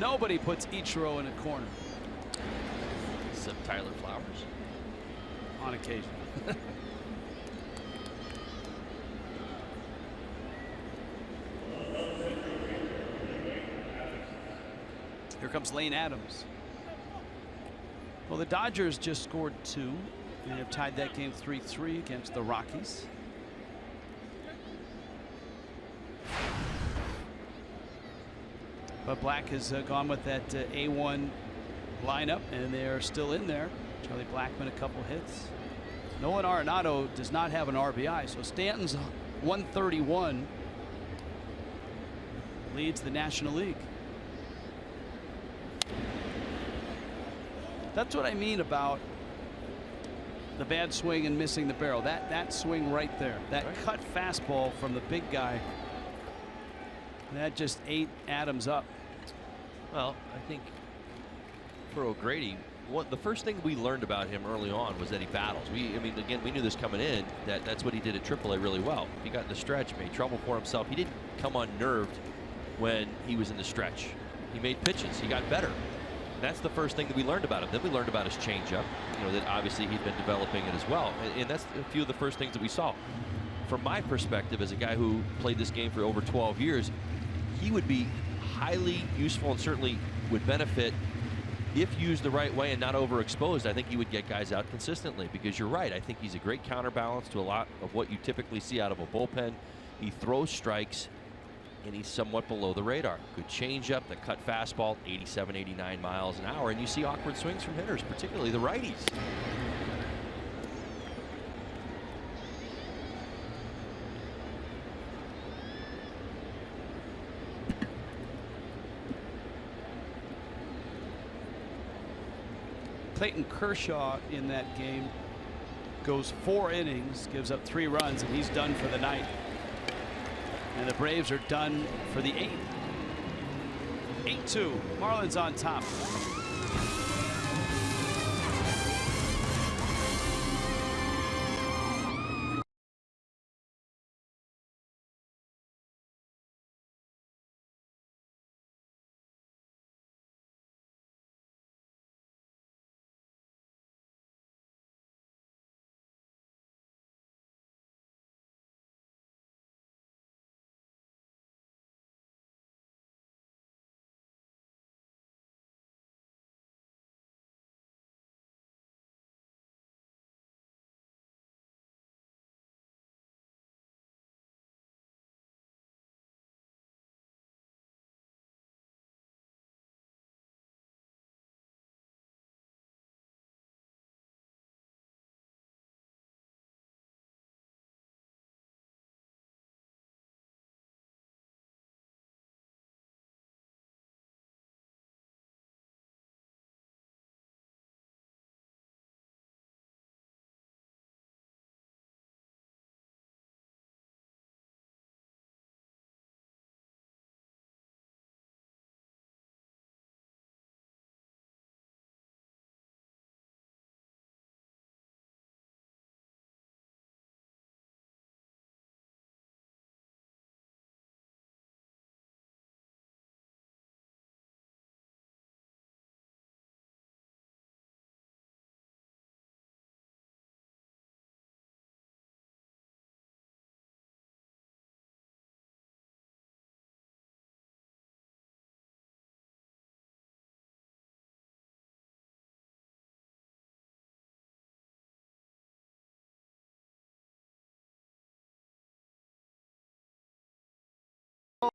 Nobody puts Ichiro in a corner. Except Tyler Flowers. On occasion. Here comes Lane Adams. Well, the Dodgers just scored 2 and have tied that game 3-3 against the Rockies. But Black has gone with that A1 lineup, and they are still in there. Charlie Blackmon, a couple hits. Nolan Arenado does not have an RBI, so Stanton's 131 leads the National League. That's what I mean about the bad swing and missing the barrel. That swing right there, that cut fastball from the big guy, that just ate Adams up. Well, I think for O'Grady, the first thing we learned about him early on was that he battles. I mean, again, we knew this coming in, that's what he did at AAA really well. He got in the stretch, made trouble for himself. He didn't come unnerved when he was in the stretch. He made pitches. He got better. That's the first thing that we learned about him. Then we learned about his changeup. That obviously he'd been developing it as well. And that's a few of the first things that we saw. From my perspective, as a guy who played this game for over 12 years, he would be highly useful and certainly would benefit if used the right way and not overexposed. I think he would get guys out consistently, because you're right. I think he's a great counterbalance to a lot of what you typically see out of a bullpen. He throws strikes, and he's somewhat below the radar. Good changeup, the cut fastball, 87, 89 miles an hour, and you see awkward swings from hitters, particularly the righties. Clayton Kershaw in that game goes 4 innings, gives up 3 runs, and he's done for the night. And the Braves are done for the 8th. 8-2. Marlins on top.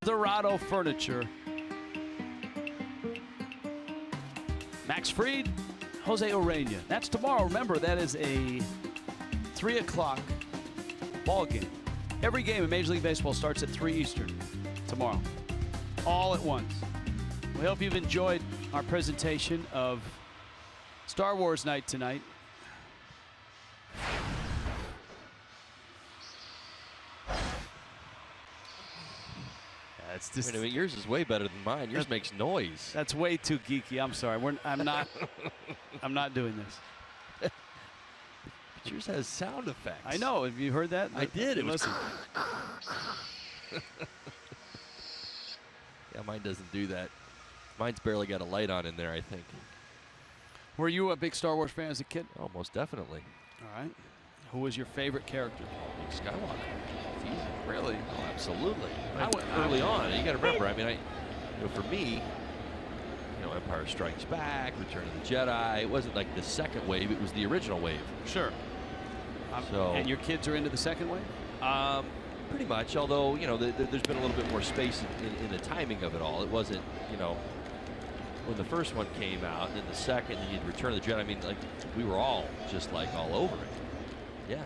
Dorado Furniture. Max Fried, Jose Urena. That's tomorrow. Remember, that is a 3 o'clock ball game. Every game in Major League Baseball starts at 3 Eastern tomorrow. All at once. We hope you've enjoyed our presentation of Star Wars night tonight. It's just, wait a minute, yours is way better than mine. Yours makes noise. That's way too geeky. I'm sorry. I'm not. I'm not doing this. But yours has sound effects. I know. Have you heard that? I did. It was. Listen. Yeah, mine doesn't do that. Mine's barely got a light on in there, I think. Were you a big Star Wars fan as a kid? Oh, most definitely. All right. Who was your favorite character? Luke Skywalker. It's easy. Really? Oh, absolutely. I went early on. You got to remember. I mean, for me, Empire Strikes Back, Return of the Jedi. It wasn't like the second wave. It was the original wave. Sure. And your kids are into the second wave? Pretty much. Although there's been a little bit more space in the timing of it all. It wasn't when the first one came out, and then the second, and you'd Return of the Jedi. I mean, like, we were all just like all over it. Yeah.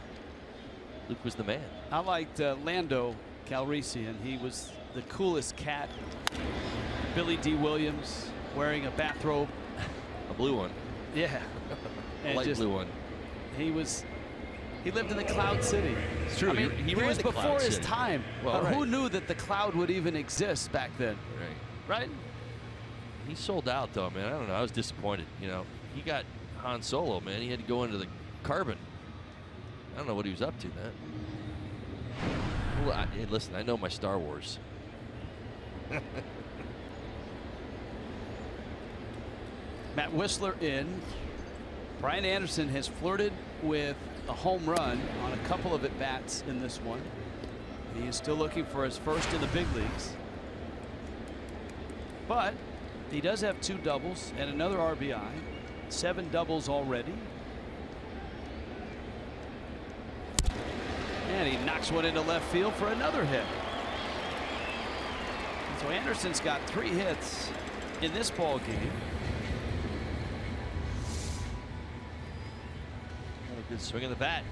Luke was the man. I liked Lando Calrissian. He was the coolest cat. Billy D. Williams wearing a bathrobe. A blue one. Yeah. A light blue one. He lived in the Cloud City. It's true. I mean, he was before his time. Well, right. Who knew that the Cloud would even exist back then? Right. Right? He sold out, though, man. I don't know. I was disappointed, he got Han Solo, man. He had to go into the carbon. I don't know what he was up to, man. Well, hey, listen, I know my Star Wars. Matt Whistler in. Brian Anderson has flirted with a home run on a couple of at-bats in this one. He is still looking for his first in the big leagues. But he does have 2 doubles and another RBI. 7 doubles already. And he knocks one into left field for another hit. And so Anderson's got 3 hits in this ball game. Another good swing of the bat,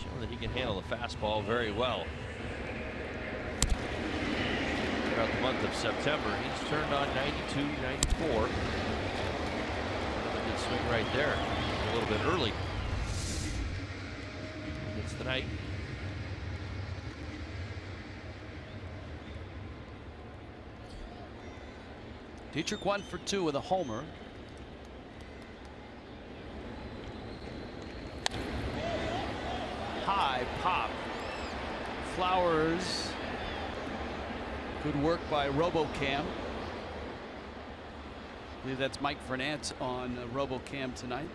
showing that he can handle the fastball very well. Throughout the month of September, he's turned on 92, 94. Another good swing right there. A little bit early. It's tonight. Dietrich 1 for 2 with a homer. High pop. Flowers. Good work by RoboCam. I believe that's Mike Fernandez on RoboCam tonight.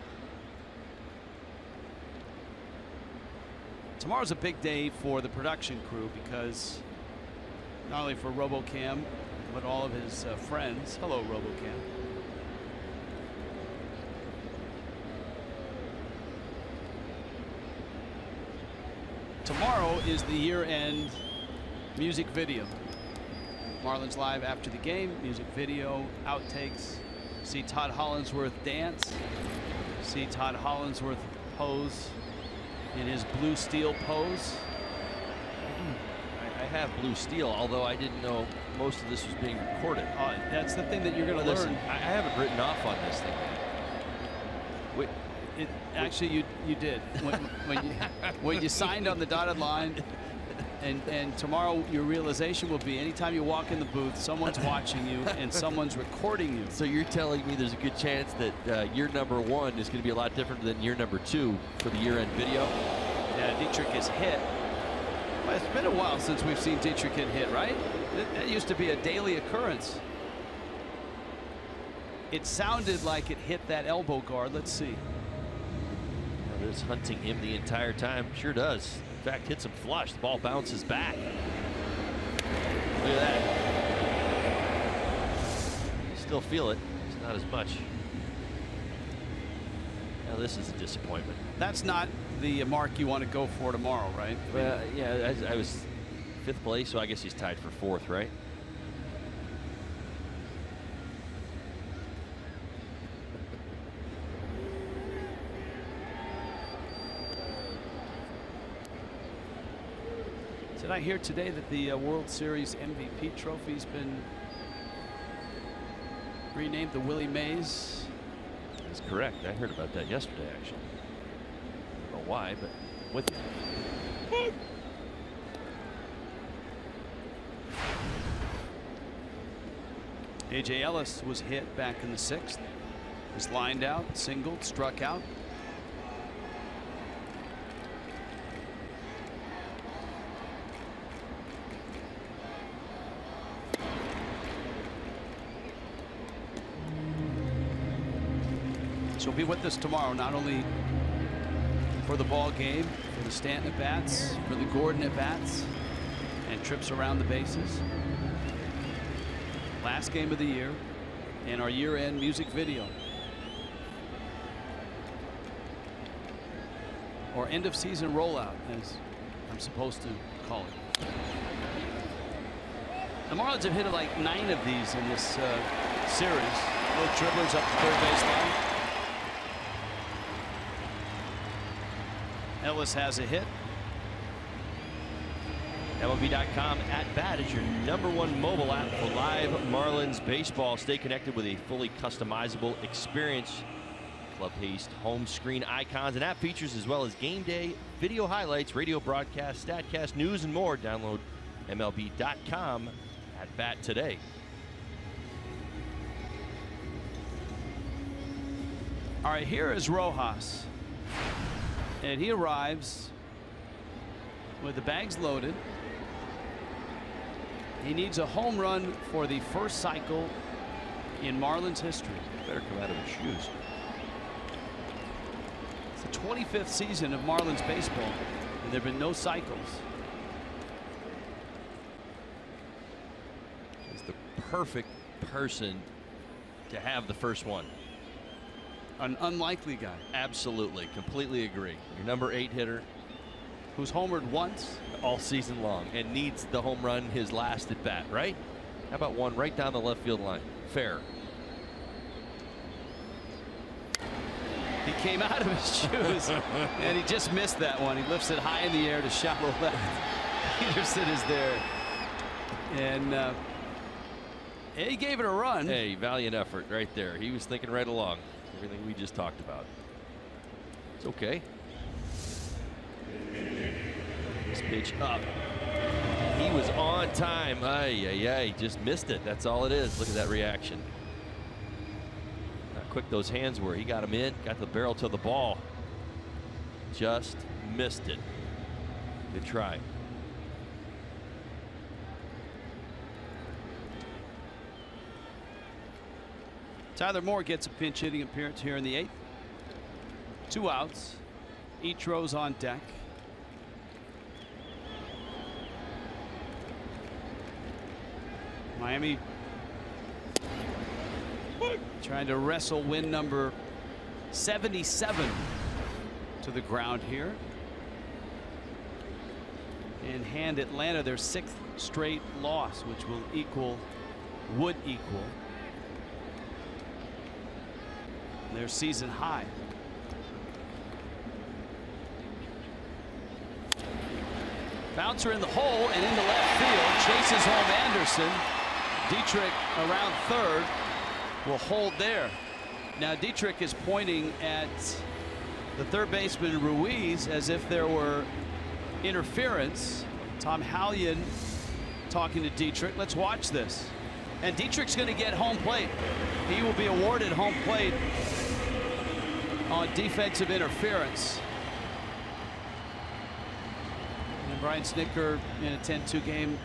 Tomorrow's a big day for the production crew because not only for RoboCam, but all of his friends. Hello, RoboCam. Tomorrow is the year-end music video. Marlins Live after the game, music video, outtakes. See Todd Hollandsworth dance. See Todd Hollandsworth pose in his blue steel pose. I have blue steel, although I didn't know most of this was being recorded. That's the thing that you're going to learn. I haven't written off on this thing. Actually, you did when you signed on the dotted line. And tomorrow your realization will be anytime you walk in the booth, someone's watching you and someone's recording you. So you're telling me there's a good chance that year number 1 is going to be a lot different than year number 2 for the year-end video? Yeah, Dietrich is hit. Well, it's been a while since we've seen Dietrich get hit, right? That used to be a daily occurrence. It sounded like it hit that elbow guard. Let's see. Well, it's hunting him the entire time. Sure does. In fact, hits him flush. The ball bounces back. Look at that. You still feel it. It's not as much. Now this is a disappointment. That's not the mark you want to go for tomorrow, right? Well, yeah, I was 5th place, so I guess he's tied for 4th, right? Did I hear today that the World Series MVP trophy's been renamed the Willie Mays? That's correct. I heard about that yesterday, actually. I don't know why, but with you. A.J. Ellis was hit back in the 6th. Was lined out, singled, struck out. So be with us tomorrow, not only for the ball game, for the Stanton at bats, for the Gordon at bats, and trips around the bases. Last game of the year, and our year-end music video, or end-of-season rollout, as I'm supposed to call it. The Marlins have hit like 9 of these in this series. No dribblers up the third baseline. Ellis has a hit. MLB.com at bat is your #1 mobile app for live Marlins baseball. Stay connected with a fully customizable experience. Club paste, home screen icons, and app features, as well as game day, video highlights, radio broadcasts, StatCast, news, and more. Download MLB.com at bat today. All right, here is Rojas. And he arrives with the bags loaded. He needs a home run for the first cycle in Marlins history. Better come out of his shoes. It's the 25th season of Marlins baseball, and there have been no cycles. He's the perfect person to have the first one. An unlikely guy. Absolutely. Completely agree. Your number 8 hitter. Who's homered once all season long and needs the home run his last at bat, right? How about one right down the left field line? Fair. He came out of his shoes and he just missed that one. He lifts it high in the air to shallow left. Peterson is there. And he gave it a run. Hey, valiant effort right there. He was thinking right along. Everything we just talked about. It's okay. This pitch up. He was on time. Ay, just missed it. That's all it is. Look at that reaction. How quick those hands were. He got him in, got the barrel to the ball. Just missed it. Good try. Tyler Moore gets a pinch hitting appearance here in the 8th. 2 outs. Ichiro's on deck. Miami trying to wrestle win number 77 to the ground here and hand Atlanta their 6th straight loss, which would equal their season high. Bouncer in the hole and into left field. Chases home Anderson. Dietrich around third will hold there. Now Dietrich is pointing at the third baseman Ruiz as if there were interference. Tom Hallion talking to Dietrich. Let's watch this. And Dietrich's going to get home plate. He will be awarded home plate on defensive interference. And Brian Snitker in a 10-2 game.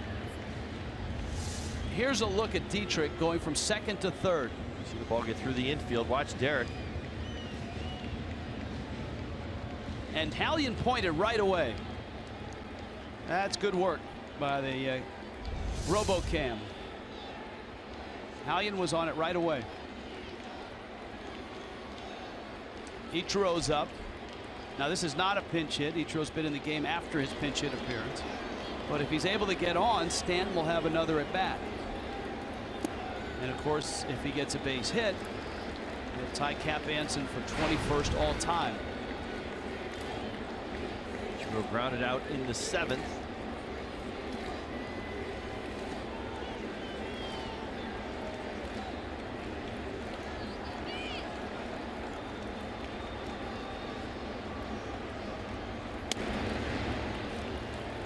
Here's a look at Dietrich going from second to third. See the ball get through the infield. Watch Derek. And Hallion pointed right away. That's good work by the RoboCam. Hallion was on it right away. Ichiro's up. Now this is not a pinch hit. Ichiro's been in the game after his pinch hit appearance. But if he's able to get on, Stanton will have another at bat. And of course, if he gets a base hit, he'll tie Cap Anson for 21st all time. Ichiro grounded out in the 7th.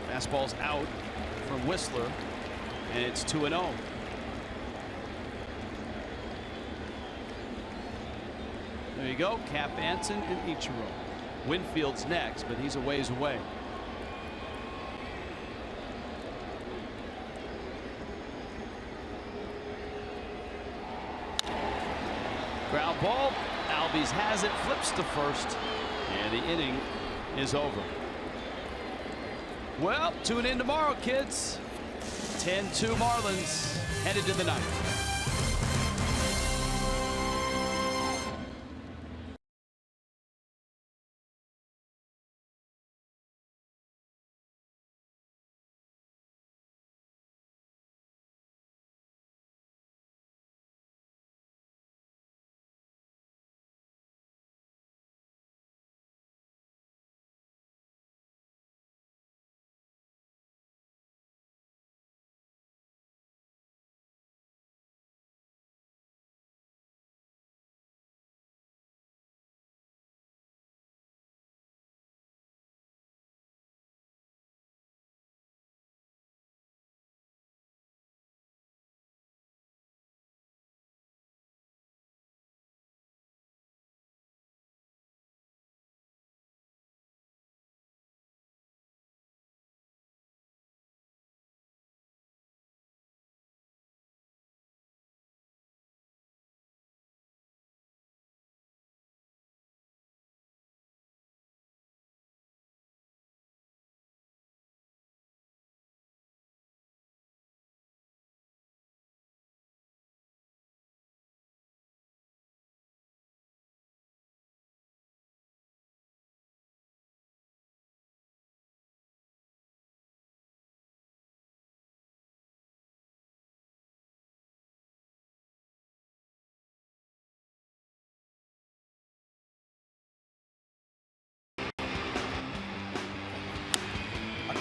Fastball's out from Whistler, and it's 2-0. There you go, Cap Anson and Ichiro. Winfield's next, but he's a ways away. Ground ball. Albies has it, flips to first, and the inning is over. Well, tune in tomorrow, kids. 10-2 Marlins headed to the 9th.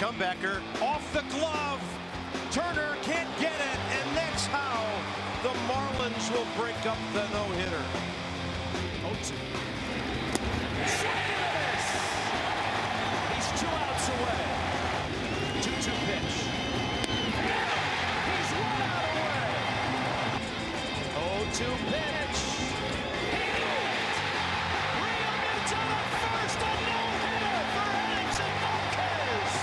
comebacker off the glove. Turner can't get it, and that's how the Marlins will break up the no-hitter. 0-2. He's 2 outs away. 2-2 pitch. He's 1 out away. 0-2 pitch. To the first, a no-hitter for innings and Marquez.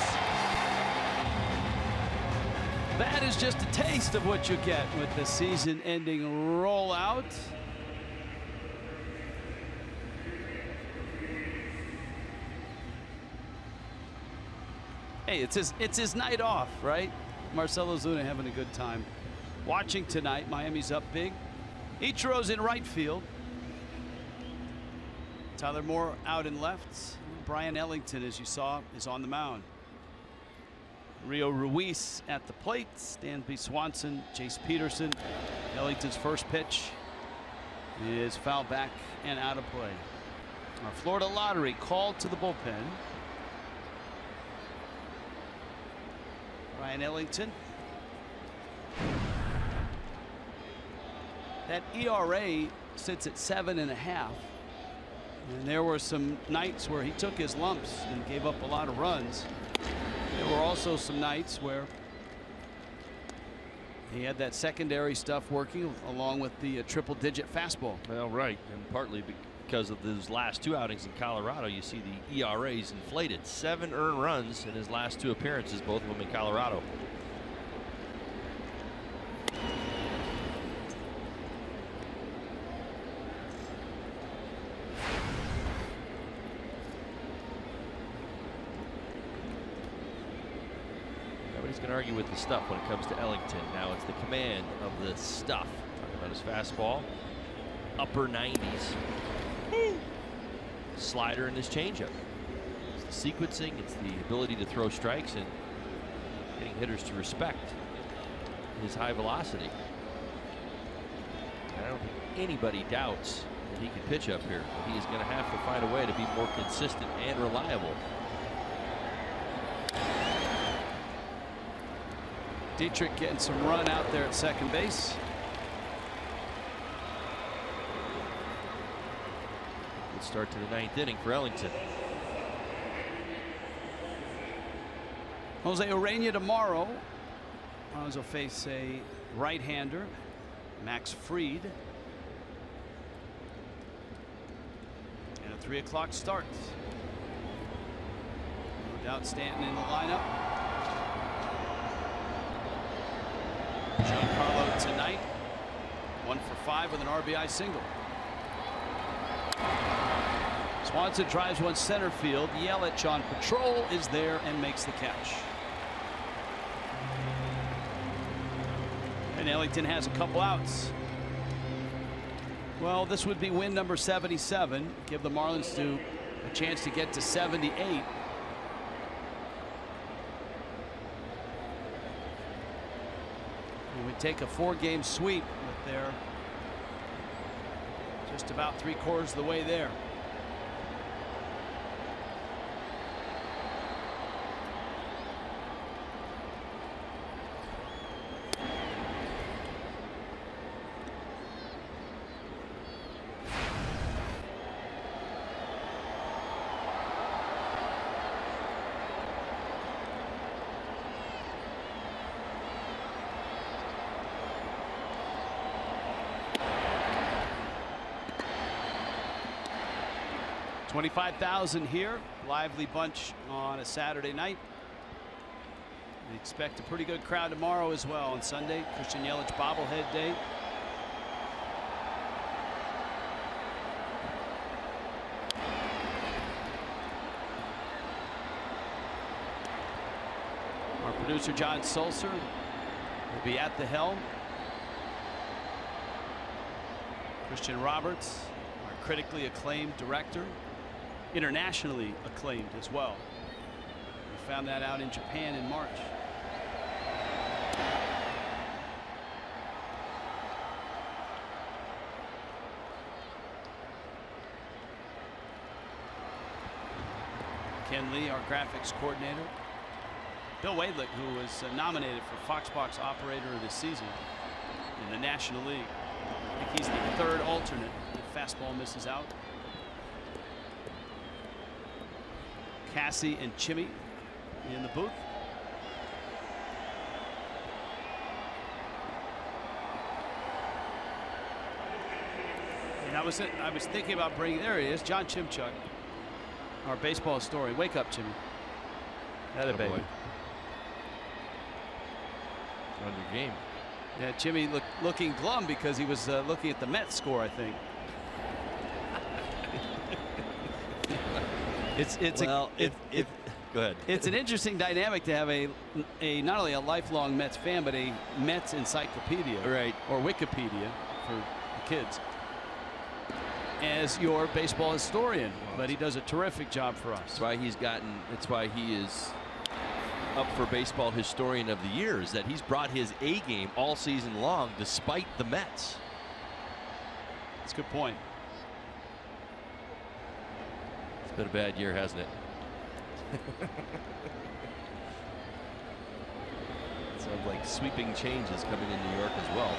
That is just a taste of what you get with the season-ending rollout. Hey, it's his night off, right? Marcell Ozuna having a good time watching tonight. Miami's up big. Ichiro's in right field. Tyler Moore out in left. Brian Ellington, as you saw, is on the mound. Rio Ruiz at the plate. Stanby Swanson, Jace Peterson. Ellington's first pitch is foul back and out of play. Our Florida Lottery called to the bullpen. Brian Ellington. That ERA sits at 7.5. And there were some nights where he took his lumps and gave up a lot of runs. There were also some nights where he had that secondary stuff working along with the triple-digit fastball. Well, right, and partly because of those last 2 outings in Colorado, you see the ERAs inflated. 7 earned runs in his last 2 appearances, both of them in Colorado. Nobody's going to argue with the stuff when it comes to Ellington. Now it's the command of the stuff. Talking about his fastball, upper 90s. Slider and his changeup. It's the sequencing, it's the ability to throw strikes and getting hitters to respect his high velocity. I don't think anybody doubts that he can pitch up here, but he is going to have to find a way to be more consistent and reliable. Dietrich getting some run out there at second base. Good start to the 9th inning for Ellington. Jose Urena tomorrow. Marlins will face a right-hander, Max Fried. And a 3 o'clock start. No doubt Stanton in the lineup. Giancarlo tonight, 1 for 5 with an RBI single. Swanson drives one center field. Yelich on patrol is there and makes the catch. And Ellington has a couple outs. Well, this would be win number 77. Give the Marlins a chance to get to 78. It would take a 4-game sweep, but they're just about 3/4 of the way there. $25,000 here. Lively bunch on a Saturday night. We expect a pretty good crowd tomorrow as well on Sunday. Christian Yelich bobblehead day. Our producer John Sulcer will be at the helm. Christian Roberts, our critically acclaimed director. Internationally acclaimed as well. We found that out in Japan in March. Ken Lee, our graphics coordinator. Bill Wadlick, who was nominated for Fox Box Operator of the Season in the National League. I think he's the third alternate. The fastball misses out. Cassie and Chimmy in the booth. And I was thinking about bringing, there he is, John Chimchuk, our baseball historian. Wake up, Jimmy. That a baby. On your game. Yeah, Jimmy looking glum because he was looking at the Mets score, I think. Go ahead. It's an interesting dynamic to have a not only a lifelong Mets fan, but a Mets encyclopedia, right, or Wikipedia for the kids, as your baseball historian. But he does a terrific job for us. That's why he is up for Baseball Historian of the Year, is that he's brought his A game all season long despite the Mets. That's a good point. It's been a bad year, hasn't it? Sounds like sweeping changes coming in New York as well.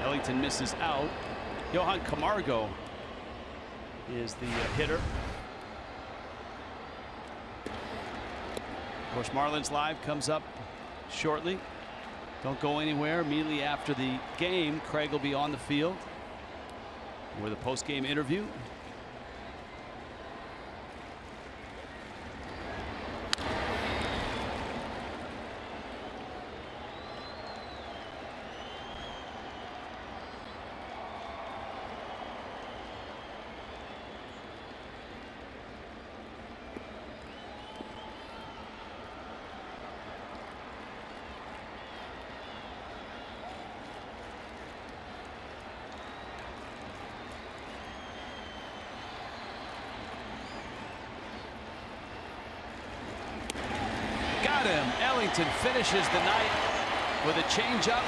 Ellington misses out. Johan Camargo is the hitter. Of course, Marlins Live comes up shortly. Don't go anywhere. Immediately after the game, Craig will be on the field with a post-game interview. Ellington finishes the night with a changeup.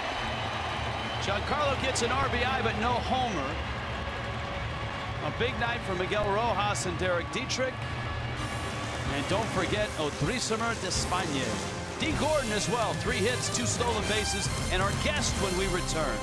Giancarlo gets an RBI, but no homer. A big night for Miguel Rojas and Derek Dietrich. And don't forget Odrisamer Despagne. D. Gordon as well. 3 hits, 2 stolen bases, and our guest when we return.